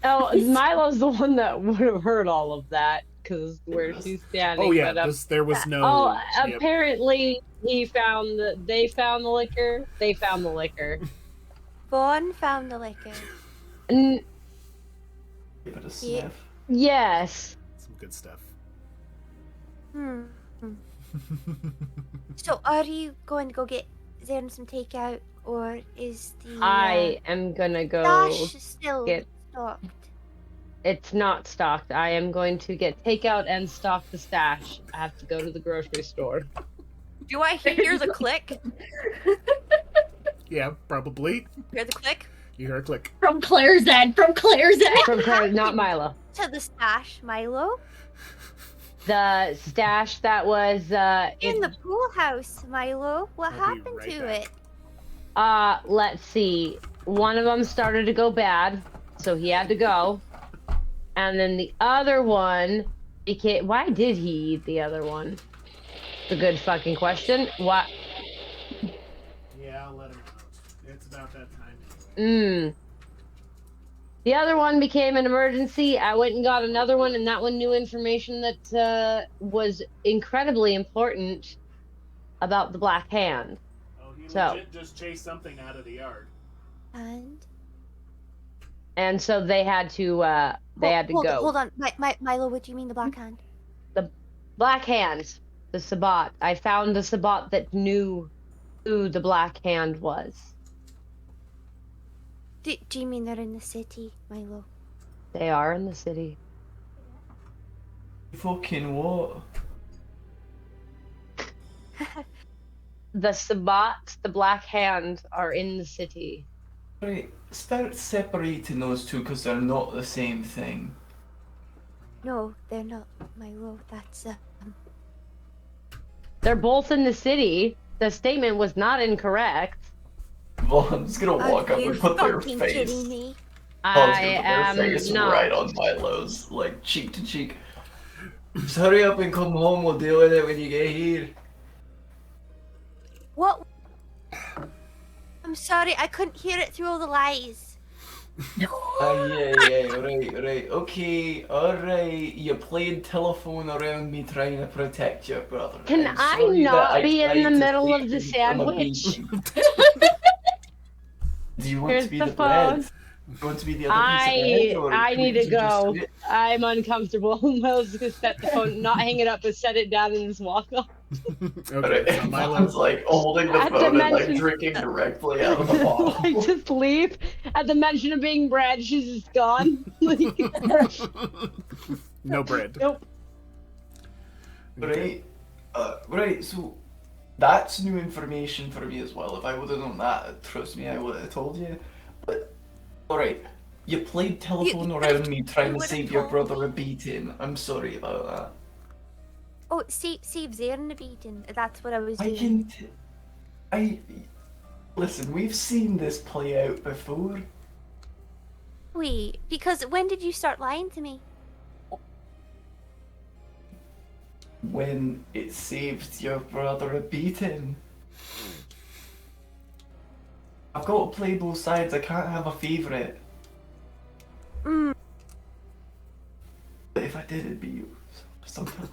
Oh, Milo's the one that would have heard all of that because where she's standing. Oh yeah, but, there was no. Oh, Yep. apparently they found the liquor. They found the liquor. Vaughn found the liquor. N- Give it a sniff. yes. Some good stuff. Hmm. So, are you going to go get Zern some takeout, or is the I am gonna go stash still get- stocked? It's not stocked. I am going to get takeout and stock the stash. I have to go to the grocery store. Do I hear the click? Yeah, probably. Hear the click? You hear a click. From Claire's end. From Claire's end. From Claire, not Milo. To the stash, Milo. The stash that was In the pool house, Milo. What I'll be happened right to back. it? let's see. One of them started to go bad, so he had to go. And then the other one became. Why did he eat the other one? It's a good fucking question. What? Yeah, I'll let him out. It's about that time. The other one became an emergency. I went and got another one, and that one knew information that was incredibly important about the Black Hand. Oh, he So- legit just chased something out of the yard. And so they had to go. Hold on. Milo, what do you mean the Black Hand? Black Hand, the Sabbat. I found the Sabbat that knew who the Black Hand was. Do you mean they're in the city, Milo? They are in the city. Fucking what? The Sabbat, the Black Hand, are in the city. Right, start separating those two because they're not the same thing. No, they're not, Milo. That's They're both in the city. The statement was not incorrect. Vaughn's gonna walk up Are you and put their fucking face. kidding me? Vaughn's I gonna am put their face not. right on Milo's, like cheek to cheek. Just hurry up and come home. We'll deal with it when you get here. What? I'm sorry, I couldn't hear it through all the lies. Yeah, right. Okay, alright. You played telephone around me trying to protect your brother. Can I'm I sorry that not I be in tried the to middle save of the you from a sandwich? beating. Do you want Here's to be the the bread? phone. Do you want to be the other piece of bread? Or I can we need to just go. do it? I'm uncomfortable. Milo's gonna set the phone, not hang it up, but set it down and just walk off. Okay, so Milo's Milo. like holding the At the phone and like mention- drinking directly out of the bottle. Like just leave. At the mention of being bread, she's just gone. Like, No bread. nope. Right, right. So that's new information for me as well. If I would have known that, trust me, I would have told you. But all right, you played telephone around me trying to would've save your told brother a beating. I'm sorry about that. Oh, save Zern the beating. That's what I was I doing. can. Listen. We've seen this play out before. Wait, because when did you start lying to me? When it saved your brother a beating. I've got to play both sides. I can't have a favourite. Mm. But if I did, it'd be you. Sometimes.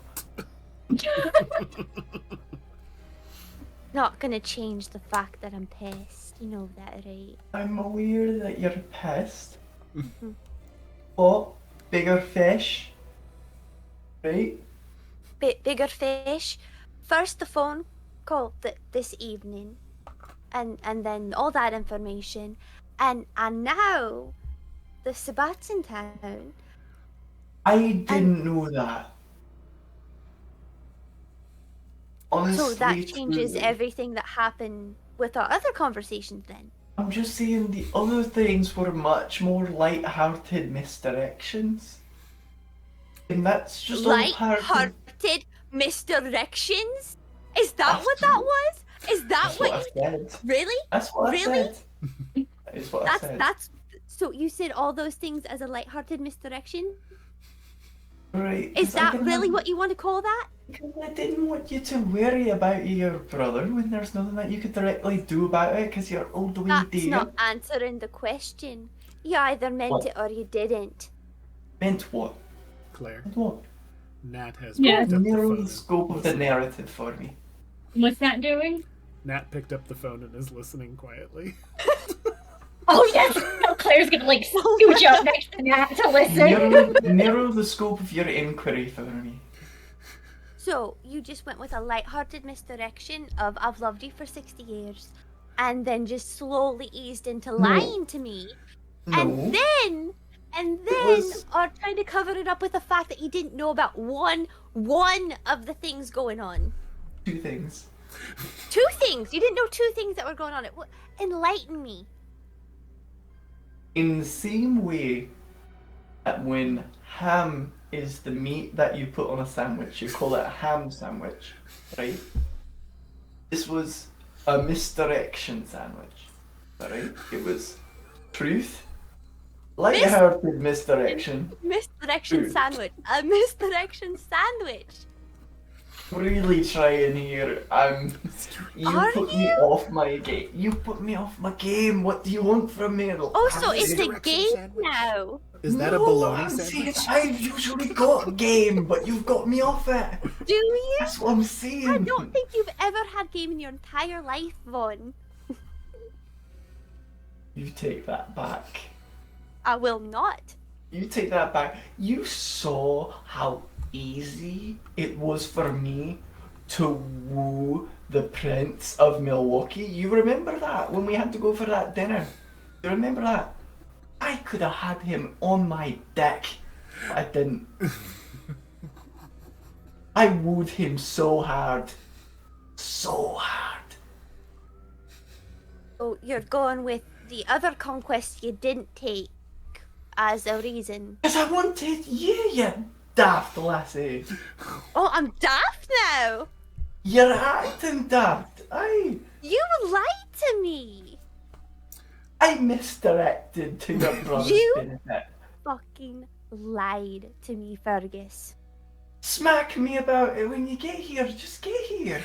Not gonna change the fact that I'm pissed. You know that, right? I'm aware that you're pissed. What? Bigger fish? Right? Bigger fish. First the phone call this evening, and then all that information, and now the Sabbat's in town. I didn't know that. Honestly, So that changes truly. everything that happened with our other conversations then. I'm just saying the other things were much more light-hearted misdirections. And that's just all part of... Light-hearted misdirections? Is that what that was? Is that That's what I you said. really? That's what Really? I said. That is what I said. That's so you said all those things as a light-hearted misdirection? Right. Is 'cause I that didn't really want- what you want to call that? Because I didn't want you to worry about your brother when there's nothing that you could directly do about it because you're all the way That's there. not answering the question. You either meant What? it or you didn't. Meant what? Claire, What? Nat has Yeah. picked up the Narrow phone. the scope of the narrative for me. What's that doing? Nat picked up the phone and is listening quietly. Oh yes! No, Claire's gonna like scooch up next to Nat to listen. Narrow the scope of your inquiry for me. So you just went with a light-hearted misdirection of "I've loved you for 60 years," and then just slowly eased into lying to me, No. and then was- are trying to cover it up with the fact that you didn't know about one of the things going on. 2 things. 2 things. You didn't know 2 things that were going on. Enlighten me. In the same way that when ham is the meat that you put on a sandwich, you call it a ham sandwich, right? This was a misdirection sandwich, right? It was truth, light-hearted misdirection. Misdirection Dude. sandwich. A misdirection sandwich. Really trying here. You Are put me off my game. You put me off my game. What do you want from me? Oh, so it's a Misdirection game sandwich? now. Is that a No, bologna I'm sandwich? saying I've usually got a game, but you've got me off it. Do you? That's what I'm saying. I don't think you've ever had game in your entire life, Vaughn. You take that back. I will not. You take that back. You saw how easy it was for me to woo the Prince of Milwaukee. You remember that when we had to go for that dinner? You remember that? I could have had him on my dick. But I didn't. I wooed him so hard. So hard. So you're going with the other conquest you didn't take as a reason. Because I wanted you daft lassie. Oh, I'm daft now. You're acting daft. You lied to me. I misdirected to your brother's You- benefit. Fucking lied to me, Fergus. Smack me about it when you get here. Just get here.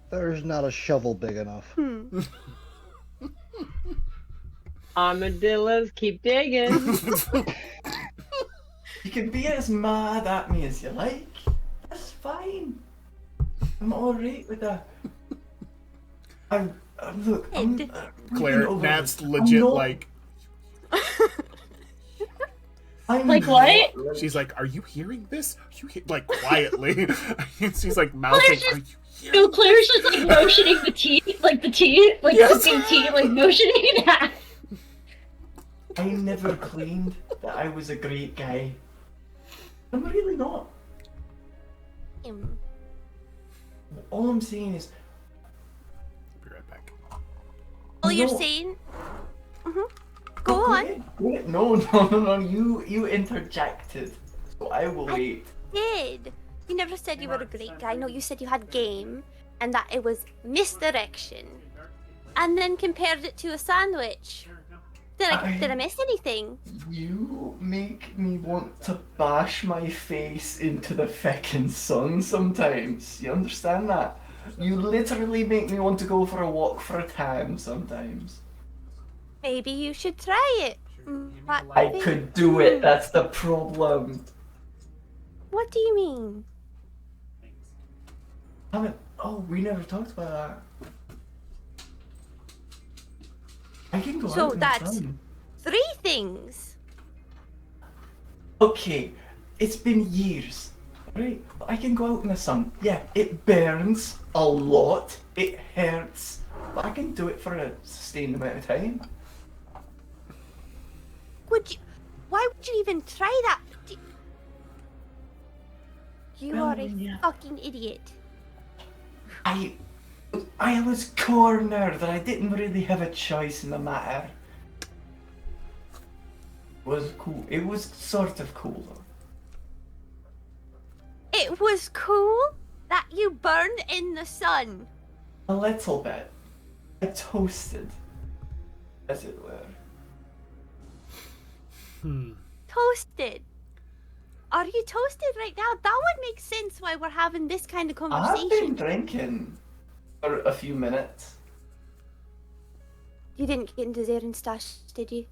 There's not a shovel big enough. Armadillos, keep digging. You can be as mad at me as you like. That's fine. I'm alright with that. Look, I'm Ed. Claire, over Nat's this. legit I'm not- like, I'm Like not what? like- she's like, are you hearing this? Are you like quietly? She's like mouthing, are you hearing No, Claire's just like motioning the tea, like the Yes. sipping tea, like motioning that. I never claimed that I was a great guy. I'm really not. All I'm saying is, Be right back. All you're No. saying? Go on. ahead. No. You interjected. So I will wait. Did. You never said you were a great guy. No, you said you had game and that it was misdirection. And then compared it to a sandwich. Did I miss anything? You make me want to bash my face into the feckin' sun sometimes. You understand that? You literally make me want to go for a walk for a time sometimes. Maybe you should try it. I could do it, that's the problem. What do you mean? We never talked about that. I can go So out in the that's- sun. 3 things. Okay, it's been years, right? But I can go out in the sun. Yeah, it burns a lot. It hurts. But I can do it for a sustained amount of time. Why would you even try that? You Well, are a yeah. fucking idiot. I was cornered. I didn't really have a choice in the matter. It was cool. It was sort of cool though. It was cool that you burned in the sun. A little bit. I toasted, as it were. Toasted. Are you toasted right now? That would make sense why we're having this kind of I've been conversation. drinking for a few minutes. You didn't get into Zaren's stash, did you?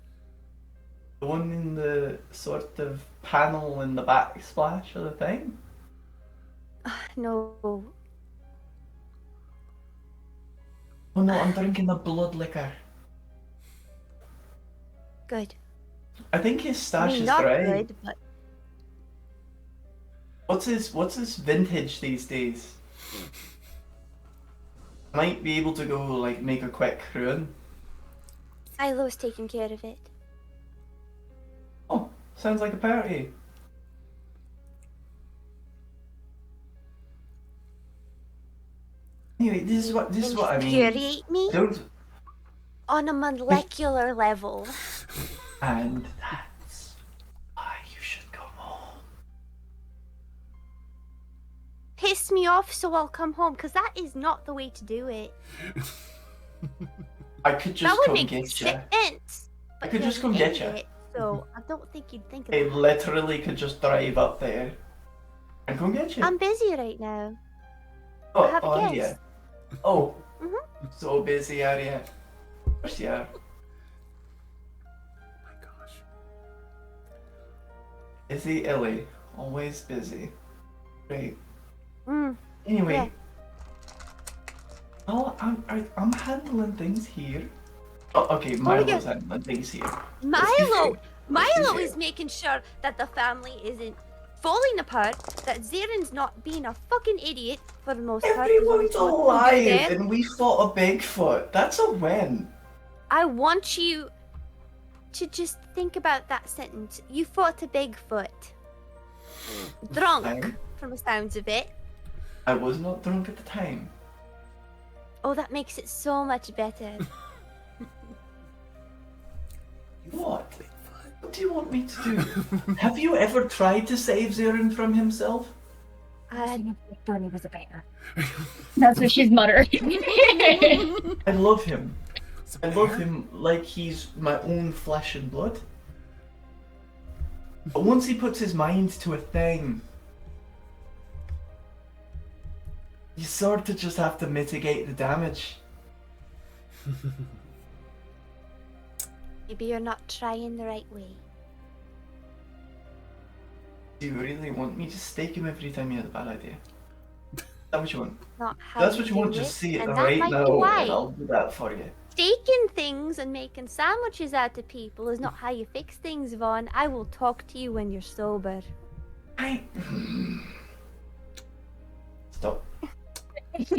The one in the sort of panel in the backsplash of the thing. No. Oh no, I'm drinking the blood liquor. Good. I think his I stash mean, is not dry. good, but What's his vintage these days? Might be able to go like make a quick ruin. Ilo's taking care of it. Oh, sounds like a party. Anyway, this is what I mean. Infuriate me Don't. on a molecular level. And that's why you should go home. Piss me off so I'll come home, because that is not the way to do it. I could That just would come make get you. sense. I But could you're just an come get you. idiot, so I don't think you'd think of I that. literally could just drive up there and come get you. I'm busy right now. oh, I have a are you? guest. Oh, Mhm. so busy, are you? Of course you are. My gosh. Busy Illy, always busy. Right. Mm. Anyway. Yeah. Oh, I'm handling things here. Oh, okay, Milo's yeah. handling things here. Milo Let's be is making sure that the family isn't falling apart, that Zaren's not being a fucking idiot for the most part. Everyone's There's only one alive, dude there. and we fought a Bigfoot. That's a win. I want you to just think about that sentence. You fought a Bigfoot. Drunk, Fine. from the sounds of it. I was not drunk at the time. Oh, that makes it so much better. What? What do you want me to do? Have you ever tried to save Zaren from himself? Bernie was a bear. That's what she's muttering. I love him. I love him like he's my own flesh and blood. But once he puts his mind to a thing, you sort of just have to mitigate the damage. Maybe you're not trying the right way. Do you really want me to stake him every time you had a bad idea? Is that what you want? Not how That's what you do want, it, just see it and that right might be now, why. and I'll do that for you. Staking things and making sandwiches out of people is not how you fix things, Vaughn. I will talk to you when you're sober. Stop.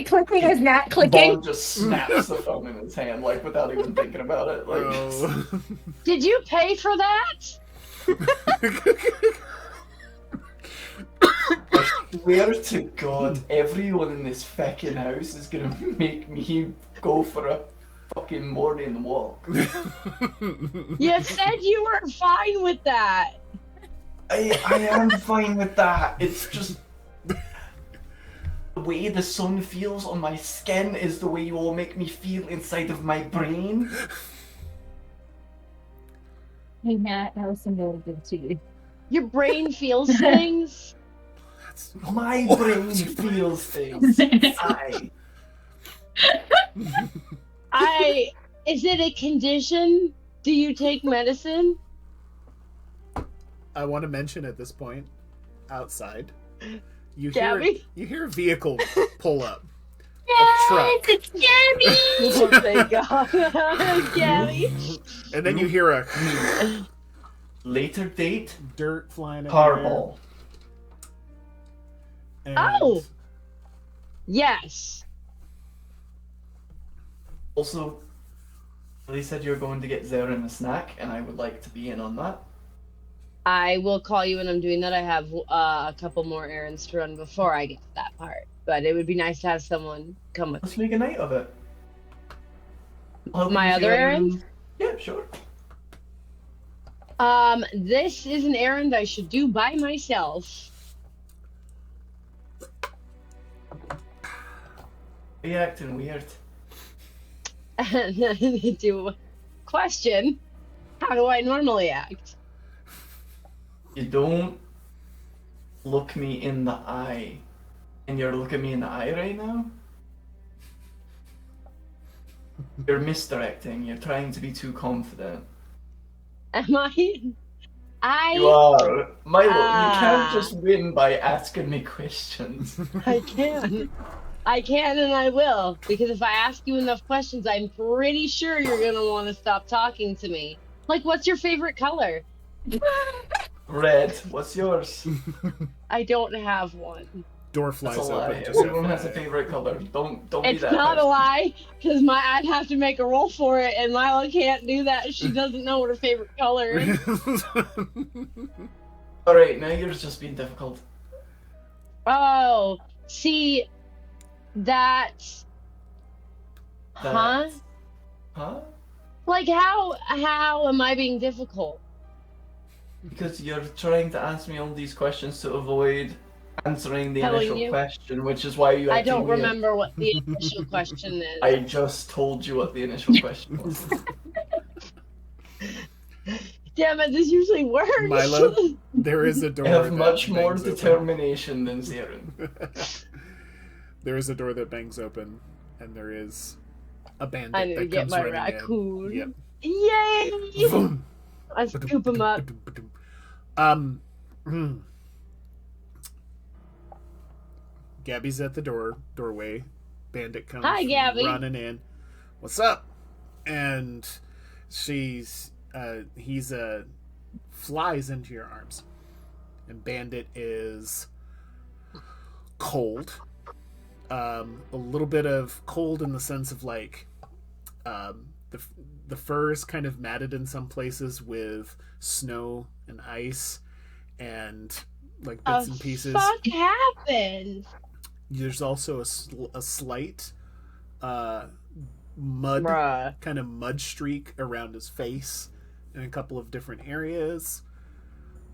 Clicking is not clicking. Vaughn just snaps the phone in his hand, like, without even thinking about it. Like, Oh. Did you pay for that? I swear to God, everyone in this fucking house is gonna make me go for a fucking morning walk. You said you were fine with that. I am fine with that. It's just the way the sun feels on my skin is the way you all make me feel inside of my brain. Hey Matt, that was some really good tea. Your brain feels things. My brain feels things. Is it a condition? Do you take medicine? I want to mention at this point, outside, you Gabby? hear a vehicle pull up. Yes, truck. it's Gabby! Oh, thank God. Gabby. And then you hear a Later date, dirt flying in Carball. the air. And Oh! Yes. Also, they said you were going to get Zaren a snack, and I would like to be in on that. I will call you when I'm doing that. I have a couple more errands to run before I get to that part. But it would be nice to have someone come with Let's me. make a night of it. My other errands? Yeah, sure. This is an errand I should do by myself. Are you acting weird? To question, how do I normally act? You don't look me in the eye. And you're looking me in the eye right now? You're misdirecting. You're trying to be too confident. Am I? You are. Milo, you can't just win by asking me questions. I can and I will. Because if I ask you enough questions, I'm pretty sure you're gonna want to stop talking to me. Like, what's your favorite color? Red. What's yours? I don't have one. Door flies That's a lie. open. Just Everyone has a FYI. favorite color. Don't be It's that not a person. lie, because I'd have to make a roll for it, and Milo can't do that. She doesn't know what her favorite color is. Alright, now you're just being difficult. Oh, see, that's... Huh? Huh? Like, how am I being difficult? Because you're trying to ask me all these questions to avoid answering the Telling initial you. question, which is why you I acting don't weird. remember what the initial question is. I just told you what the initial question was. Damn it, this usually works. Milo, there is a door. I have that much more bangs open. determination than Zaren. There is a door that bangs open, and there is a bandit I need to that get comes my running raccoon. in. Yep. Yay! Boom. I scoop him up. Gabby's at the doorway. Bandit comes Hi, Gabby. running in. What's up? And he's flies into your arms. And Bandit is cold. A little bit of cold in the sense of like the fur is kind of matted in some places with snow and ice and like bits and pieces. What the fuck happened? There's also a slight mud Bruh. kind of mud streak around his face in a couple of different areas.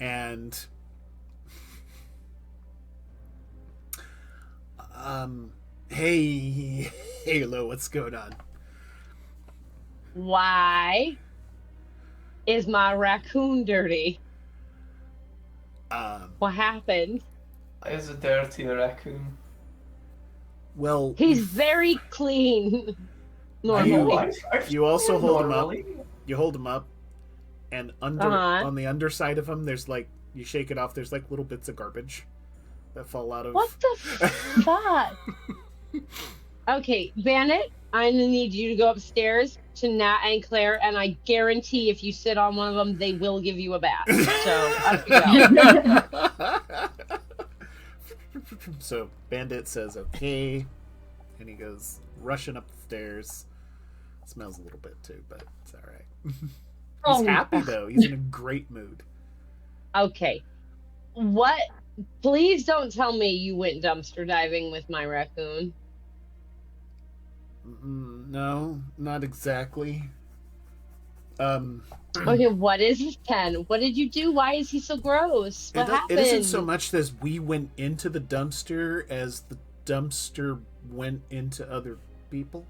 And hey Halo, what's going on? Why is my raccoon dirty? What happened? Why is a dirty raccoon? Well, He's very clean. Normally. you also hold him up. Normally. You hold him up, and on the underside of him, there's like, you shake it off. There's like little bits of garbage that fall out of. What the fuck? Okay, Bandit, I'm gonna need you to go upstairs to Nat and Claire, and I guarantee if you sit on one of them, they will give you a bath. So, up you go. So Bandit says okay, and he goes rushing up the stairs. Smells a little bit too, but it's all right. He's happy though. He's in a great mood. Okay. What? Please don't tell me you went dumpster diving with my raccoon. No, not exactly. Okay, what is this then? What did you do? Why is he so gross? What happened? It isn't so much as we went into the dumpster as the dumpster went into other people.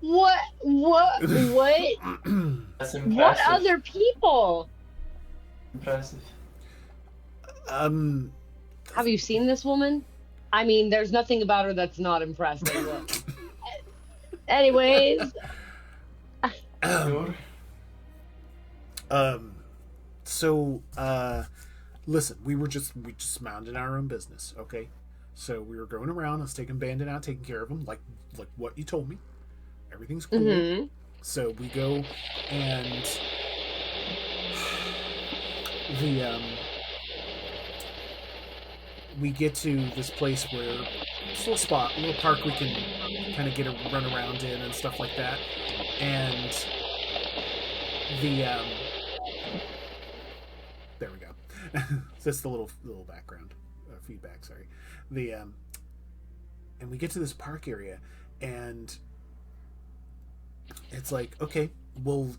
What? That's impressive. What other people? Impressive. Have you seen this woman? I mean, there's nothing about her that's not impressive. Anyways. Listen, we just minded our own business, okay? So we were going around, I was taking Bandit out, taking care of him, like what you told me. Everything's cool. Mm-hmm. So we go and we get to this place where it's a little park we can kind of get a run around in and stuff like that. And there we go. That's the little background feedback. Sorry. And we get to this park area, and it's like, okay, we'll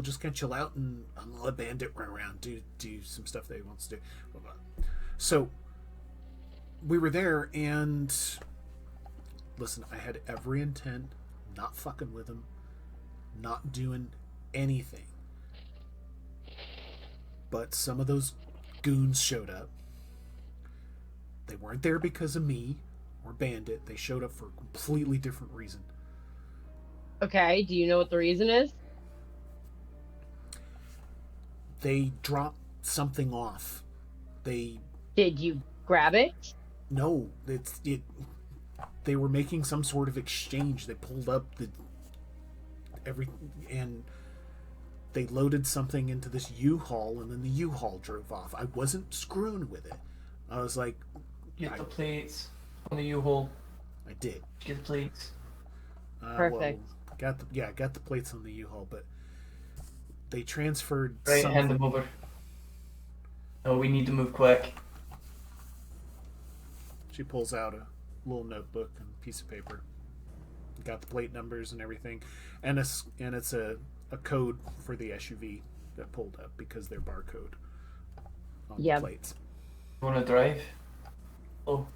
just kind of chill out and let a bandit run around, do some stuff that he wants to do. So we were there, and listen, I had every intent not fucking with him, not doing anything. But some of those goons showed up. They weren't there because of me or Bandit. They showed up for a completely different reason. Okay, do you know what the reason is? They dropped something off. They... Did you grab it? No, they were making some sort of exchange. They pulled up and they loaded something into this U-Haul, and then the U-Haul drove off. I wasn't screwing with it. I was like... Get the plates on the U-Haul. I did. Get the plates. Perfect. Well, got the plates on the U-Haul, but they transferred Right, hand them over. No, we need to move quick. She pulls out a little notebook and a piece of paper. Got the plate numbers and everything, and it's a code for the SUV that pulled up because they're barcode on the plates. You want to drive? Oh.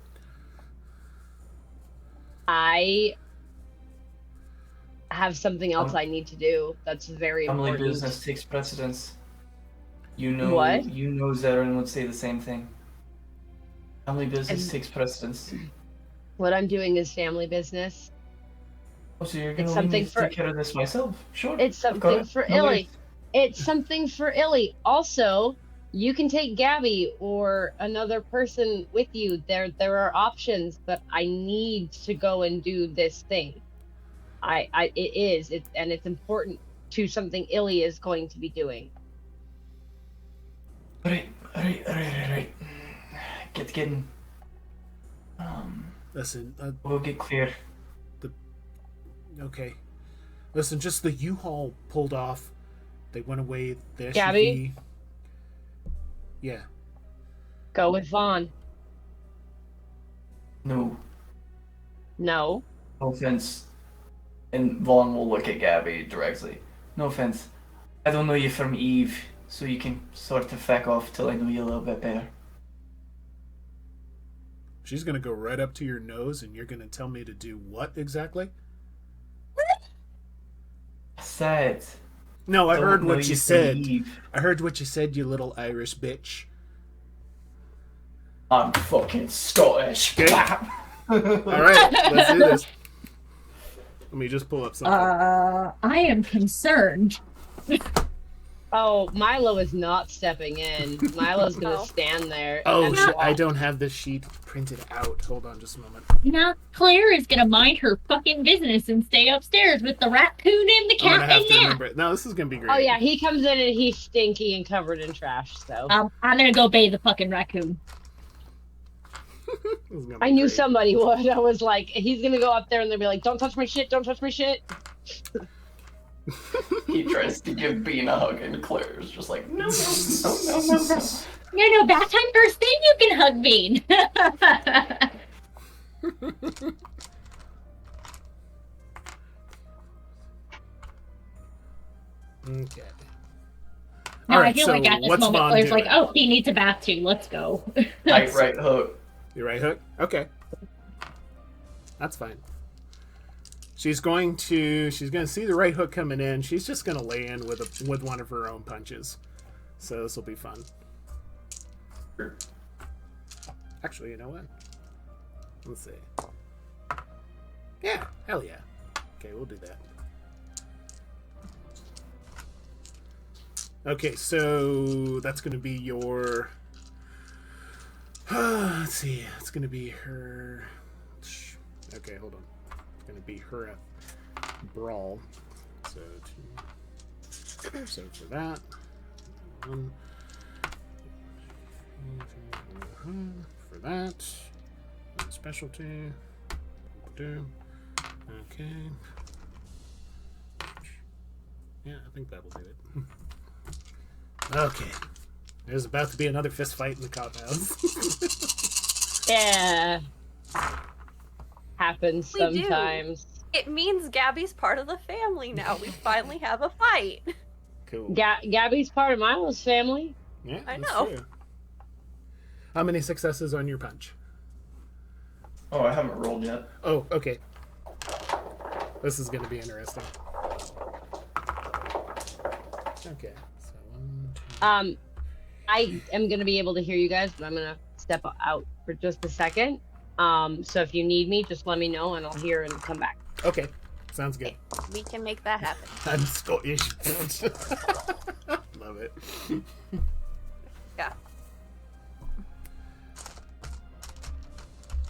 I have something else I need to do that's very Family important. business takes precedence. You know What? You know Zarin would say the same thing. Family business takes precedence. What I'm doing is family business. Oh, so you're It's gonna something leave me to for- take care of this myself? Sure. It's something for Illy. It's something for Illy. Also, you can take Gabby or another person with you. There are options, but I need to go and do this thing. It's important to something Illy is going to be doing. Alright. Get getting. Listen, We'll get clear. Okay. Listen, just the U-Haul pulled off. They went away. The SUV. Gabby? Yeah. Go with Vaughn. No. No. No offense. And Vaughn will look at Gabby directly. No offense. I don't know you from Eve, so you can sort of feck off till I know you a little bit better. She's gonna go right up to your nose, and you're gonna tell me to do what exactly? Said. No, I Don't heard know what you from said. Eve. I heard what you said, you little Irish bitch. I'm fucking Scottish. Okay. All right, let's do this. Let me just pull up something. I am concerned. Oh, Milo is not stepping in. Milo's gonna stand there. Oh, and shit, I watch. don't have this sheet printed out. Hold on just a moment. Now Claire is gonna mind her fucking business and stay upstairs with the raccoon and the I'm gonna cat have and to nap. remember it. No, this is gonna be great. Oh yeah, he comes in and he's stinky and covered in trash. So I'm gonna go bathe the fucking raccoon. This is gonna be I knew great. somebody would. I was like, he's gonna go up there and they'll be like, "Don't touch my shit! Don't touch my shit!" He tries to give Bean a hug, and Claire's just like, no. No, bath time first thing you can hug Bean. Okay. No, All I right, feel so like at this what's moment Vaughn Claire's doing? like, oh, he needs a bath too. Let's go. Right hook. You right hook? Okay. That's fine. She's going to see the right hook coming in. She's just gonna lay in with one of her own punches. So this will be fun. Actually, you know what? Let's see. Yeah, hell yeah. Okay, we'll do that. Okay, so that's gonna be your. Let's see. It's gonna be her. Okay, hold on. It's gonna be her brawl. So for that. For that. Specialty. Okay. Yeah, I think that'll do it. Okay. There's about to be another fist fight in the cop house. Yeah, happens We do. sometimes. It means Gabby's part of the family now. We finally have a fight. Cool. Gabby's part of Milo's family. Yeah, I that's know. true. How many successes on your punch? Oh, I haven't rolled yet. Oh, okay. This is going to be interesting. Okay, so 1, 2. I am going to be able to hear you guys, but I'm going to step out for just a second. So if you need me, just let me know and I'll hear and come back. Okay, sounds good. We can make that happen. I'm Scottish. Love it. Yeah.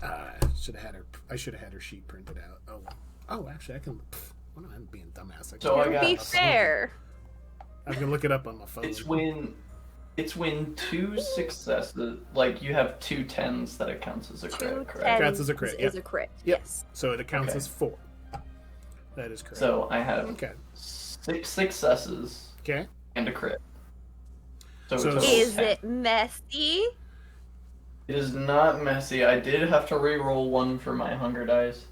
I should have had her sheet printed out. Oh, actually, I can. What am I being dumbass? So I To got- be fair, I can look it up on my phone. It's when 2 successes, like you have 2 10s that it counts as a crit, 2 correct? Counts as a crit, is yep. a crit. Yep. Yes. So it counts Okay. as 4. That is correct. So I have Okay. 6 successes Okay. and a crit. So, So a total of Is 10. it messy? It is not messy. I did have to re-roll 1 for my hunger dice.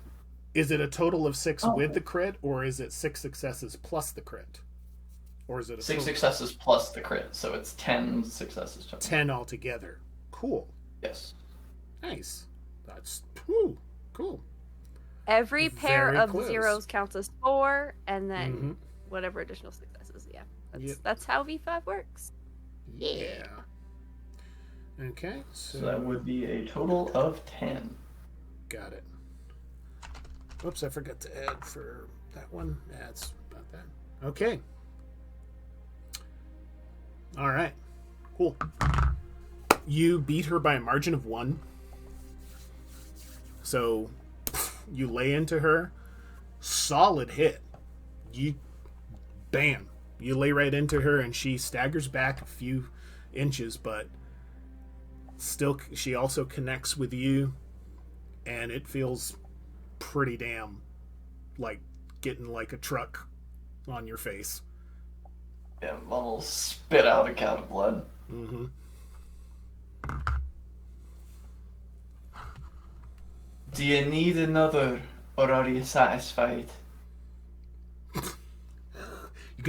Is it a total of 6 Oh. with the crit, or is it 6 successes plus the crit? Or is it a 6 total- successes plus the crit, so it's 10 successes total. 10 altogether? Cool. Yes. Nice. That's cool. Every pair Very of close. zeros counts as 4, and then Mhm. whatever additional successes. Yeah, Yep. that's how V5 works. Yeah. Okay, So that would be a total of 10. got it. Oops, I forgot to add for that one. That's not that. Okay. All right. Cool. You beat her by a margin of 1. So you lay into her. Solid hit. Bam. You lay right into her and she staggers back a few inches, but still she also connects with you, and it feels pretty damn like getting like a truck on your face. Yeah, Mom will spit out a cat of blood. Mm-hmm. Do you need another, or are you satisfied? You're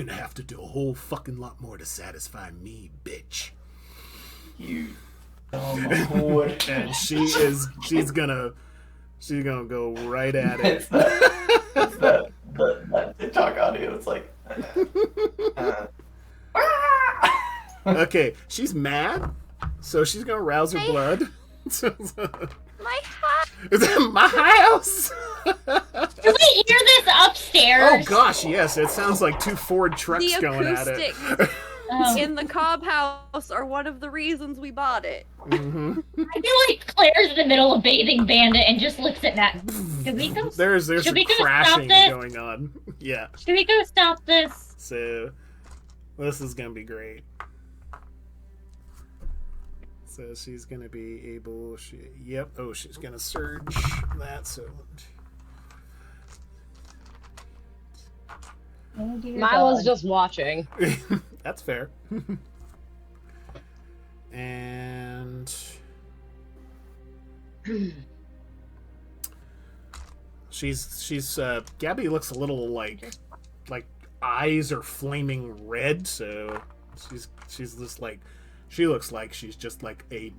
gonna have to do a whole fucking lot more to satisfy me, bitch. You dumb whore. And she's gonna go right at it. It's that TikTok audio. It's like. Okay, she's mad, so she's gonna rouse her blood. My heart. Is that my house? Do we hear this upstairs? Oh gosh, yes. It sounds like 2 Ford trucks The going at it. acoustics Oh. in the Cobb house are one of the reasons we bought it. Mm-hmm. I feel like Claire's in the middle of bathing Bandit and just looks at Matt. Should we go? There's Should some we go stop crashing this? going on. Yeah. Should we go stop this? So this is gonna be great. So she's gonna be able. Yep. Oh, she's gonna surge that. So Oh, dear Milo's God. just watching. that's fair. And she's Gabby looks a little like eyes are flaming red, so she's just like, she looks like she's just like a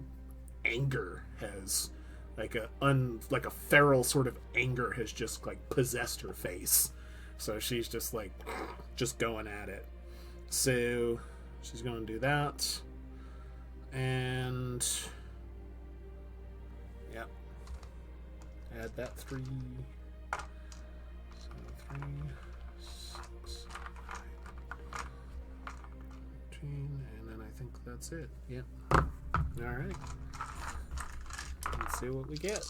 anger has like a feral sort of anger has just like possessed her face. So she's just like just going at it. So she's going to do that. And yep. Add that 3. So 3, 6, 13, and then I think that's it. Yep. Alright. Let's see what we get.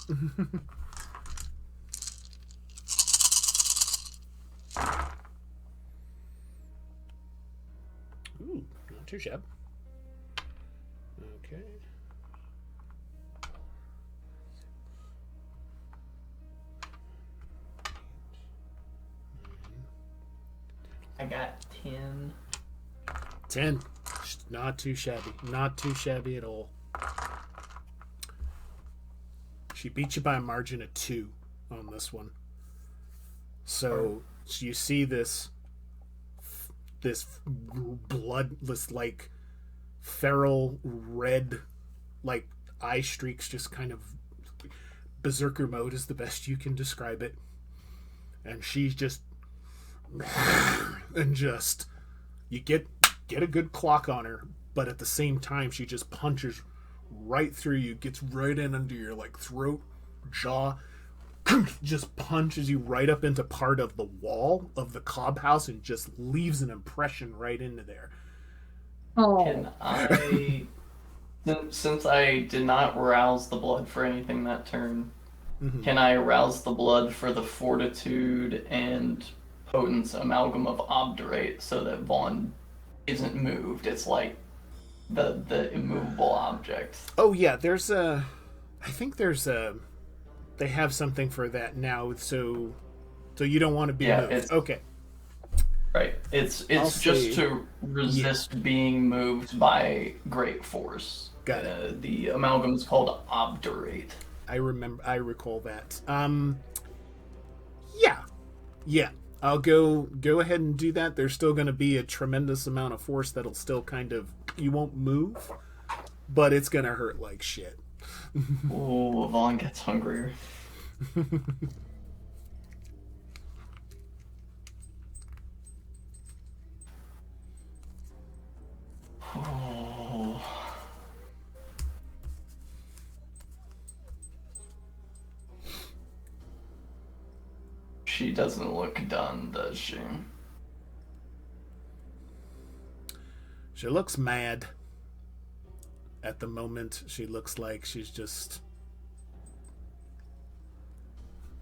Ooh, not too shabby. Okay. I got 10. 10. Not too shabby. Not too shabby at all. She beat you by a margin of 2 on this one. So you see this bloodless, like feral red, like eye streaks, just kind of berserker mode is the best you can describe it. And she's just and just you get a good clock on her, but at the same time she just punches right through you, gets right in under your like throat, jaw, just punches you right up into part of the wall of the cob house and just leaves an impression right into there. Oh. Can I, since I did not rouse the blood for anything that turn, can I rouse the blood for the fortitude and potence amalgam of obdurate so that Vaughn isn't moved? It's like the immovable object. Oh yeah, I think they have something for that now, so you don't want to be moved. Okay. Right. It's just to resist being moved by great force. Got it. The amalgam is called obdurate. I recall that. Yeah. I'll go ahead and do that. There's still going to be a tremendous amount of force that'll still kind of, you won't move, but it's going to hurt like shit. Oh, Vaughn gets hungrier. Oh. She doesn't look done, does she? She looks mad. At the moment, she looks like she's just...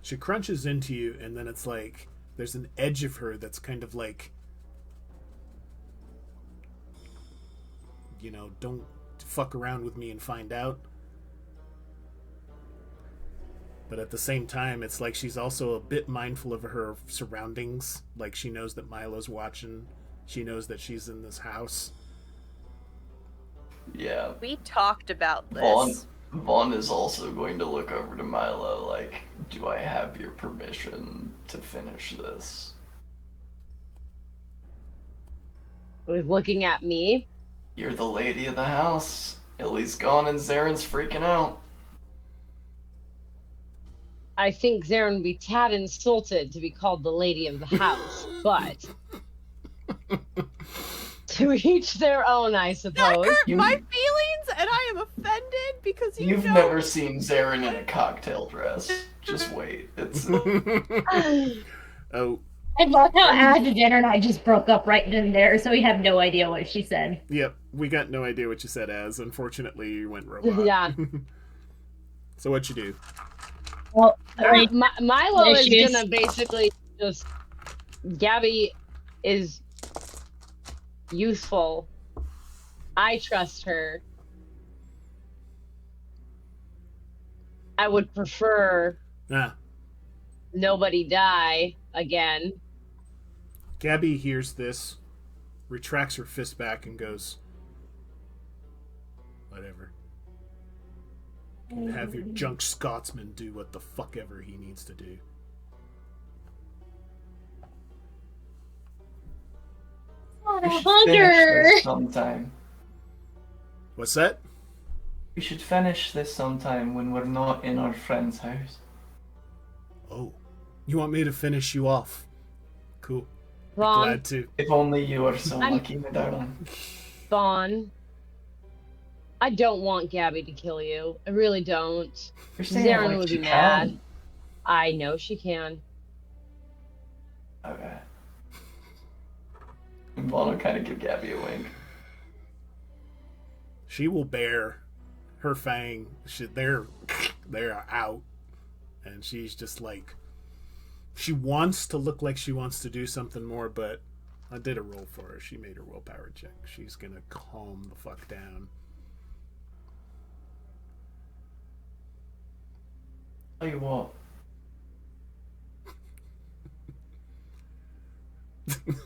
She crunches into you, and then it's like there's an edge of her that's kind of like, you know, don't fuck around with me and find out. But at the same time, it's like she's also a bit mindful of her surroundings. Like, she knows that Milo's watching. She knows that she's in this house. Yeah. We talked about this. Vaughn is also going to look over to Milo like, do I have your permission to finish this? Was looking at me. You're the lady of the house. Ellie's gone and Zaren's freaking out. I think Zaren would be tad insulted to be called the lady of the house, but to each their own, I suppose. That hurt my feelings, and I am offended because you've never seen Zaren in a cocktail dress. Just wait. It's Oh. I love how Adjutant and I just broke up right then and there, so we have no idea what she said. Yep, we got no idea what you said, Az. Unfortunately, you went robot. Yeah. So what'd you do? Well, Milo is gonna basically just... Gabby is useful. I trust her. I would prefer nobody die again. Gabby hears this, retracts her fist back, and goes, whatever. Have your junk Scotsman do what the fuck ever he needs to do. We should finish this sometime. What's that? We should finish this sometime when we're not in our friend's house. Oh, you want me to finish you off? Cool. Vaughn, Glad to. If only you were so lucky, my darling. Vaughn, I don't want Gabby to kill you. I really don't. Zaren would be mad. I know she can. Okay. And Vaughn will kind of give Gabby a wink. She will bear her fang. They're out. And she's just like... She wants to look like she wants to do something more, but I did a roll for her. She made her willpower check. She's gonna calm the fuck down. Tell you what.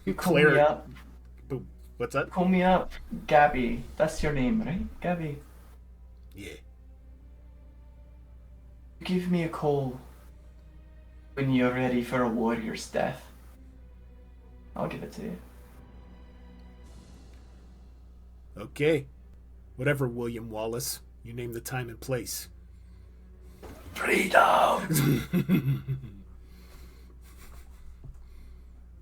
You call Claire, me up. What's that? Call me up, Gabby. That's your name, right? Gabby. Yeah. Give me a call when you're ready for a warrior's death, I'll give it to you. Okay. Whatever, William Wallace. You name the time and place. Freedom!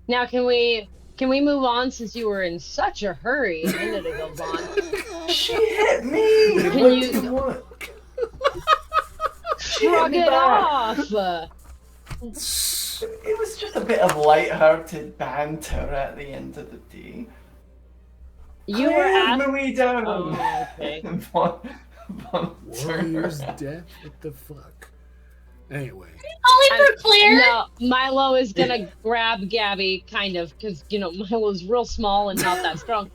Now, can we move on since you were in such a hurry a minute ago, Vaughn? She hit me! Can you shrug it off? It was just a bit of light-hearted banter at the end of the day. You were at me down. Oh, okay. Warrior's death? What the fuck? Anyway. Only for Claire. No, Milo is gonna grab Gabby, kind of, because Milo's real small and not that strong.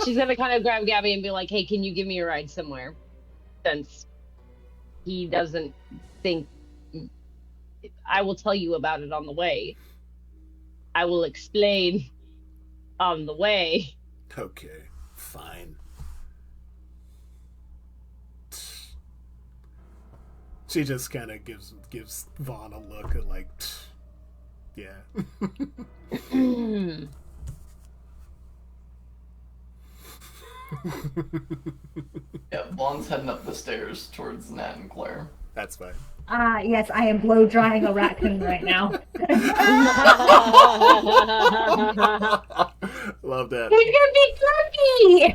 She's gonna kind of grab Gabby and be like, "Hey, can you give me a ride somewhere?" Since he doesn't think I will tell you about it on the way. I will explain on the way. Okay, fine. She just kind of gives Vaughn a look at like, yeah. Yeah, Vaughn's heading up the stairs towards Nat and Claire. That's fine. Yes, I am blow drying a raccoon right now. Love that. It's gonna be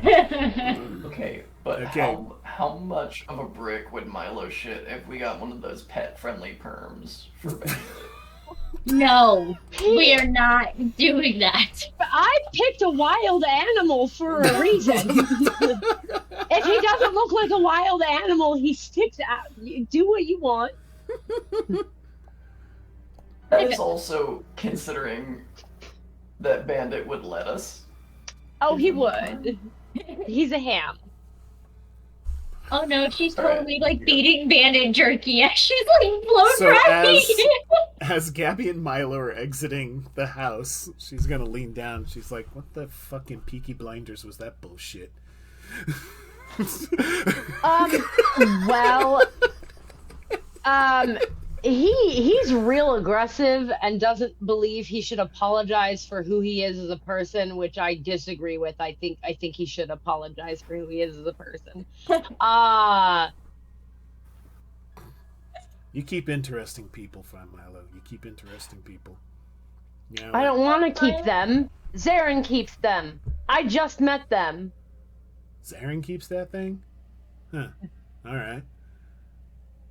fluffy. Okay, but Okay. How much of a brick would Milo shit if we got one of those pet-friendly perms for Bandit? No, we are not doing that. I picked a wild animal for a reason. If he doesn't look like a wild animal, he sticks out. You do what you want. That is also considering that Bandit would let us. Oh, he would. He's a ham. Oh no, she's All right. totally like beating bandit jerky. She's like blow So drying. as Gabby and Milo are exiting the house, she's gonna lean down. She's like, "What the fucking Peaky Blinders was that bullshit?" Well, he's real aggressive and doesn't believe he should apologize for who he is as a person, which I disagree with. I think he should apologize for who he is as a person. You keep interesting people, fine, Milo. You keep interesting people. You know, I don't want to keep them. Zarin keeps them. I just met them. Zarin keeps that thing? Huh. Alright.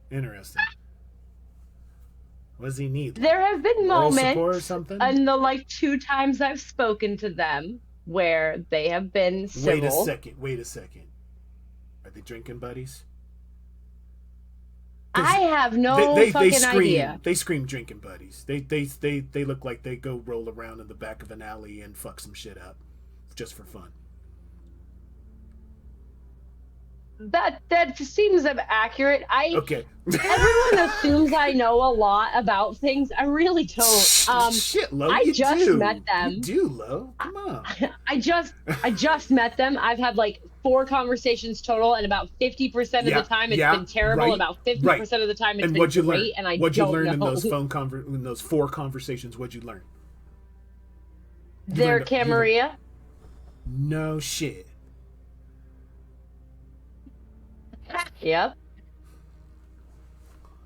Interesting. What does he need? There have been Moral support or moments something? in the 2 times I've spoken to them where they have been civil. Wait a second. Are they drinking buddies? I have no they fucking scream, idea. They scream drinking buddies. They look like they go roll around in the back of an alley and fuck some shit up. Just for fun. That seems accurate. Okay. Everyone assumes I know a lot about things. I really don't. Shit, Lo, I you just do. met them. You do, Lo. Come on. I just met them. I've had 4 conversations total, and about 50% of the time it's been terrible. Right, About 50% of the time it's and been what'd you great, learn? and I What'd you don't learn know. in those 4 conversations? What'd you learn? They're learned- Camarilla. No shit. Yep.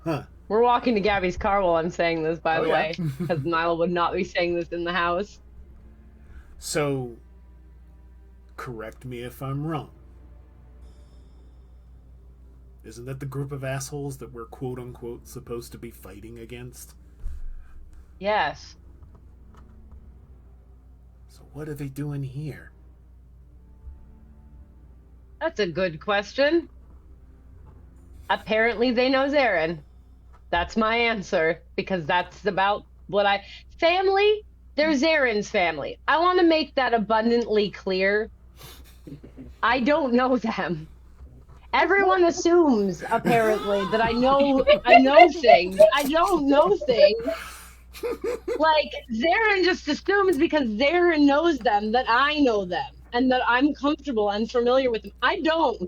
Huh. We're walking to Gabby's car while I'm saying this, by Oh, the yeah. way, because Milo would not be saying this in the house. So, correct me if I'm wrong. Isn't that the group of assholes that we're quote-unquote supposed to be fighting against? Yes. So what are they doing here? That's a good question. Apparently they know Zarin. That's my answer, because that's about what Family, they're Zarin's family. I want to make that abundantly clear. I don't know them. Everyone assumes, apparently, that I know things. I don't know things. Zarin just assumes because Zarin knows them that I know them and that I'm comfortable and familiar with them. I don't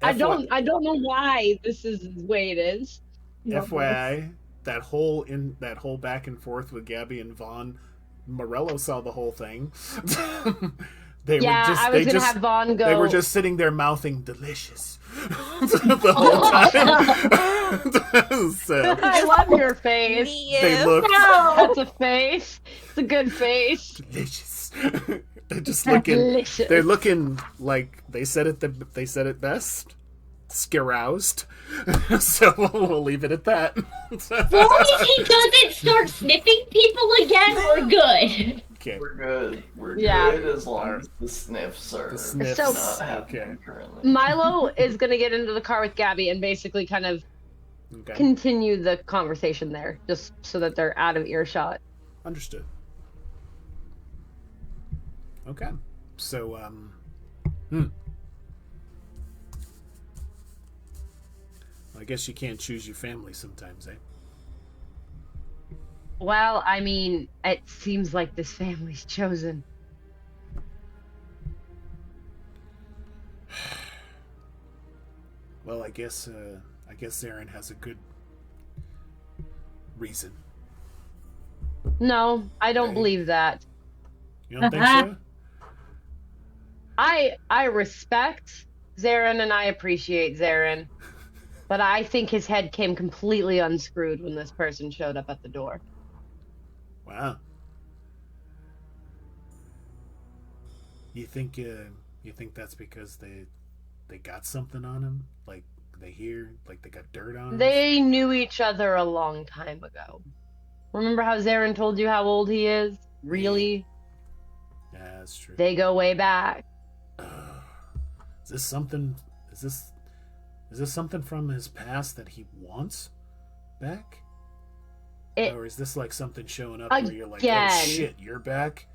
know why this is the way it is. FYI, that whole back and forth with Gabby and Vaughn, Morello saw the whole thing. I was gonna have Vaughn go. They were just sitting there mouthing delicious the whole time. So, I love your face. they look That's a face. It's a good face. delicious. They're just looking. Delicious. They're looking like they said it best. Scaroused. So we'll leave it at that. As long as he doesn't start sniffing people again, we're good. Okay. We're good. We're Yeah. good as long as the sniffs are The sniffs. So- not happening Okay. currently. Milo is gonna get into the car with Gabby and basically kind of Okay. continue the conversation there, just so that they're out of earshot. Understood. Okay. So, I guess you can't choose your family sometimes, eh? Well, I mean, it seems like this family's chosen. Well, I guess Aaron has a good reason. No, I don't Right. believe that. You don't think so? I respect Zarin and I appreciate Zarin, but I think his head came completely unscrewed when this person showed up at the door. Wow. You think that's because they got something on him? Like they got dirt on him? They knew each other a long time ago. Remember how Zarin told you how old he is? Really? Yeah, that's true. They go way back. Is this something? Is this something from his past that he wants back? Or is this like something showing up where you're like, oh Again. shit, you're back?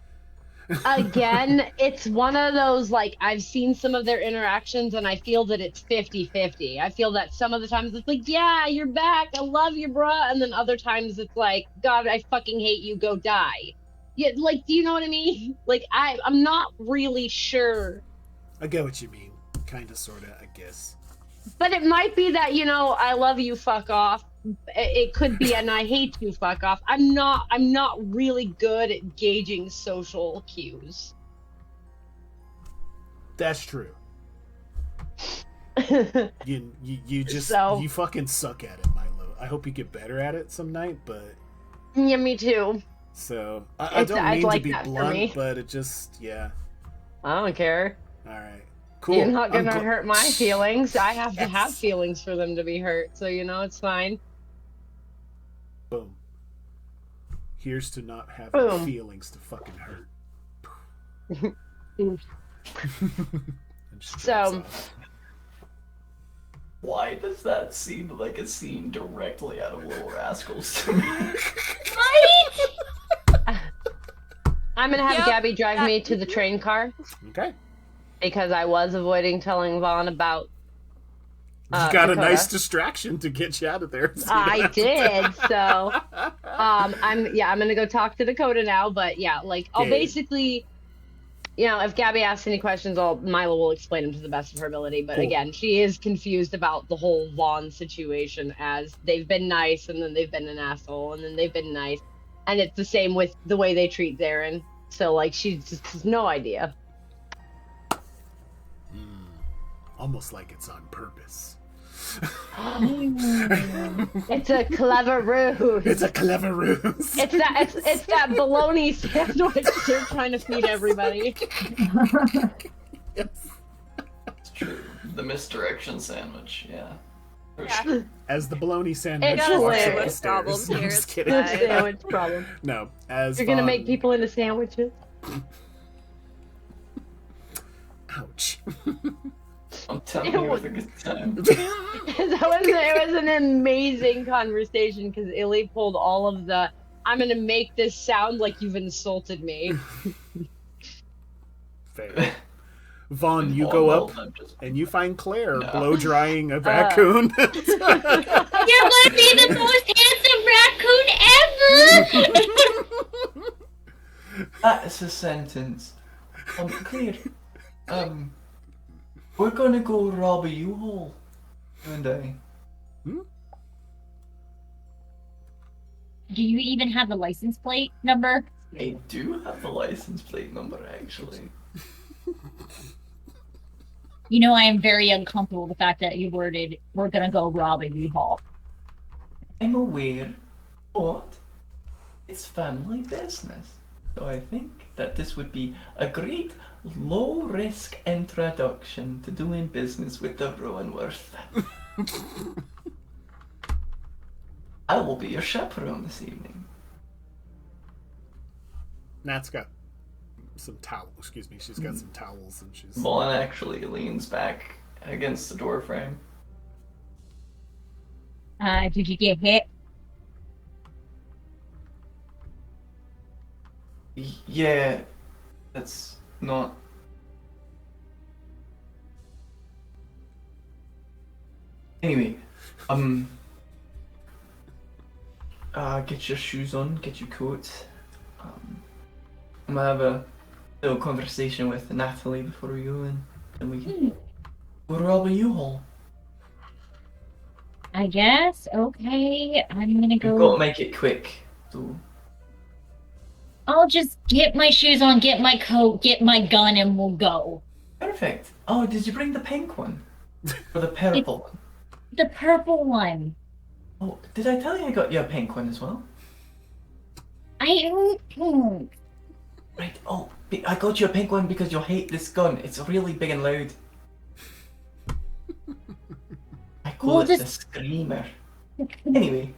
Again, it's one of those, like, I've seen some of their interactions and I feel that it's 50-50. I feel that some of the times it's like, yeah, you're back, I love you, bruh. And then other times it's like, God, I fucking hate you, go die. Yeah, like, do you know what I mean? Like, I'm not really sure. I get what you mean. Kinda, sorta, I guess. But it might be that, I love you, fuck off. It could be, and I hate you, fuck off. I'm not really good at gauging social cues. That's true. You just So- you fucking suck at it, Milo. I hope you get better at it some night, but Yeah, me too. so I don't I'd mean like to be that for blunt, me. but it just I don't care. all right. Cool. You're not I'm gonna gl- hurt my feelings. I have to have Yes. feelings for them to be hurt, so it's fine. Boom. Here's to not having Boom. feelings to fucking hurt. Oof. And just So- drives off. Why does that seem like a scene directly out of Little Rascals to me? I'm gonna have Yep, Gabby drive me to the train car Okay. because I was avoiding telling Vaughn about. You got a Dakota. nice distraction to get you out of there. so you don't I have to- did, so I'm gonna go talk to Dakota now, but yeah, like I'll Okay. basically, if Gabby asks any questions, Milo will explain them to the best of her ability. But Cool. again, she is confused about the whole Vaughn situation, as they've been nice and then they've been an asshole and then they've been nice, and it's the same with the way they treat Zarin. So like she just has no idea. Almost like it's on purpose. It's a clever ruse. It's a clever ruse. It's that bologna sandwich they're trying to feed everybody. Yes. It's true. The misdirection sandwich, yeah. For Yeah. sure. As the bologna sandwich It's a walks up sandwich the stairs. problem No, I'm here, just it's kidding. fine. Sandwich problem. No, as You're gonna make Vaughn- people into sandwiches. Ouch. I'm telling you, it's a good time. It was an amazing conversation because Illy pulled all of the I'm gonna make this sound like you've insulted me. Fair. Vaughn, you Oh, go well, up I'm just- and you find Claire No. blow drying a raccoon. You're gonna be the most handsome raccoon ever! That's a sentence. Clear. We're gonna go rob a U-Haul. You and I. Do you even have the license plate number? I do have the license plate number, actually. You know, I am very uncomfortable with the fact that you worded, we're gonna go rob a U-Haul. I'm aware, but it's family business. So I think that this would be a great low-risk introduction to doing business with the Rowanworth. I will be your chaperone this evening. Nat's got some towels. Excuse me. She's got some towels, and she's. Vaughn actually leans back against the door frame. Did you get hit? Yeah, that's not. Anyway, get your shoes on, get your coat. I'm gonna have a little conversation with Natalie before we go in, and we can go rob a U-Haul. I guess. Okay, I'm gonna We've got go. to make it quick, so. I'll just get my shoes on, get my coat, get my gun, and we'll go. Perfect. Oh, did you bring the pink one? Or the purple one? The purple one. Oh, did I tell you I got you a pink one as well? I don't. Right, oh, I got you a pink one because you'll hate this gun. It's really big and loud. I call it the Screamer. Anyway.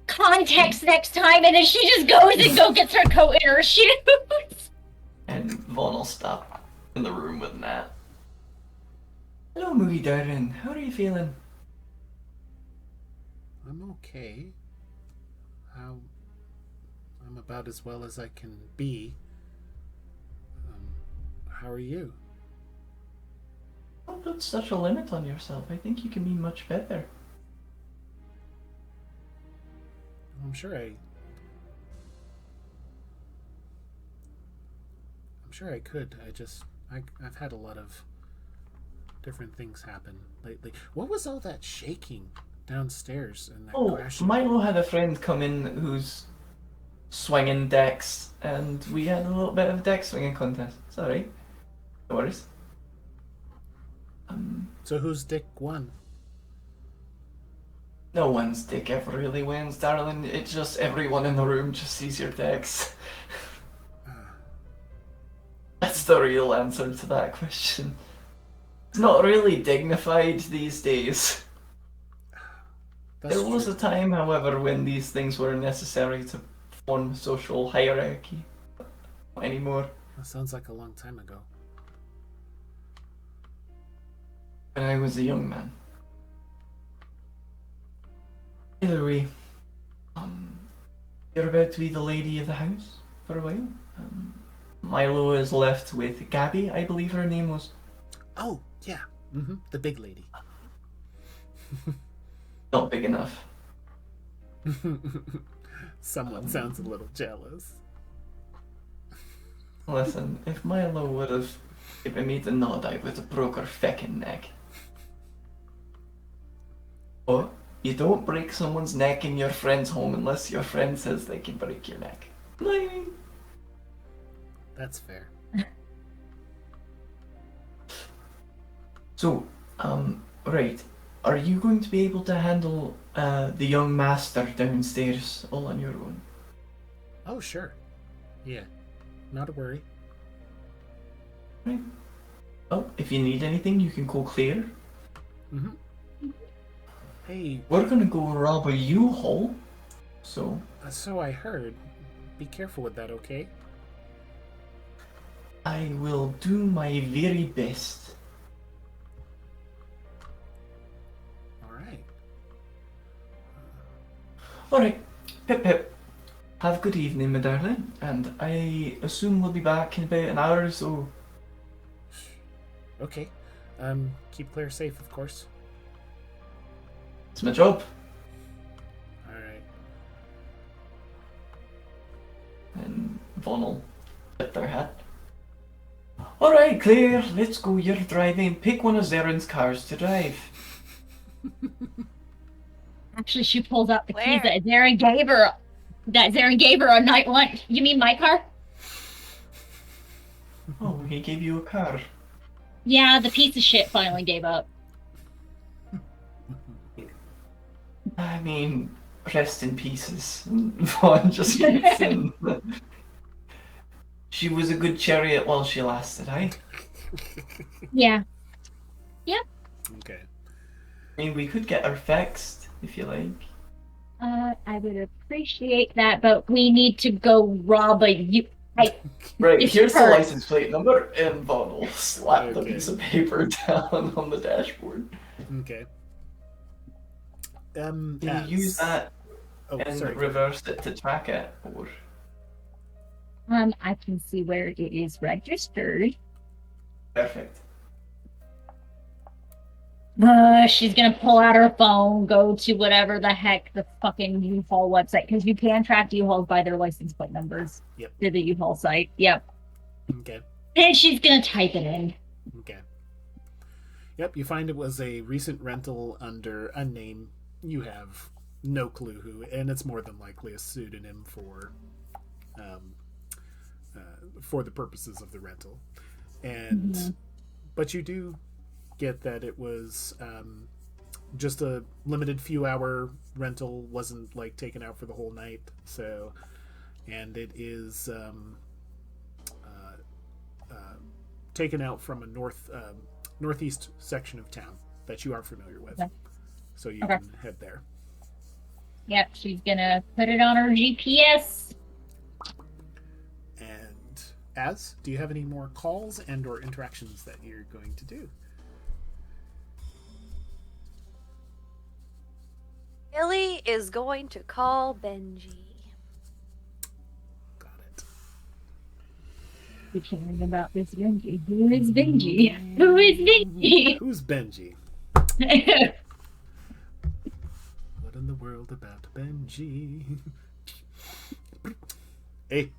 Context next time, and then she just goes and gets her coat and her shoes. And Vaughn will stop in the room with Nat. Hello, Moogie darling. How are you feeling? I'm okay. I'm about as well as I can be. How are you? Don't put such a limit on yourself. I think you can be much better. I'm sure I could. I've had a lot of different things happen lately. What was all that shaking downstairs and that crashing? Milo had a friend come in who's swinging decks, and we had a little bit of deck swinging contest. It's alright. No worries. So whose dick won? No one's dick ever really wins, darling. It's just everyone in the room just sees your decks. That's the real answer to that question. It's not really dignified these days. There was a time, however, when these things were necessary to form social hierarchy. Not anymore. That sounds like a long time ago. When I was a young man. Either way, you're about to be the lady of the house for a while. Milo is left with Gabby, I believe her name was. Oh, yeah. The big lady. Not big enough. Someone sounds a little jealous. Listen, if Milo would have given me the nod, I would have broke her feckin' neck. But you don't break someone's neck in your friend's home unless your friend says they can break your neck. That's fair. So, right. Are you going to be able to handle the young master downstairs all on your own? Oh, sure. Yeah. Not a worry. Right. Well, if you need anything, you can call Claire. Hey. We're gonna go rob a U-Haul, so... So I heard. Be careful with that, okay? I will do my very best. Alright, Pip Pip. Have a good evening, my darling, and I assume we'll be back in about an hour or so. Okay. Keep Claire safe, of course. It's my job. Alright. And Vaughn will tip their hat. Alright, Claire, let's go. You're driving. Pick one of Zaren's cars to drive. Actually, she pulls out the keys Where? that Zarin gave her. That Zarin gave her on night one. You mean my car? Oh, he gave you a car. Yeah, the piece of shit finally gave up. I mean, rest in pieces. Vaughn just gets in. She was a good chariot while she lasted, eh? Yeah. Okay. I mean, we could get her fixed, if you like. I would appreciate that, but we need to go rob a you. Right, It's here's the her. license plate number, and Vaughn will slap the Okay. piece of paper down on the dashboard. Okay. Can you use that Oh, and sorry. reverse it to track it? Or... I can see where it is registered. Perfect. She's gonna pull out her phone, go to whatever the heck the fucking U-Haul website, because you can track U-Hauls by their license plate numbers. Yep. To the U-Haul site. Yep. Okay. And she's gonna type it in. Okay. Yep, you find it was a recent rental under a name you have no clue who, and it's more than likely a pseudonym for the purposes of the rental. And but you do get that it was just a limited few hour rental, wasn't like taken out for the whole night. So, and it is taken out from a northeast section of town that you are familiar with. Okay. So you Okay. can head there. Yep, she's gonna put it on her GPS. And do you have any more calls and or interactions that you're going to do? Billy is going to call Benji. Got it. We're caring about this Benji. Who is Benji? Who is Benji? Who's Benji? What in the world about Benji? Hey.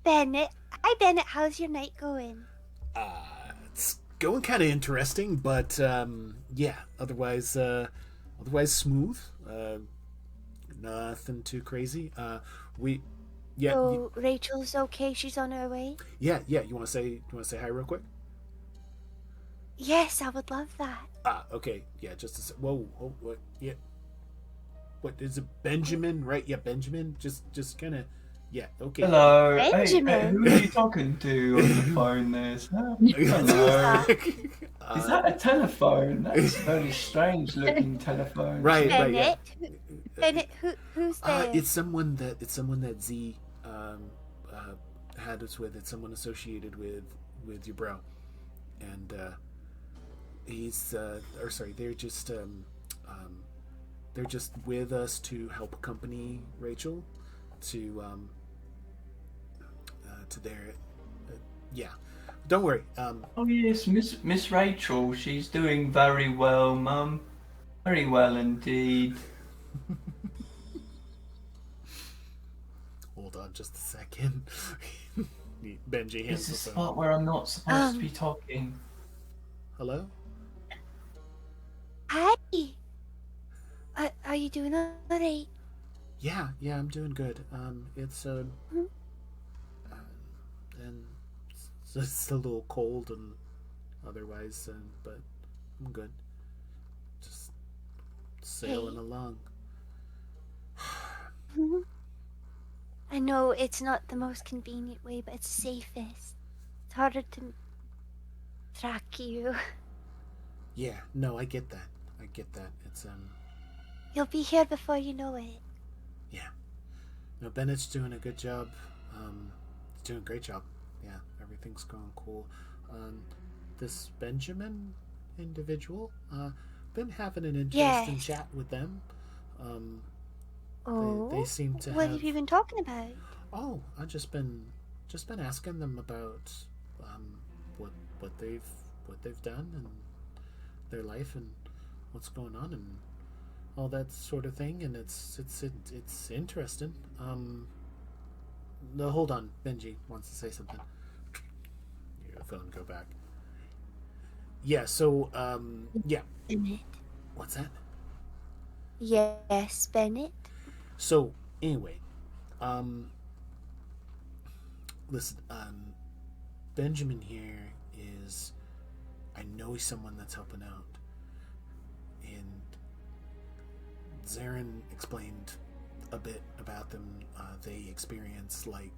Bennett. Hi, Bennett. How's your night going? It's going kind of interesting, but yeah. Otherwise smooth. Nothing too crazy. So Rachel's okay. She's on her way. Yeah. You want to say hi real quick? Yes, I would love that. Okay. Yeah. Just a sec. Whoa. What? Yeah. What is it? Benjamin, right? Yeah, Benjamin. Just kind of. Yeah. Okay. Hello. Benjamin. Hey, who are you talking to on the phone there? Hello. Is that a telephone? That's a very strange looking telephone. Right. Bennett. Yeah. Bennett. Who's there? It's someone that Z had us with. It's someone associated with your bro, and they're just with us to help accompany Rachel to their yeah. Don't worry. Oh yes, Miss Rachel. She's doing very well, Mum. Very well indeed. Hold on just a second. Benji hands It's the the phone. spot where I'm not supposed to be talking. Hello? Hi. Are you doing alright? Yeah, I'm doing good. It's and it's a little cold and otherwise, but I'm good. Just sailing along. I know it's not the most convenient way, but it's safest. It's harder to track you. Yeah, no, I get that. It's You'll be here before you know it. yeah. No, Bennett's doing a good job. He's doing a great job. Yeah, everything's going cool. This Benjamin individual, been having an interesting Yes. chat with them. Oh, They seem to what have. have you been talking about? Oh, I've just been asking them about what they've done and their life and what's going on and all that sort of thing, and it's interesting. No, hold on, Benji wants to say something. Your phone go back. Yeah, so yeah. Bennett. What's that? Yes, Bennett. So, anyway, listen, Benjamin here is, I know he's someone that's helping out, and Zarin explained a bit about them. They experience, like,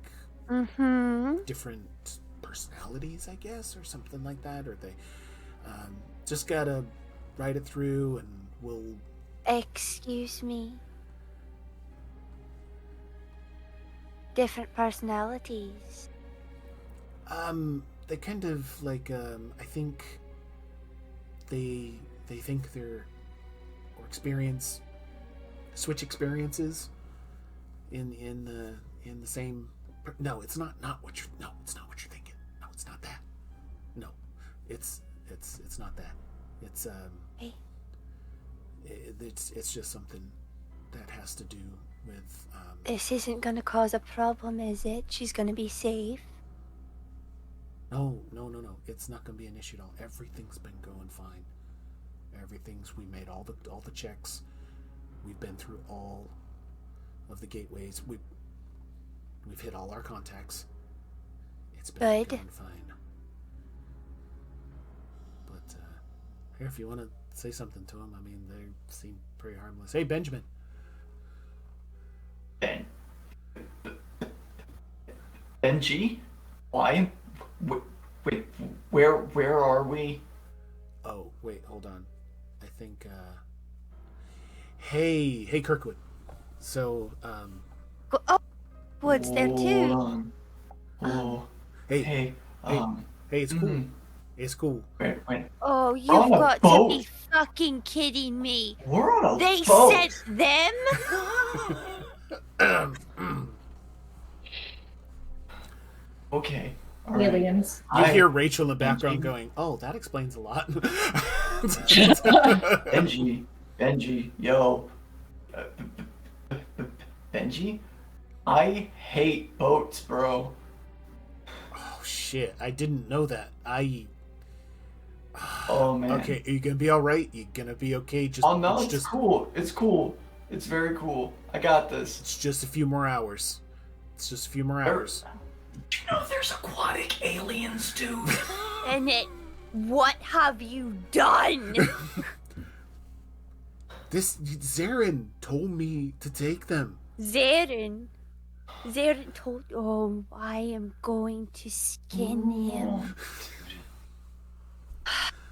different personalities, I guess, or something like that, or they just gotta write it through, and we'll... Excuse me. Different personalities. They kind of, like, I think they think they're, or experience, switch experiences in the same... No, it's not what you're... No, it's not what you're thinking. No, it's not that. No, it's not that. It's Hey. it's just something that has to do with This isn't gonna cause a problem, is it? She's gonna be safe. No. It's not gonna be an issue at all. Everything's been going fine. We made all the checks. We've been through all of the gateways. We've hit all our contacts. It's been Good. going fine. But here, if you want to say something to them, I mean, they seem pretty harmless. Hey, Benjamin. Benji? Why? Wait, where are we? Oh, wait, hold on. I think, Hey, Kirkwood. So, Oh, Wood's there too. Hold on. Oh. Hey, it's cool. It's cool. Wait. Oh, you've on a got boat. to be fucking kidding me. We're on a They boat. sent them? Okay. All right. Aliens. You hear Rachel in the background going, "Oh, that explains a lot." Benji, yo. Benji? I hate boats, bro. Oh shit! I didn't know that. Oh man. Okay, are you gonna be all right? You gonna be okay? Just Oh no, it's cool. It's cool. It's very cool. I got this. It's just a few more hours. It's just a few more hours. Do you know there's aquatic aliens, dude? Bennett, what have you done? This Zarin told me to take them. Zarin told... Oh, I am going to skin him.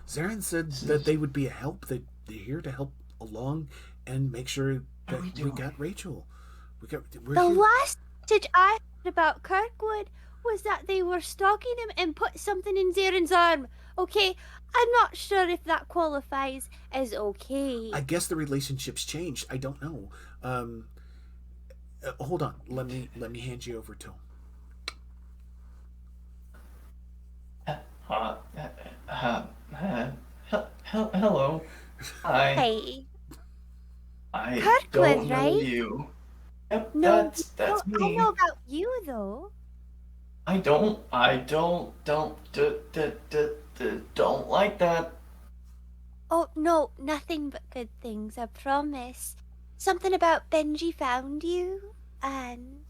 Zarin said that they would be a help. They're here to help along and make sure that we got Rachel. We're The here. last message I heard about Kirkwood was that they were stalking him and put something in Zarin's arm. Okay, I'm not sure if that qualifies as okay. I guess the relationship's changed. I don't know. Hold on. Let me hand you over to him. Hello. Hi. Hey. I Kirkwood, don't know right? you. Yep, No, that's no, me. I know about you though. I don't like that. Oh no, nothing but good things, I promise. Something about Benji found you, and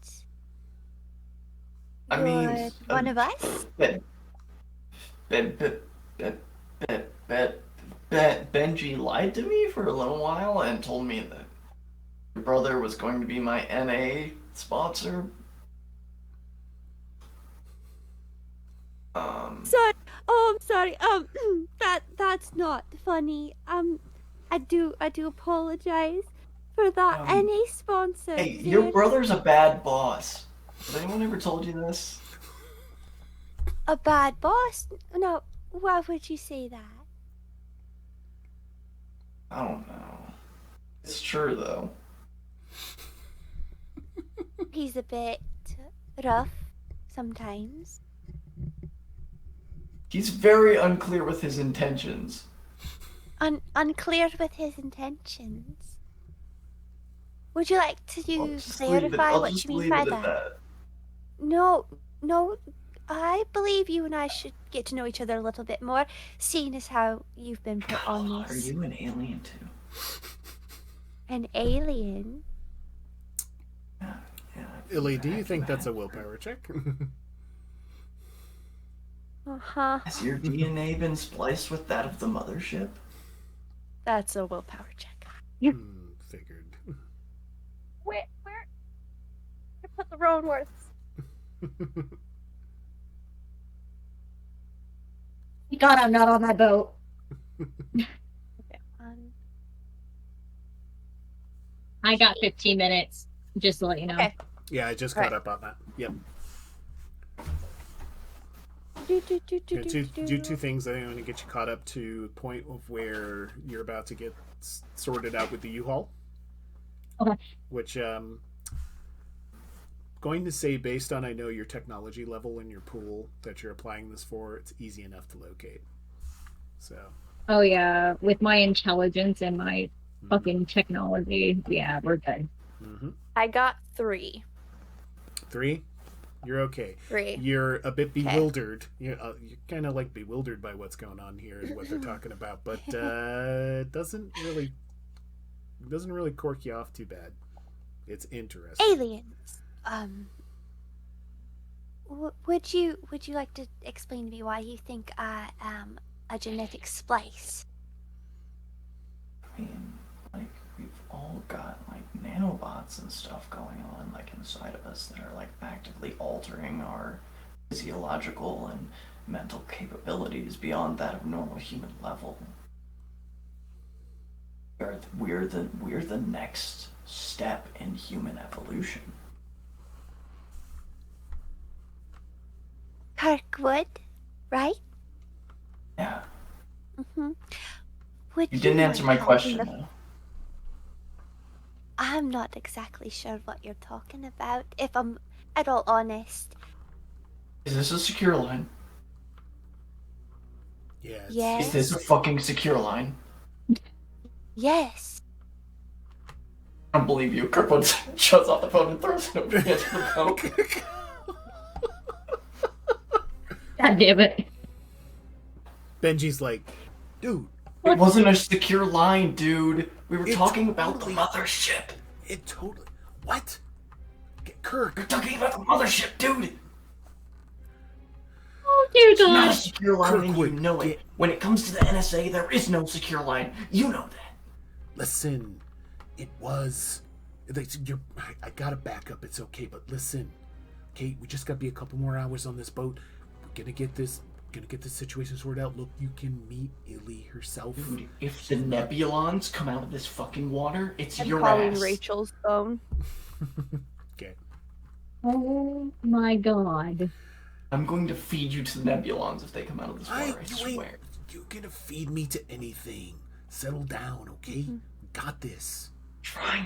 I you're mean, one of us. Benji lied to me for a little while and told me that your brother was going to be my NA sponsor. Sorry. Oh, I'm sorry. That's not funny. I do apologize for that. NA sponsor. Hey, your brother's a bad boss. Has anyone ever told you this? A bad boss? No. Why would you say that? I don't know. It's true though. He's a bit rough sometimes. He's very unclear with his intentions. Unclear with his intentions. Would you like to clarify I'll what just you mean leave by it at that? that. No. I believe you and I should get to know each other a little bit more, seeing as how you've been put on Are this. you an alien too? An alien? Yeah. Illy, do you think that's a willpower check? Uh-huh. Has your DNA been spliced with that of the mothership? That's a willpower check. Figured. Where I put the road worth? God, I'm not on that boat. Okay, I got 15 minutes, just to let you know. Okay. Yeah, I just Right. caught up on that. Yep. Do, do, do, do, Yeah, do, do two things. I think I'm going to get you caught up to the point of where you're about to get sorted out with the U-Haul. Okay. Which, going to say, based on I know your technology level in your pool that you're applying this for, it's easy enough to locate. So. Oh yeah, with my intelligence and my fucking technology, yeah, we're good. Mm-hmm. I got 3. 3? You're okay. 3. You're a bit bewildered. You're kind of like bewildered by what's going on here and what they're talking about, but it doesn't really cork you off too bad. It's interesting. aliens. Would you like to explain to me why you think I am a genetic splice? I mean, like, we've all got, like, nanobots and stuff going on, like, inside of us that are, like, actively altering our physiological and mental capabilities beyond that of normal human level. We're the next step in human evolution. Kirkwood, right? Yeah. Mm-hmm. Would You didn't answer my mind question, holding though. I'm not exactly sure what you're talking about, if I'm at all honest. Is this a secure line? Yeah. Yes. Is this a fucking secure line? Yes. I don't believe you. Kirkwood shuts off the phone and throws it over the edge of the boat. God damn it. Benji's like, dude. It wasn't a secure line, dude. We were talking about the totally- mothership. It totally. What? Kirk. We're talking about the mothership, dude. Oh dear It's not a God. secure line, and you Kirkwood, know it. When it comes to the NSA, there is no secure line. You know that. Listen, it was. I gotta back up. It's okay, but listen, okay, we just gotta be a couple more hours on this boat. We're gonna get this situation sorted out. Look, you can meet Illy herself. Dude, if the Nebulons come out of this fucking water, it's I'm your calling ass. Rachel's phone. Okay. Oh my God. I'm going to feed you to the Nebulons if they come out of this water, I You ain't. swear. You're gonna feed me to anything. Settle down, okay? Got this.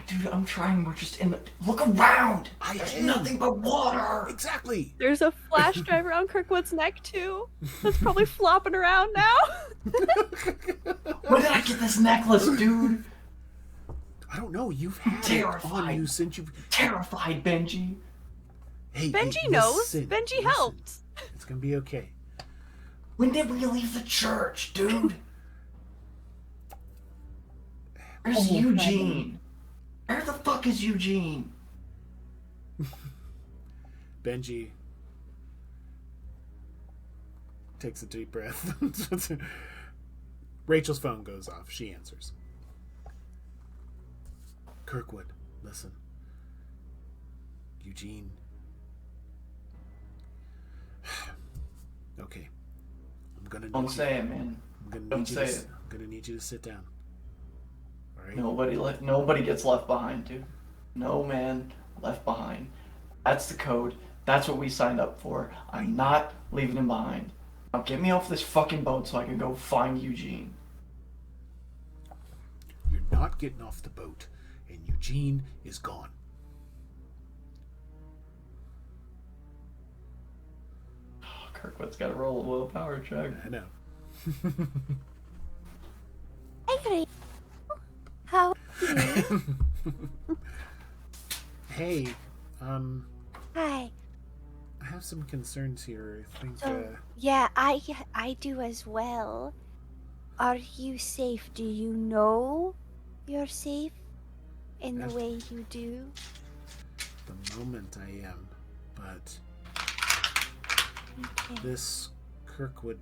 Dude, I'm trying. We're just in the... Look around! I There's am. nothing but water! Exactly. There's a flash drive around Kirkwood's neck too. That's probably flopping around now. Where did I get this necklace, dude? I don't know. You've had it on Terrified. you since you've. Terrified, Benji. Hey, Benji knows. listen, Benji listen. helped. It's gonna be okay. When did we leave the church, dude? Where's Eugene? Where the fuck is Eugene? Benji takes a deep breath. Rachel's phone goes off. She answers. Kirkwood, listen. Eugene. Okay. I'm gonna Don't need say you. it, man. I'm gonna Don't need you say to, it. I'm gonna need you to sit down. All right. Nobody gets left behind, dude. No man left behind. That's the code. That's what we signed up for. I'm not leaving him behind. Now get me off this fucking boat so I can go find Eugene. You're not getting off the boat, and Eugene is gone. Oh, Kirkwood's got to roll a willpower check. I know. Hey, how are you? Hey, Hi. I have some concerns here. I think, Yeah, I do as well. Are you safe? Do you know you're safe in the Yes. way you do? The moment I am, but Okay. this Kirkwood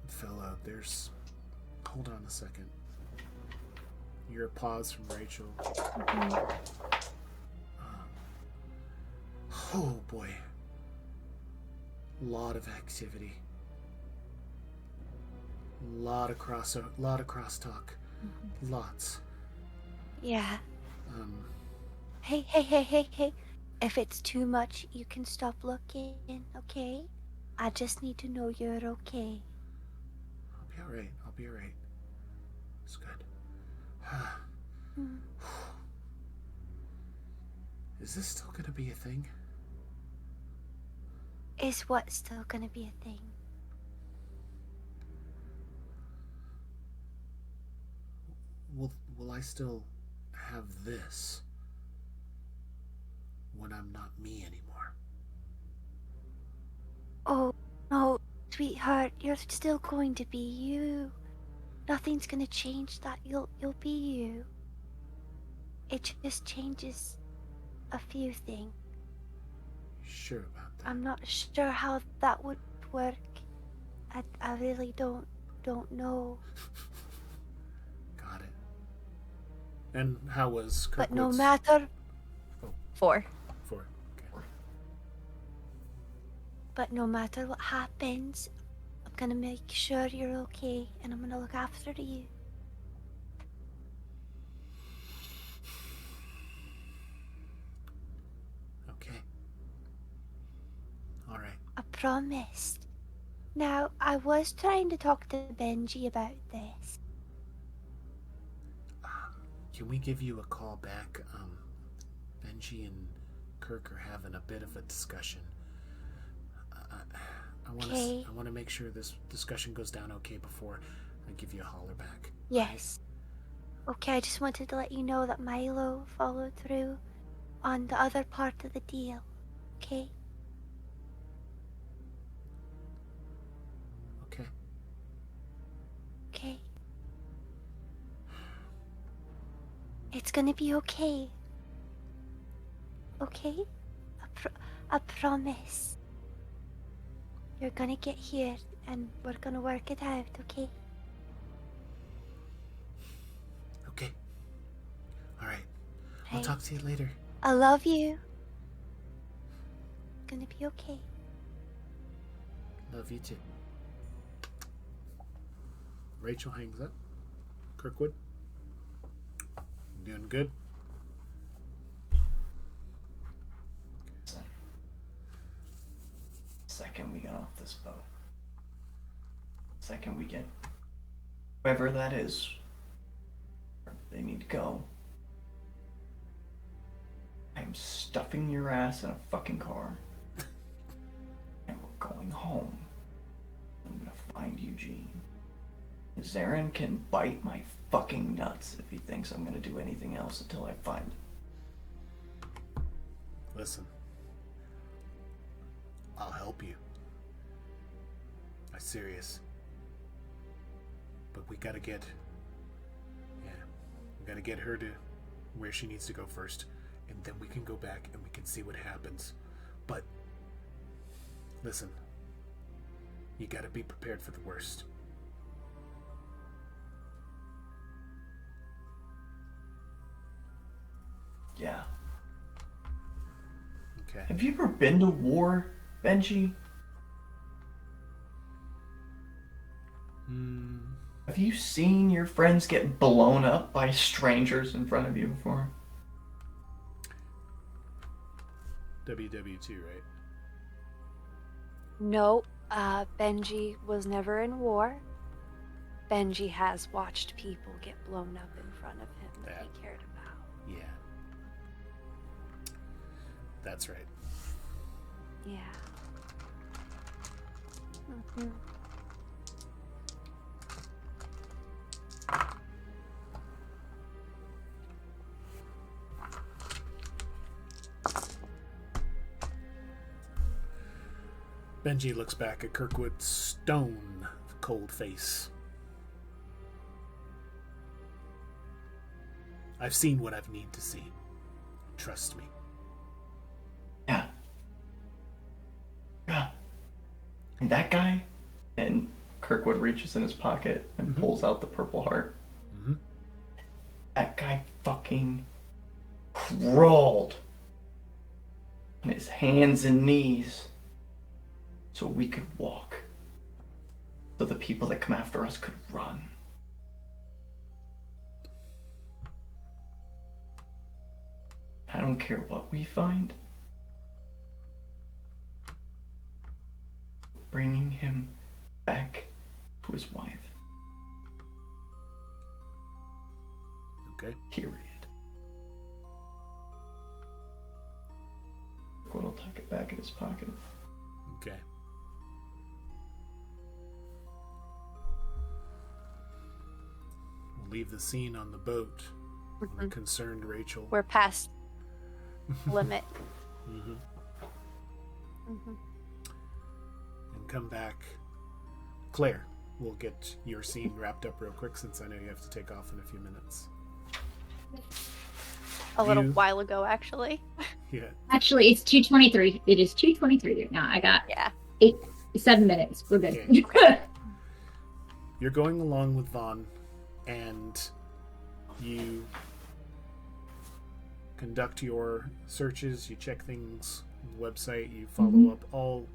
fella, there's... Hold on a second. You're a pause from Rachel. Oh boy. Lot of activity. Lot of crosstalk. Lots. Yeah. Um, Hey. If it's too much, you can stop looking, okay? I just need to know you're okay. I'll be alright. It's good. Hmm. Is this still gonna be a thing? Is what still gonna be a thing? Will I still have this when I'm not me anymore? Oh, no, sweetheart, you're still going to be you. Nothing's gonna change that. You'll be you. It just changes a few things. Sure about that. I'm not sure how that would work. I really don't know. Got it. And how was Kirkwood's? But no matter. Oh. 4. 4. Okay. But no matter what happens, I'm gonna make sure you're okay, and I'm gonna look after you. Okay. All right. I promised. Now, I was trying to talk to Benji about this. Can we give you a call back? Benji and Kirk are having a bit of a discussion. I want to make sure this discussion goes down okay before I give you a holler back. Yes. Okay, I just wanted to let you know that Milo followed through on the other part of the deal. Okay? Okay. Okay. It's gonna be okay. Okay? I promise. You're gonna get here and we're gonna work it out, okay? Okay. All right. I'll Right. talk to you later. I love you. Gonna be okay. Love you too. Rachel hangs up. Kirkwood? Doing good? Second we get off this boat. Second we get whoever that is, where they need to go. I'm stuffing your ass in a fucking car. And we're going home. I'm gonna find Eugene. Zarin can bite my fucking nuts if he thinks I'm gonna do anything else until I find him. Listen. I'll help you. I'm serious. But we gotta get her to where she needs to go first. And then we can go back and we can see what happens. But listen. You gotta be prepared for the worst. Yeah. Okay. Have you ever been to war, Benji? Have you seen your friends get blown up by strangers in front of you before? WW2, right? No, Benji was never in war. Benji has watched people get blown up in front of him that he cared about. Yeah. That's right. Yeah. Mm-hmm. Benji looks back at Kirkwood's stone cold face. I've seen what I've need to see. Trust me. Yeah. Yeah. And that guy, and Kirkwood reaches in his pocket and pulls out the purple heart. Mm-hmm. That guy fucking crawled on his hands and knees so we could walk. So the people that come after us could run. I don't care what we find. Bringing him back to his wife. Okay. Period. Gwen will tuck it back in his pocket. Okay. We'll leave the scene on the boat. On concerned Rachel. We're past limit. Mm-hmm. Mm-hmm. And come back. Claire, we'll get your scene wrapped up real quick since I know you have to take off in a few minutes. A little while ago, actually. Yeah. Actually, it's 2:23. It is 2:23 right now. I got 7 minutes. We're good. Okay. You're going along with Vaughn, and you conduct your searches, you check things on the website, you follow up all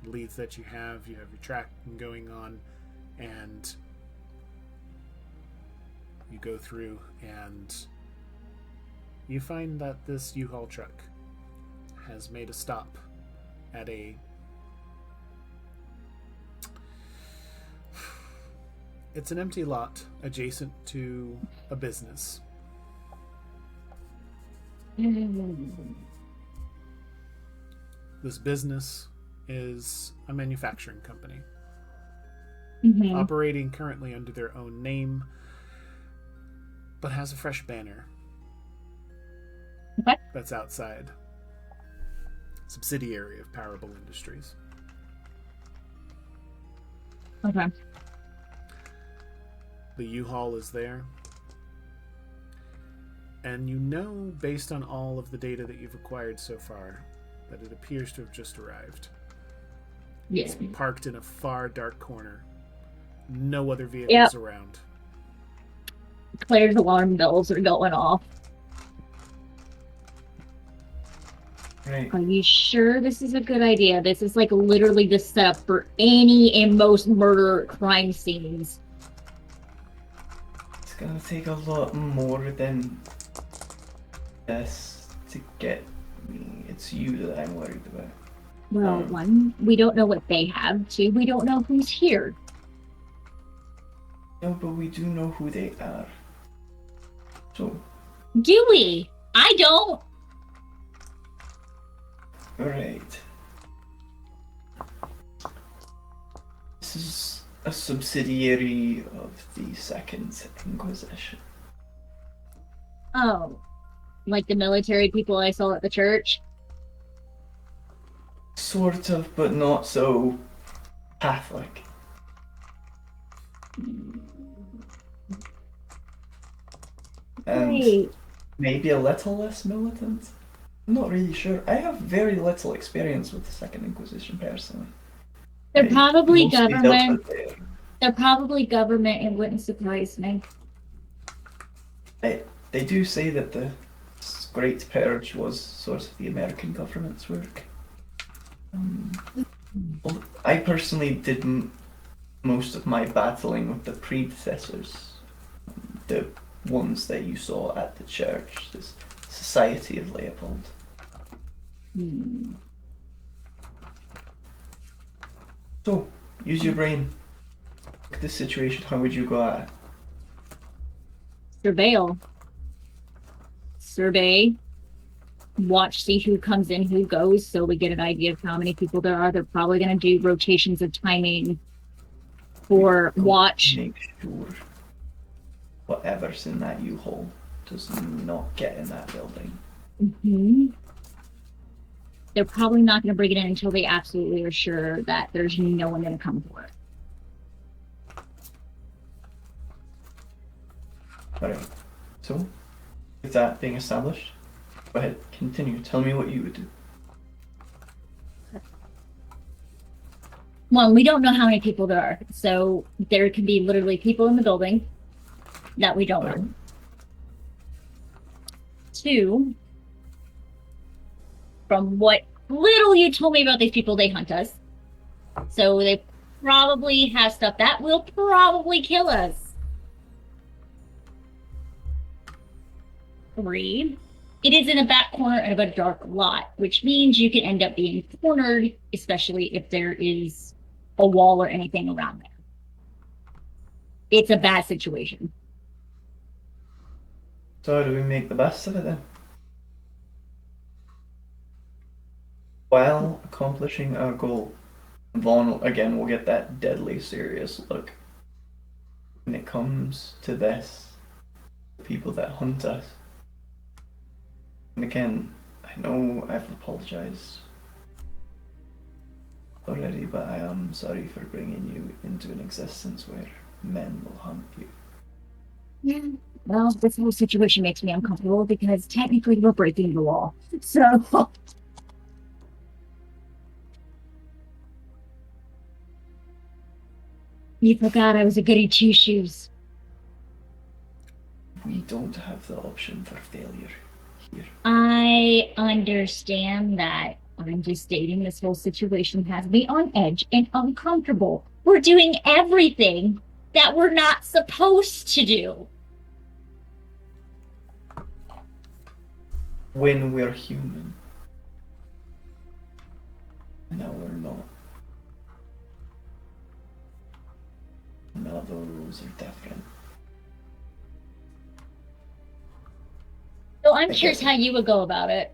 leads that you have your tracking going on, and you go through and you find that this U-Haul truck has made a stop at it's an empty lot adjacent to a business. This business is a manufacturing company, operating currently under their own name, but has a fresh banner that's outside. Subsidiary of Parable Industries. Okay. The U-Haul is there. And you know, based on all of the data that you've acquired so far, that it appears to have just arrived. Yes. It's parked in a far dark corner. No other vehicles around. Claire's alarm bells are going off. Right. Are you sure this is a good idea? This is like literally the setup for any and most murder crime scenes. It's gonna take a lot more than this to get me. It's you that I'm worried about. Well, one, we don't know what they have. Two, we don't know who's here. No, but we do know who they are. So. Do we? I don't. Right. This is a subsidiary of the Second Inquisition. Oh, like the military people I saw at the church? Sort of, but not so Catholic. And Great. maybe a little less militant. I'm not really sure. I have very little experience with the Second Inquisition personally. They're probably mostly dealt government. with their- They're probably government. It wouldn't surprise me. They do say that the Great Purge was sort of the American government's work. Well, I personally did most of my battling with the predecessors, the ones that you saw at the church, this Society of Leopold. So, use your brain. Look at this situation. How would you go at it? Surveil. Survey. Watch, see who comes in, who goes, so we get an idea of how many people there are. They're probably going to do rotations of timing for watch. Make sure whatever's in that U-Haul does not get in that building. They're probably not going to bring it in until they absolutely are sure that there's no one going to come for it. Alright, so With that being established, go ahead, continue. Tell me what you would do. Well, we don't know how many people there are, so there could be literally people in the building that we don't know. 2, from what little you told me about these people, they hunt us. So they probably have stuff that will probably kill us. 3, it is in a back corner of a dark lot, which means you can end up being cornered, especially if there is a wall or anything around there. It's a bad situation. So how do we make the best of it then? While accomplishing our goal, Vaughn again will get that deadly serious look. When it comes to this, the people that hunt us. And again, I know I've apologized already, but I am sorry for bringing you into an existence where men will hunt you. Yeah. Well, this whole situation makes me uncomfortable because technically we're breaking the law. So you forgot I was a goody two-shoes. We don't have the option for failure here. I understand that. I'm just stating this whole situation has me on edge and uncomfortable. We're doing everything that we're not supposed to do. When we're human. No, we're not. No, the rules are different. So I'm curious how you would go about it.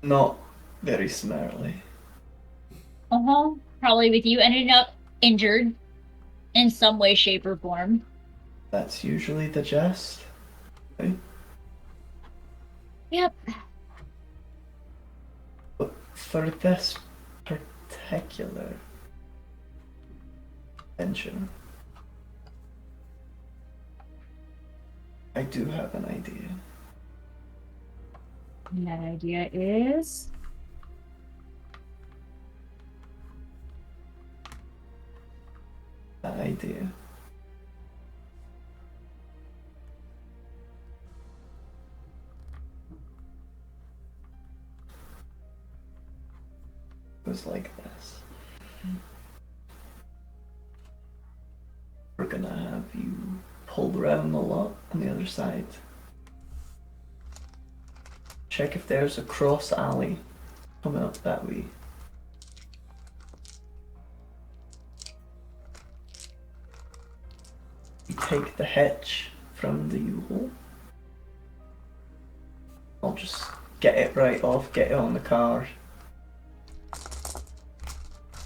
Not very smartly. Probably with you ending up injured in some way, shape, or form. That's usually the jest. Right? Yep. But for this particular venture, I do have an idea. And that idea is... That idea was like this. We're gonna have you pull around the lot on the other side. Check if there's a cross alley coming up that way. You take the hitch from the U-Haul. I'll just get it right off, get it on the car.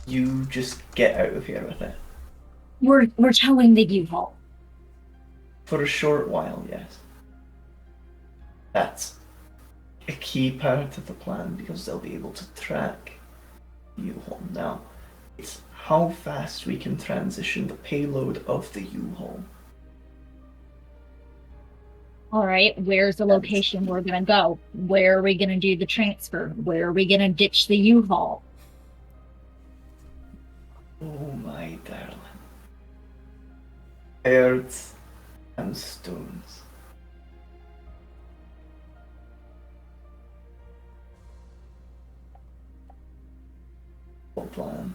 You just get out of here with it. We're towing the U-Haul. For a short while, yes. That's a key part of the plan because they'll be able to track U-Haul. Now, it's how fast we can transition the payload of the U-Haul. All right, where's the location we're gonna go? Where are we gonna do the transfer? Where are we gonna ditch the U-Haul? Oh my darling. Earth and stones. What plan?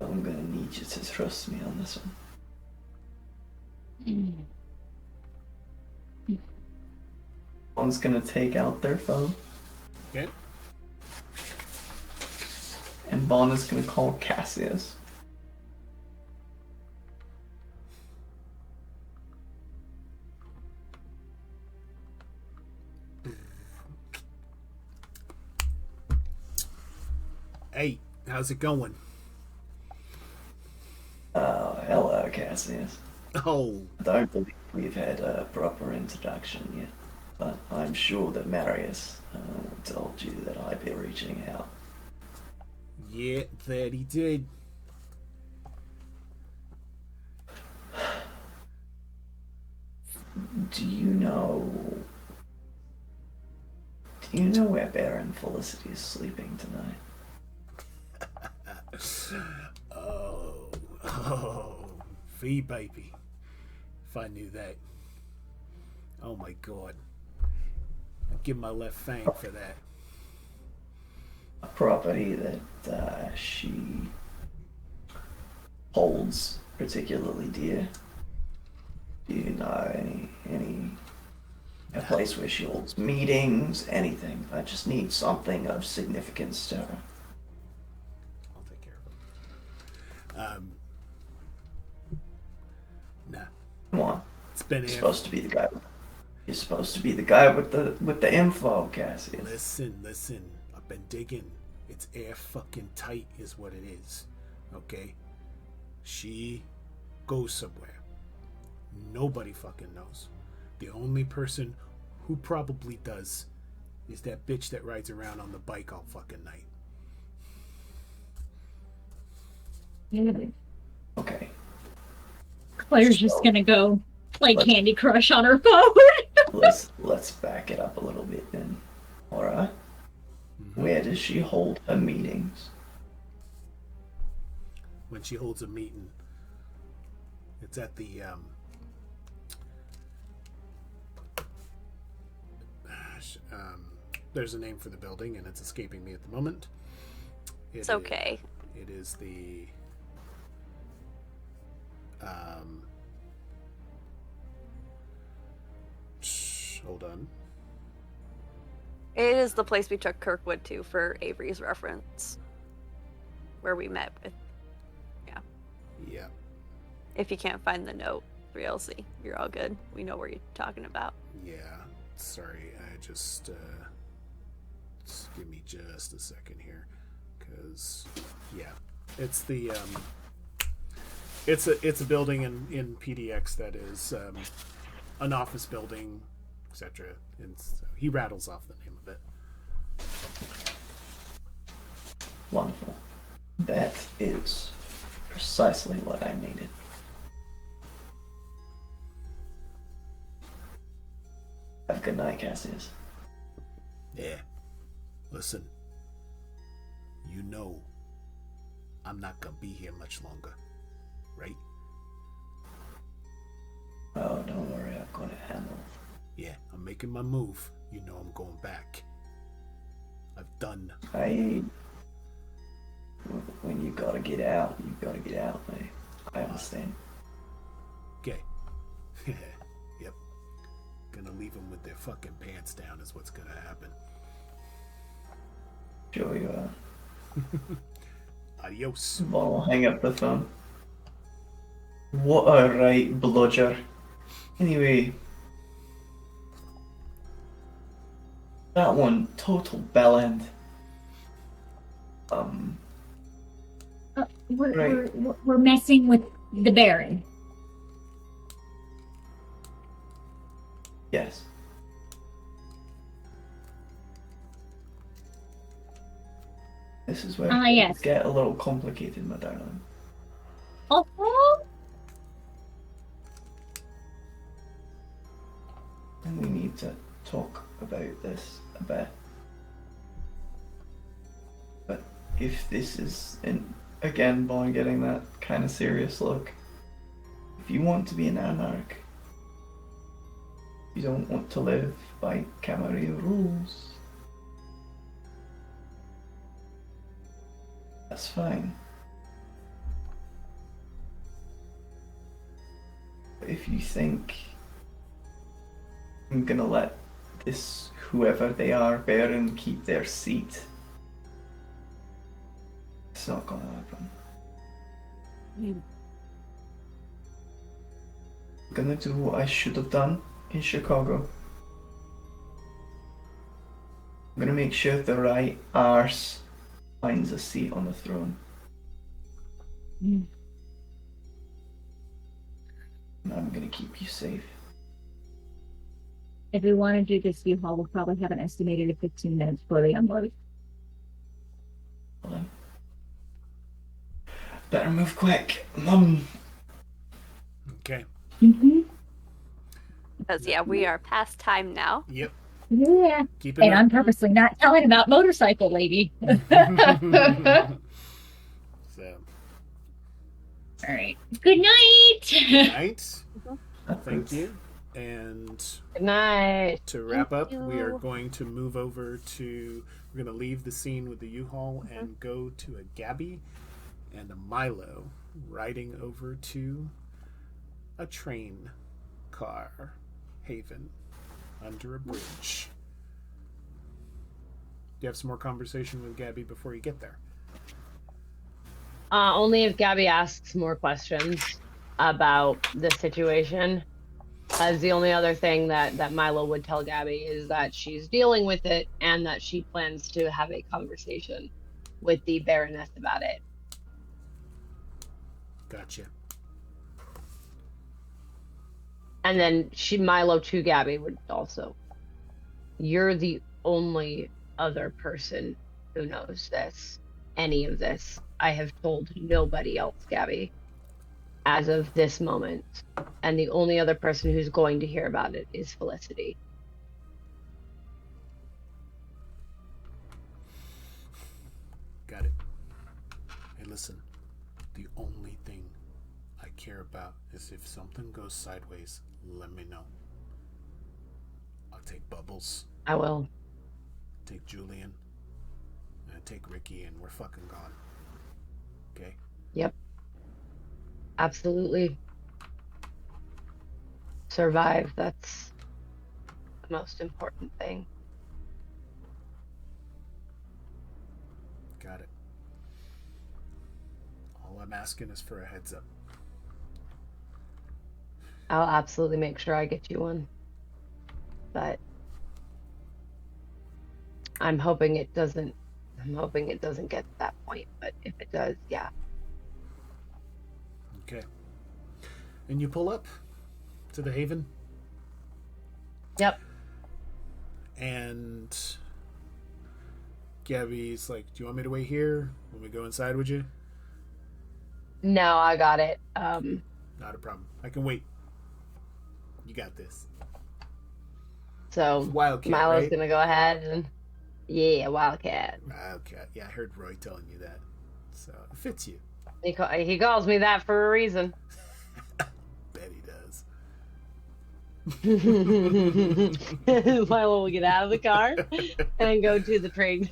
I'm gonna need you to trust me on this one. One's gonna take out their phone. Okay. And Vaughn is gonna call Cassius. Hey, how's it going? Hello, Cassius. Oh, I don't believe we've had a proper introduction yet, but I'm sure that Marius told you that I'd be reaching out. yeah, that he did. Do you know where Baron Felicity is sleeping tonight? Oh, V baby. If I knew that. Oh my god. I'd give my left fang for that. A property that she holds particularly dear. Do you know a place where she holds meetings, anything? I just need something of significance to her. I'll take care of it. Nah. Come on. It's been You're supposed to be the guy. You're supposed to be the guy with the info, Cassius. Listen. I've been digging. It's air fucking tight is what it is. Okay? She goes somewhere. Nobody fucking knows. The only person who probably does is that bitch that rides around on the bike all fucking night. Okay. Claire's just gonna go play Candy Crush on her phone. let's back it up a little bit then. Alright. Where does she hold her meetings? When she holds a meeting, it's at the there's a name for the building and it's escaping me at the moment. It's okay. It is the hold on. It is the place we took Kirkwood to for Avery's reference. Where we met with. Yeah. If you can't find the note, 3LC, you're all good. We know where you're talking about. Yeah. Sorry, I just give me just a second here, because it's the it's a building in PDX that is an office building, etc. And so he rattles off the name of it. Wonderful. That is precisely what I needed. Have a good night, Cassius. Yeah. Listen. You know I'm not gonna be here much longer, right? Oh, don't worry, I'm gonna handle it. Yeah, I'm making my move. You know I'm going back. I've done. When you gotta get out, you gotta get out, mate. I understand. Okay. Yep. Gonna leave them with their fucking pants down is what's gonna happen. Sure you are. Adios. I'll hang up the phone. What a right bludger. Anyway. That one, total bellend. We're messing with the Baron. Yes. This is where yes. things get a little complicated, my darling. Oh. And we need to talk about this a bit. But if this is, and again, Vaughn getting that kind of serious look, if you want to be an anarch, you don't want to live by Camarilla rules, that's fine. But if you think I'm gonna let this, whoever they are, Baron, keep their seat, it's not gonna happen. I'm gonna do what I should have done in Chicago. I'm gonna make sure the right arse finds a seat on the throne. And I'm gonna keep you safe. If we want to do this view hall, we'll probably have an estimated of 15 minutes before they unload. Hold on. Better move quick. Mum. Okay. Mm-hmm. Because yeah, we are past time now. Yep. Yeah. Keep it And up. I'm purposely not telling about motorcycle lady. So, All right. Good night. night. Thank you. And Good night. to wrap up, Thank we are you. going to move over to. We're going to leave the scene with the U-Haul and go to a Gabby and a Milo riding over to a train car haven under a bridge. Do you have some more conversation with Gabby before you get there? Only if Gabby asks more questions about the situation. As the only other thing that Milo would tell Gabby is that she's dealing with it and that she plans to have a conversation with the Baroness about it. Gotcha. And then Milo to Gabby would also. You're the only other person who knows any of this. I have told nobody else, Gabby, as of this moment. And the only other person who's going to hear about it is Felicity. Got it. Hey, listen. The only thing I care about is if something goes sideways, let me know. I'll take Bubbles, I will. take Julian, and take Ricky, and we're fucking gone. Okay? Yep. Absolutely. Survive. That's the most important thing. Got it. All I'm asking is for a heads up. I'll absolutely make sure I get you one. But I'm hoping it doesn't get to that point, but if it does, yeah. Okay. And you pull up to the haven, Yep. and Gabby's like, do you want me to wait here? When we go inside with you? No, I got it. Not a problem. I can wait. You got this. So Wildcat, Milo's right? gonna go ahead and Wildcat. Wildcat. Yeah, I heard Roy telling you that. So it fits you. He calls me that for a reason. Bet he does. Milo will get out of the car and go to the train.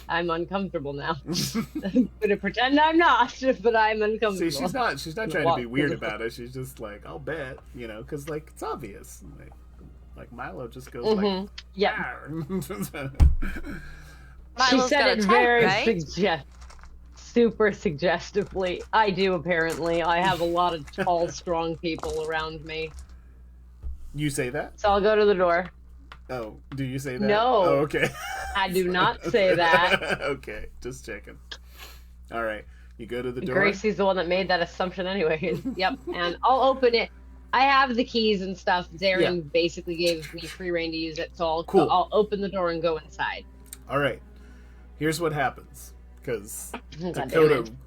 I'm uncomfortable now. I'm gonna pretend I'm not, but I'm uncomfortable. See, she's not trying to be weird about it. She's just like, I'll bet, because like it's obvious. Like Milo just goes like, yeah. She Milo's said got a it type, very right? super suggestively. I do, apparently. I have a lot of tall, strong people around me. You say that? So I'll go to the door. Oh, do you say that? No. Oh, okay. I do not say that. Okay, just checking. All right, you go to the door. Gracie's the one that made that assumption anyway. Yep, and I'll open it. I have the keys and stuff. Zarin basically gave me free reign to use it, so I'll open the door and go inside. All right, here's what happens, because God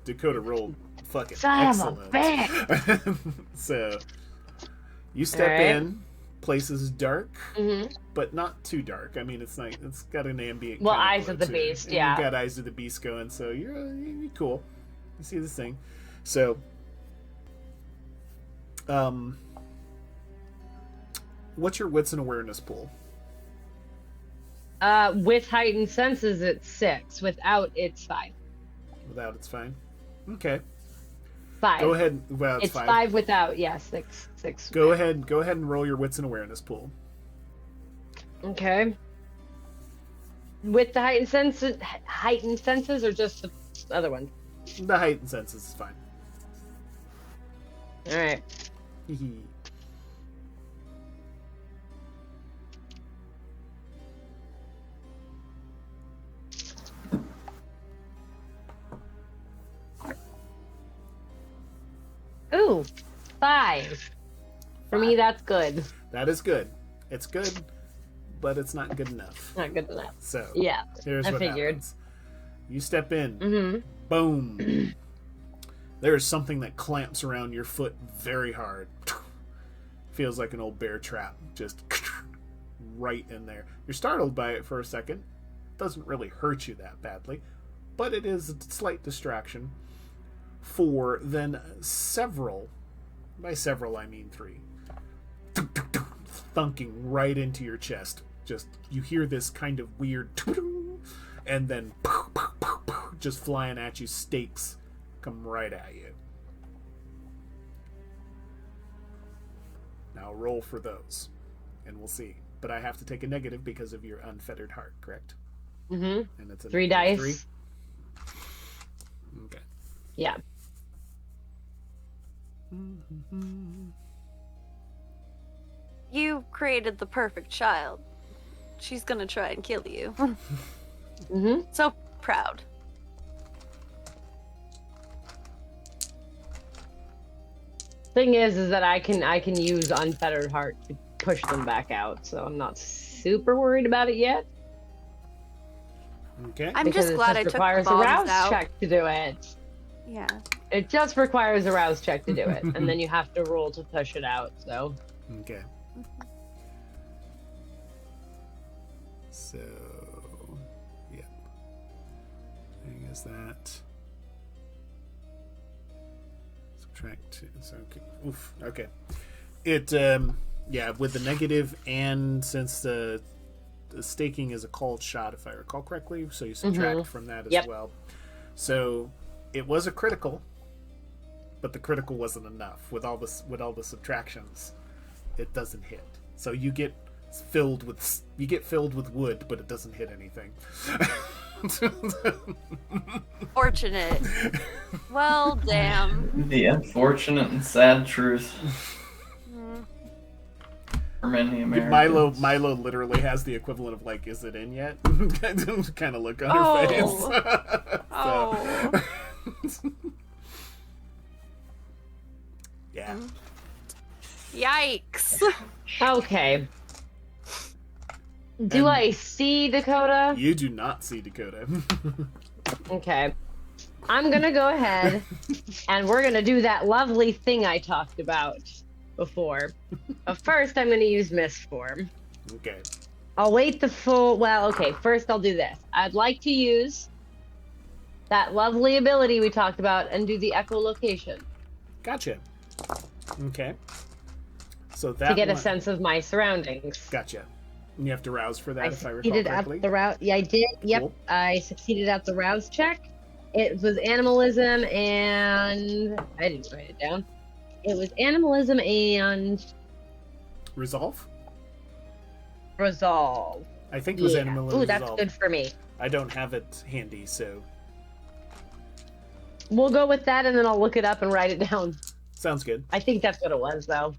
Dakota rolled fucking Son excellent. of a bitch. So you step in. Place is dark, but not too dark. I mean, it's got an ambient. Well, kind Eyes glow of the to Beast, it. And yeah. You got Eyes of the Beast going, so you're cool. You see this thing, so what's your wits and awareness pool? With heightened senses, it's 6. Without, it's 5. Without, it's fine. Okay. 5. Go ahead. Well, it's 5 without. Yeah, 6. Go ahead and roll your wits and awareness pool. Okay. With the heightened senses, or just the other one? The heightened senses is fine. All right. Ooh, 5. For me, that's good. That is good. It's good, but it's not good enough. Not good enough. So yeah, here's what figured. happens. You step in. Boom. There is something that clamps around your foot very hard. Feels like an old bear trap, just right in there. You're startled by it for a second. Doesn't really hurt you that badly, but it is a slight distraction for then several, by several I mean 3, thunking right into your chest. Just, you hear this kind of weird, and then just flying at you, stakes come right at you. Now roll for those, and we'll see. But I have to take a negative because of your unfettered heart, correct? Mm-hmm. And it's a 3 dice. 3. Okay. Yeah. You created the perfect child. She's gonna try and kill you. Mm-hmm. So proud. Thing is that I can use unfettered heart to push them back out, so I'm not super worried about it yet. Okay. I'm Because just it glad I just took the requires a bombs rouse out. check to do it. Yeah. It just requires a rouse check to do it, and then you have to roll to push it out. So Okay. So, yep. Thing is that. Subtract 2. So, okay. Oof. Okay. It, yeah, with the negative, and since the staking is a called shot, if I recall correctly, so you subtract from that as well. So, it was a critical, but the critical wasn't enough. With all the subtractions, it doesn't hit. So you get filled with wood, but it doesn't hit anything. Fortunate. Well, damn. The unfortunate and sad truth for many Americans. Milo literally has the equivalent of like, "Is it in yet?" kind of look on her face. Oh. Yeah. Yikes. okay. Do And- I see Dakota? You do not see Dakota. Okay. I'm gonna go ahead and we're gonna do that lovely thing I talked about before. But first I'm gonna use mist form. Okay. I'll wait the full okay, first I'll do this. I'd like to use that lovely ability we talked about and do the echolocation Gotcha. Okay. So that to get a one- sense of my surroundings. Gotcha. And you have to rouse for that, I if I recall succeeded correctly. at the rouse. Yeah, I did. Yep, Cool. I succeeded at the rouse check. It was animalism and I didn't write it down. It was animalism and Resolve? resolve. I think it was Yeah. animal Ooh, that's resolve. good for me. I don't have it handy, so We'll go with that, and then I'll look it up and write it down. sounds good. I think that's what it was, though.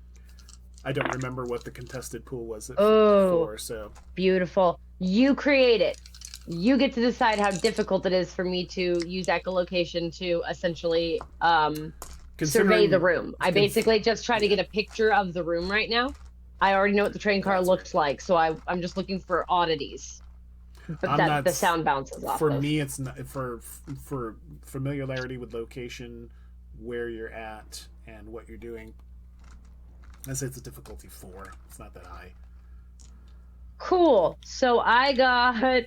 I don't remember what the contested pool was Oh. for, so Beautiful. You create it. You get to decide how difficult it is for me to use echolocation to essentially survey considering the room. I basically just try to get a picture of the room right now. I already know what the train car That's looks like, so I'm just looking for oddities. But I'm that not- the sound bounces off for of. me, it's not for familiarity with location, where you're at, and what you're doing. I say it's a difficulty 4. It's not that high. Cool. So I got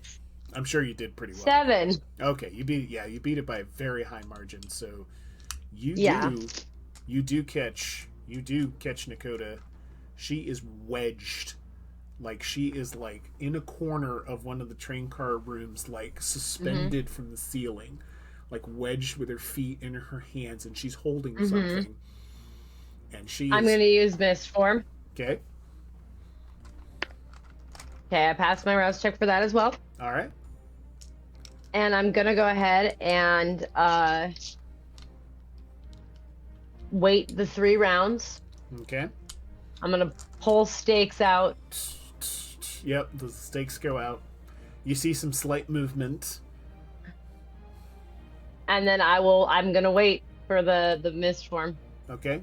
I'm sure you did pretty well. 7. Okay, you beat it by a very high margin. So you do catch Nakota. She is wedged, like she is like in a corner of one of the train car rooms, like suspended from the ceiling, like wedged with her feet in her hands, and she's holding something. And I'm going to use mist form. Okay. Okay, I passed my rouse check for that as well. All right. And I'm going to go ahead and wait the 3 rounds. Okay. I'm going to pull stakes out. Yep, the stakes go out. You see some slight movement. And then I'm going to wait for the mist form. Okay.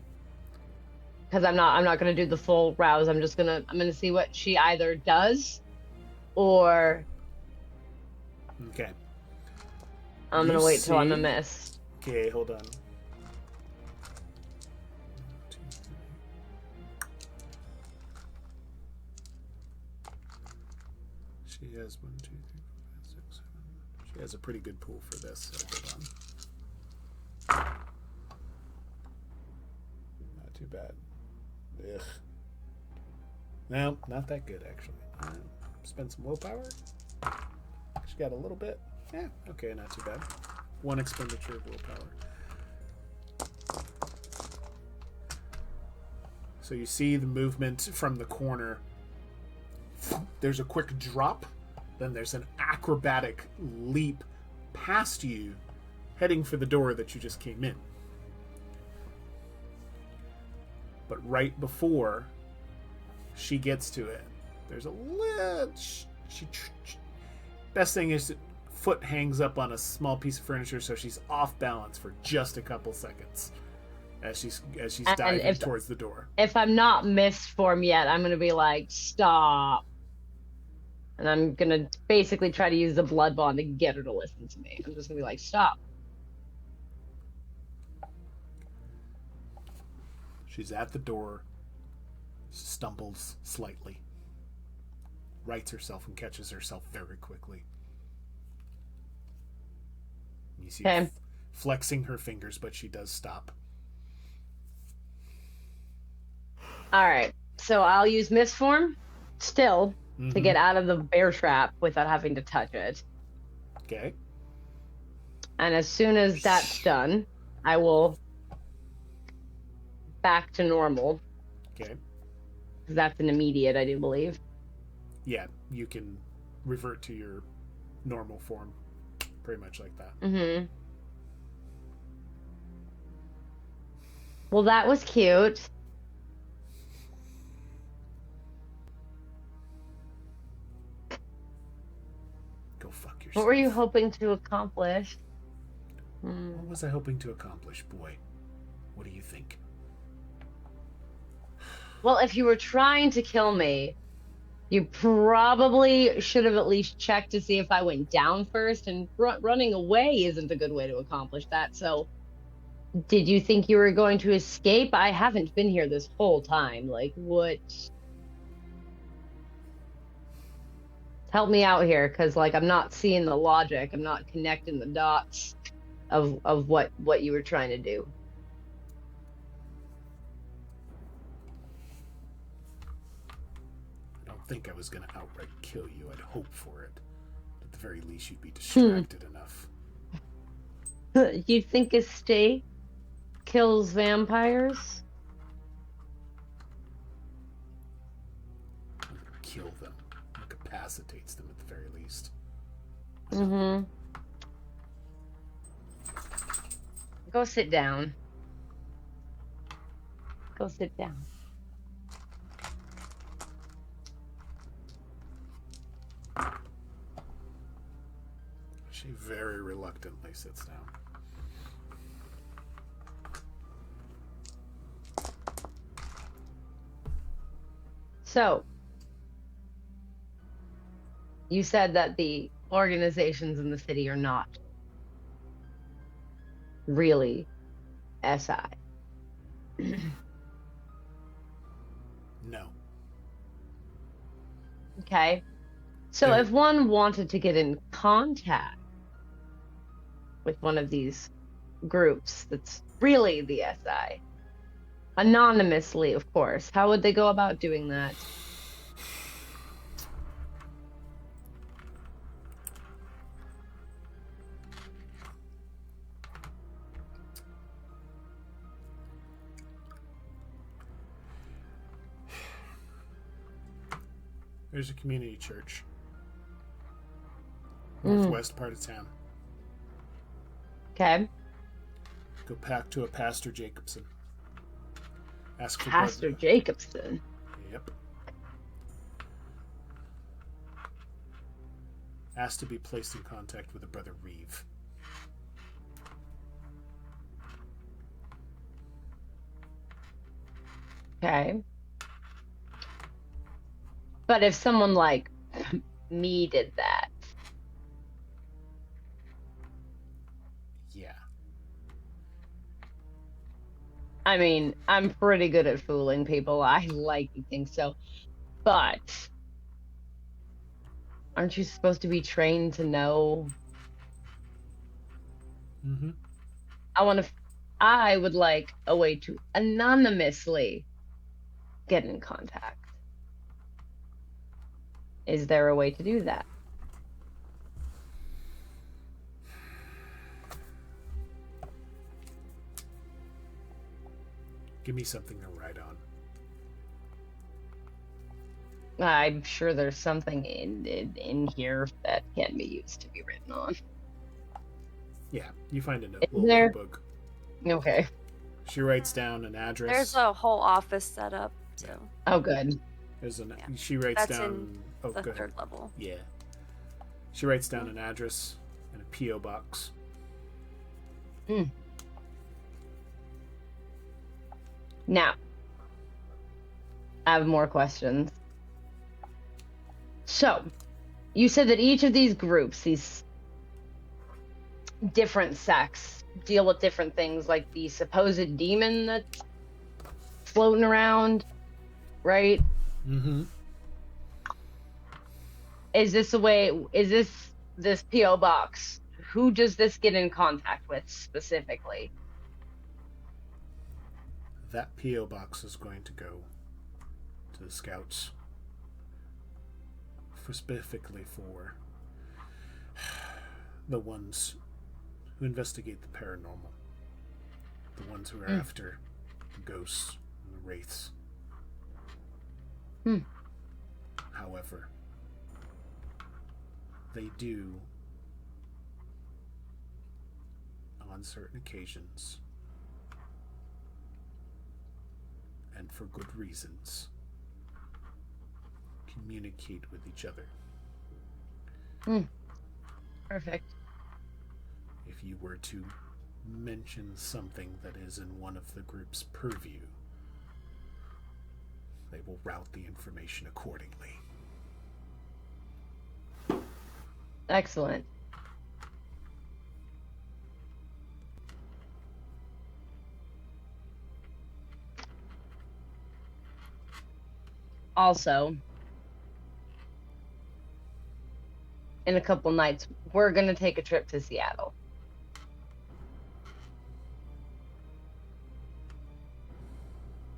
Because I'm not going to do the full rouse. I'm going to see what she either does or Okay. I'm going You to wait till I'm a see- mist. Okay, hold on. She has 1, 2, 3, 4, 5, 6, 7. She has a pretty good pool for this, so hold on. Not too bad. Ugh. No, not that good, actually. Spend some willpower. She got a little bit. Yeah, okay, not too bad. 1 expenditure of willpower. So you see the movement from the corner. There's a quick drop. Then there's an acrobatic leap past you, heading for the door that you just came in. But right before she gets to it, there's a little... Best thing is, foot hangs up on a small piece of furniture, so she's off balance for just a couple seconds as she's diving towards the door. If I'm not misformed yet, I'm gonna be like, stop. And I'm gonna basically try to use the blood bond to get her to listen to me. I'm just gonna be like, stop. She's at the door, stumbles slightly, rights herself and catches herself very quickly. You see her flexing her fingers, but she does stop. All right, so I'll use misform still to get out of the bear trap without having to touch it. Okay. And as soon as that's done, I will back to normal. Okay. That's an immediate, I do believe. Yeah, you can revert to your normal form pretty much like that. Mm-hmm. Well, that was cute. Go fuck yourself. What were you hoping to accomplish? What was I hoping to accomplish, boy? What do you think? Well, if you were trying to kill me, you probably should have at least checked to see if I went down first, and running away isn't a good way to accomplish that. So, did you think you were going to escape? I haven't been here this whole time. Like, what? Help me out here, because, like, I'm not seeing the logic. I'm not connecting the dots of what you were trying to do. I don't think I was going to outright kill you. I'd hope for it. At the very least, you'd be distracted enough. You think a steak kills vampires? Kill them. Incapacitates them at the very least. Mm-hmm. Go sit down. Go sit down. She very reluctantly sits down. So, you said that the organizations in the city are not really SI. No. Okay. So They're- if one wanted to get in contact with one of these groups that's really the SI, anonymously, of course, how would they go about doing that? There's a community church. Northwest part of town. Okay. Go back to a Pastor Jacobson. Ask for Pastor Brother. Jacobson. Yep. Ask to be placed in contact with a Brother Reeve. Okay. But if someone like me did that, Yeah. I mean, I'm pretty good at fooling people. I like to think so. But Aren't you supposed to be trained to know? Mm-hmm. I would like a way to anonymously get in contact. Is there a way to do that? Give me something to write on. I'm sure there's something in here that can be used to be written on. Yeah, you find a Is little there? notebook. Okay. She writes down an address. There's a whole office set up, so Oh, good. She writes that's down. in Oh, the go ahead. third level. Yeah. She writes down an address and a P.O. box. Now, I have more questions. So, you said that each of these groups, these different sects, deal with different things, like the supposed demon that's floating around, right? Mm-hmm. Is this P.O. box? Who does this get in contact with specifically? That P.O. box is going to go to the scouts. Specifically for the ones who investigate the paranormal. The ones who are after the ghosts and the wraiths. However, they do, on certain occasions, and for good reasons, communicate with each other. Perfect. If you were to mention something that is in one of the group's purview, they will route the information accordingly. Excellent. Also, in a couple nights, we're going to take a trip to Seattle.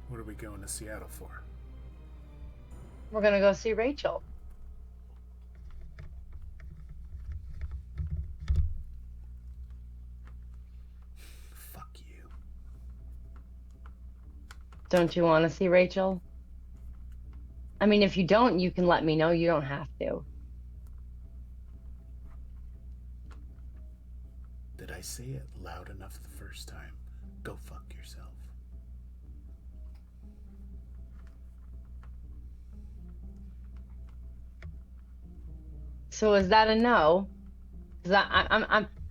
What are we going to Seattle for? We're going to go see Rachel. Fuck you. Don't you want to see Rachel? I mean, if you don't, you can let me know. You don't have to. Did I say it loud enough the first time? Go fuck yourself. So is that a no? Because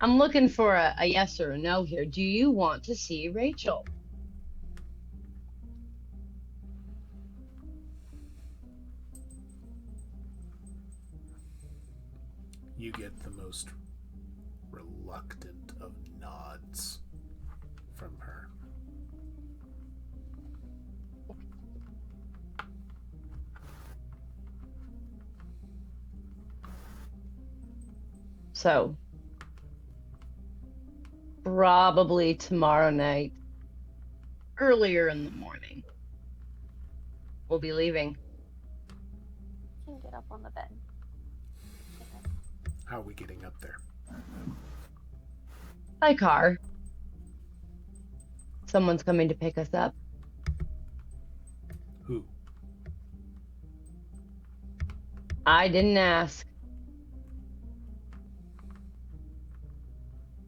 I'm looking for a yes or a no here. Do you want to see Rachel? You get the most reluctant of nods from her. So, probably tomorrow night, earlier in the morning, we'll be leaving. You can get up on the bed. How are we getting up there? By car. Someone's coming to pick us up. Who? I didn't ask.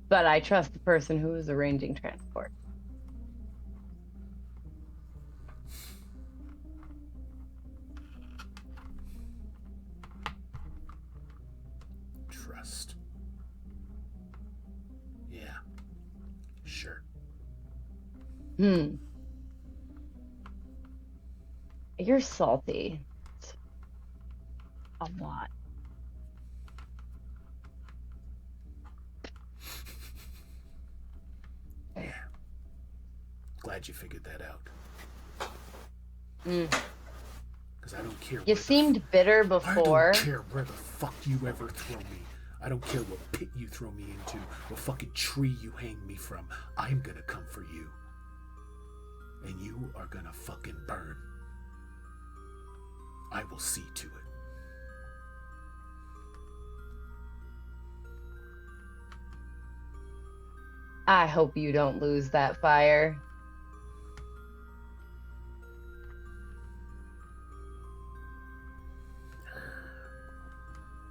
But I trust the person who is arranging transport. Trust. Yeah. Sure. You're salty. A lot. Yeah. Glad you figured that out. Mm. Because I don't care. You seemed bitter I before. don't care where the fuck you ever throw me. I don't care what pit you throw me into, what fucking tree you hang me from. I'm gonna come for you. And you are gonna fucking burn. I will see to it. I hope you don't lose that fire.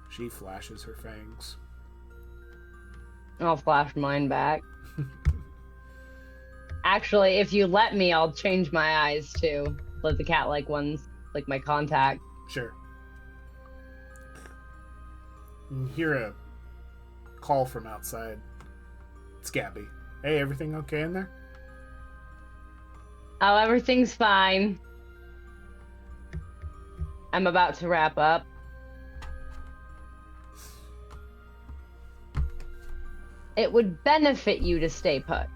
She flashes her fangs. I'll flash mine back. Actually, if you let me, I'll change my eyes too. Let the cat-like ones, like my contact. Sure. You hear a call from outside. It's Gabby. Hey, everything okay in there? Oh, everything's fine. I'm about to wrap up. It would benefit you to stay put.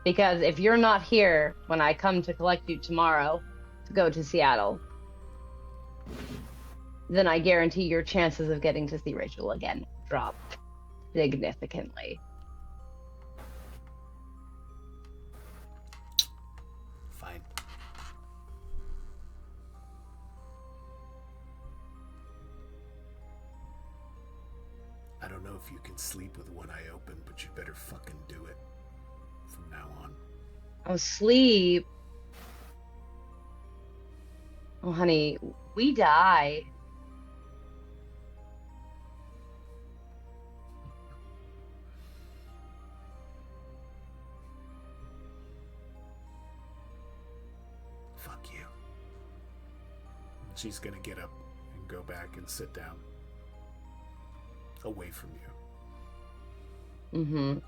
Because if you're not here when I come to collect you tomorrow to go to Seattle, then I guarantee your chances of getting to see Rachel again drop significantly. Fine. I don't know if you can sleep with one eye open, but you better fucking do it from now on. Oh, sleep. Oh, honey, we die. Fuck you. And she's gonna get up and go back and sit down. Away from you. Mm-hmm.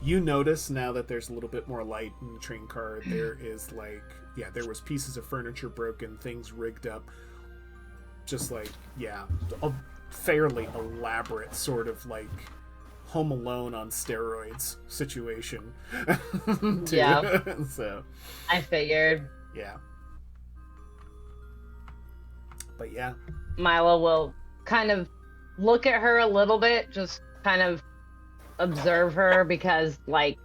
You notice now that there's a little bit more light in the train car, there is like, yeah, there was pieces of furniture broken, things rigged up, just like, yeah, a fairly elaborate sort of like Home Alone on steroids situation. Yeah. So I figured. yeah. But yeah. Milo will kind of look at her a little bit, just kind of observe her, because, like,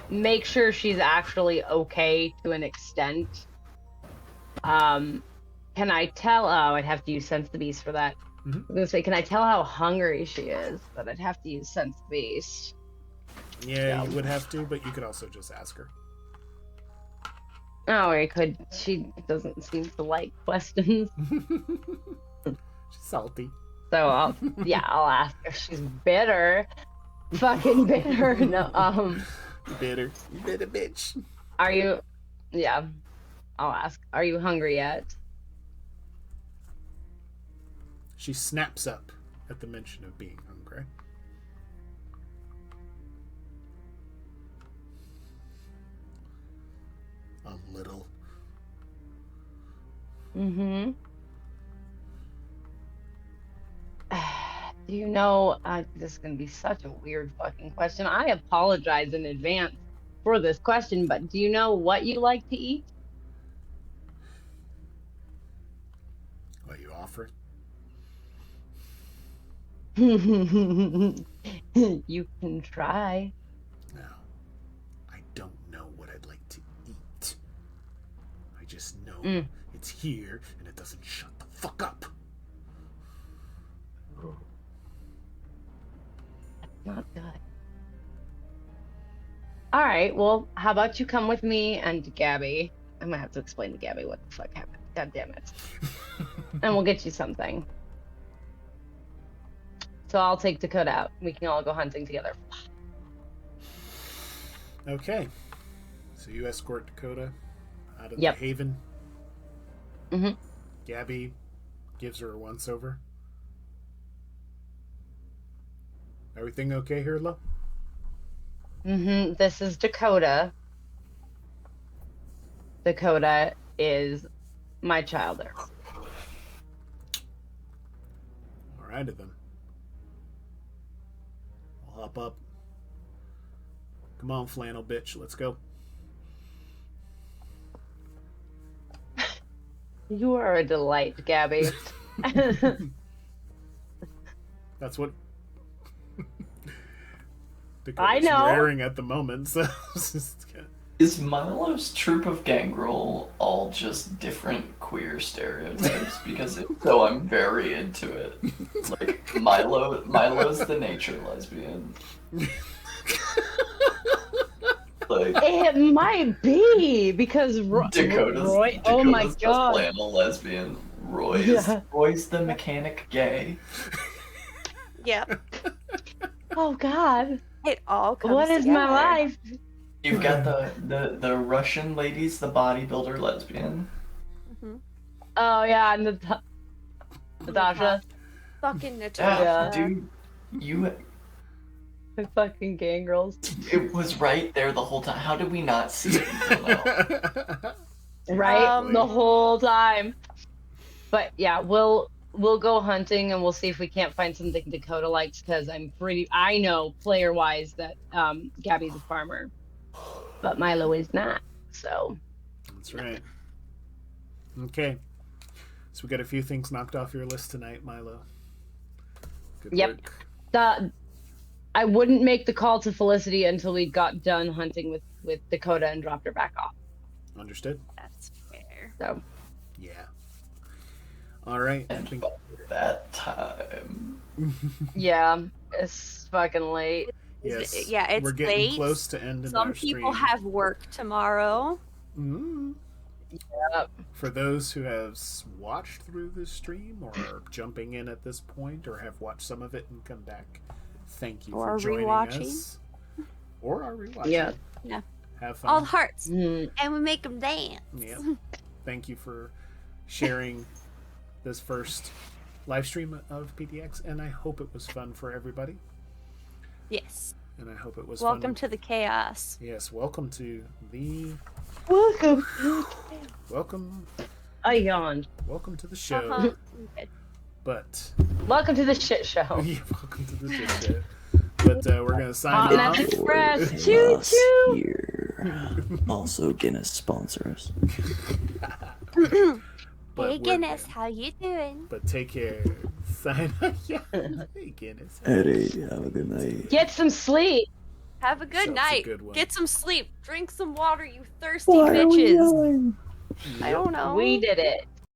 make sure she's actually okay to an extent. Can I tell? Oh, I'd have to use Sense the Beast for that. Mm-hmm. I was gonna say, can I tell how hungry she is? But I'd have to use Sense the Beast. Yeah, you would have to, but you could also just ask her. Oh, I could. She doesn't seem to like questions. She's salty. So I'll ask her. She's bitter. Fucking bitter. No, Bitter. You bitter bitch. Are you? Yeah. I'll ask. Are you hungry yet? She snaps up at the mention of being hungry. A little. Mm-hmm. Do you know, this is going to be such a weird fucking question. I apologize in advance for this question, but do you know what you like to eat? What you offer? You can try. No. I don't know what I'd like to eat. I just know it's here and it doesn't shut the fuck up. Not good. All right, well, how about you come with me and Gabby? I'm gonna have to explain to Gabby what the fuck happened. God damn it. And we'll get you something. So I'll take Dakota out. We can all go hunting together. Okay. So you escort Dakota out of Yep. the haven. Mm-hmm. Gabby gives her a once-over. Everything okay here, Lo? Mm-hmm. This is Dakota. Dakota is my child there. Alrighty then. We'll pop up. Come on, flannel bitch, let's go. You are a delight, Gabby. That's what I Dakota's know. wearing at the moment. So Is Milo's troop of Gangrel all just different queer stereotypes? Because if so, I'm very into it. Like Milo's the nature lesbian. Like It might be because Dakota's Roy. Oh my the god. flannel lesbian. Roy's the mechanic gay. Yep. Oh god. It all comes What is together. my life? You've got the Russian ladies, the bodybuilder lesbian. Mhm. Oh yeah, and Natasha. Fucking Yeah, Natasha. dude, you. The fucking gangrels. It was right there the whole time. How did we not see it until now? Right? The whole time. But yeah, we'll go hunting and we'll see if we can't find something Dakota likes, because I know player wise that Gabby's a farmer. But Milo is not. So That's right. Okay. So we got a few things knocked off your list tonight, Milo. Good Yep. work. I wouldn't make the call to Felicity until we got done hunting with Dakota and dropped her back off. Understood? That's fair. So Yeah. All right. And by that time, yeah, it's fucking late. Yes. Yeah, it's We're getting late. close to ending Some our stream. people have work tomorrow. Mm. Yep. For those who have watched through this stream or are jumping in at this point or have watched some of it and come back, thank you Or for joining rewatching. us. Or are rewatching. Yeah. Yeah. Have fun. All hearts, Mm. and we make them dance. Yeah. Thank you for sharing this first live stream of PDX, and I hope it was fun for everybody. Yes. And I hope it was Welcome fun. to the chaos. Yes, welcome to the Welcome. welcome I yawned. welcome to the show. Uh-huh. Okay. But Welcome to the shit show. yeah, welcome to the show. But we're gonna sign Hot off. Mess Express. Choo Chaos choo. here. Also, Guinness sponsor us. But Hey we're- Guinness, how you doing? But take care. Sign yeah. Hey Guinness. Eddie, have a good night. Get some sleep. Have a good Sounds a night. good one. Get some sleep. Drink some water, you thirsty bitches. I don't know. We did it.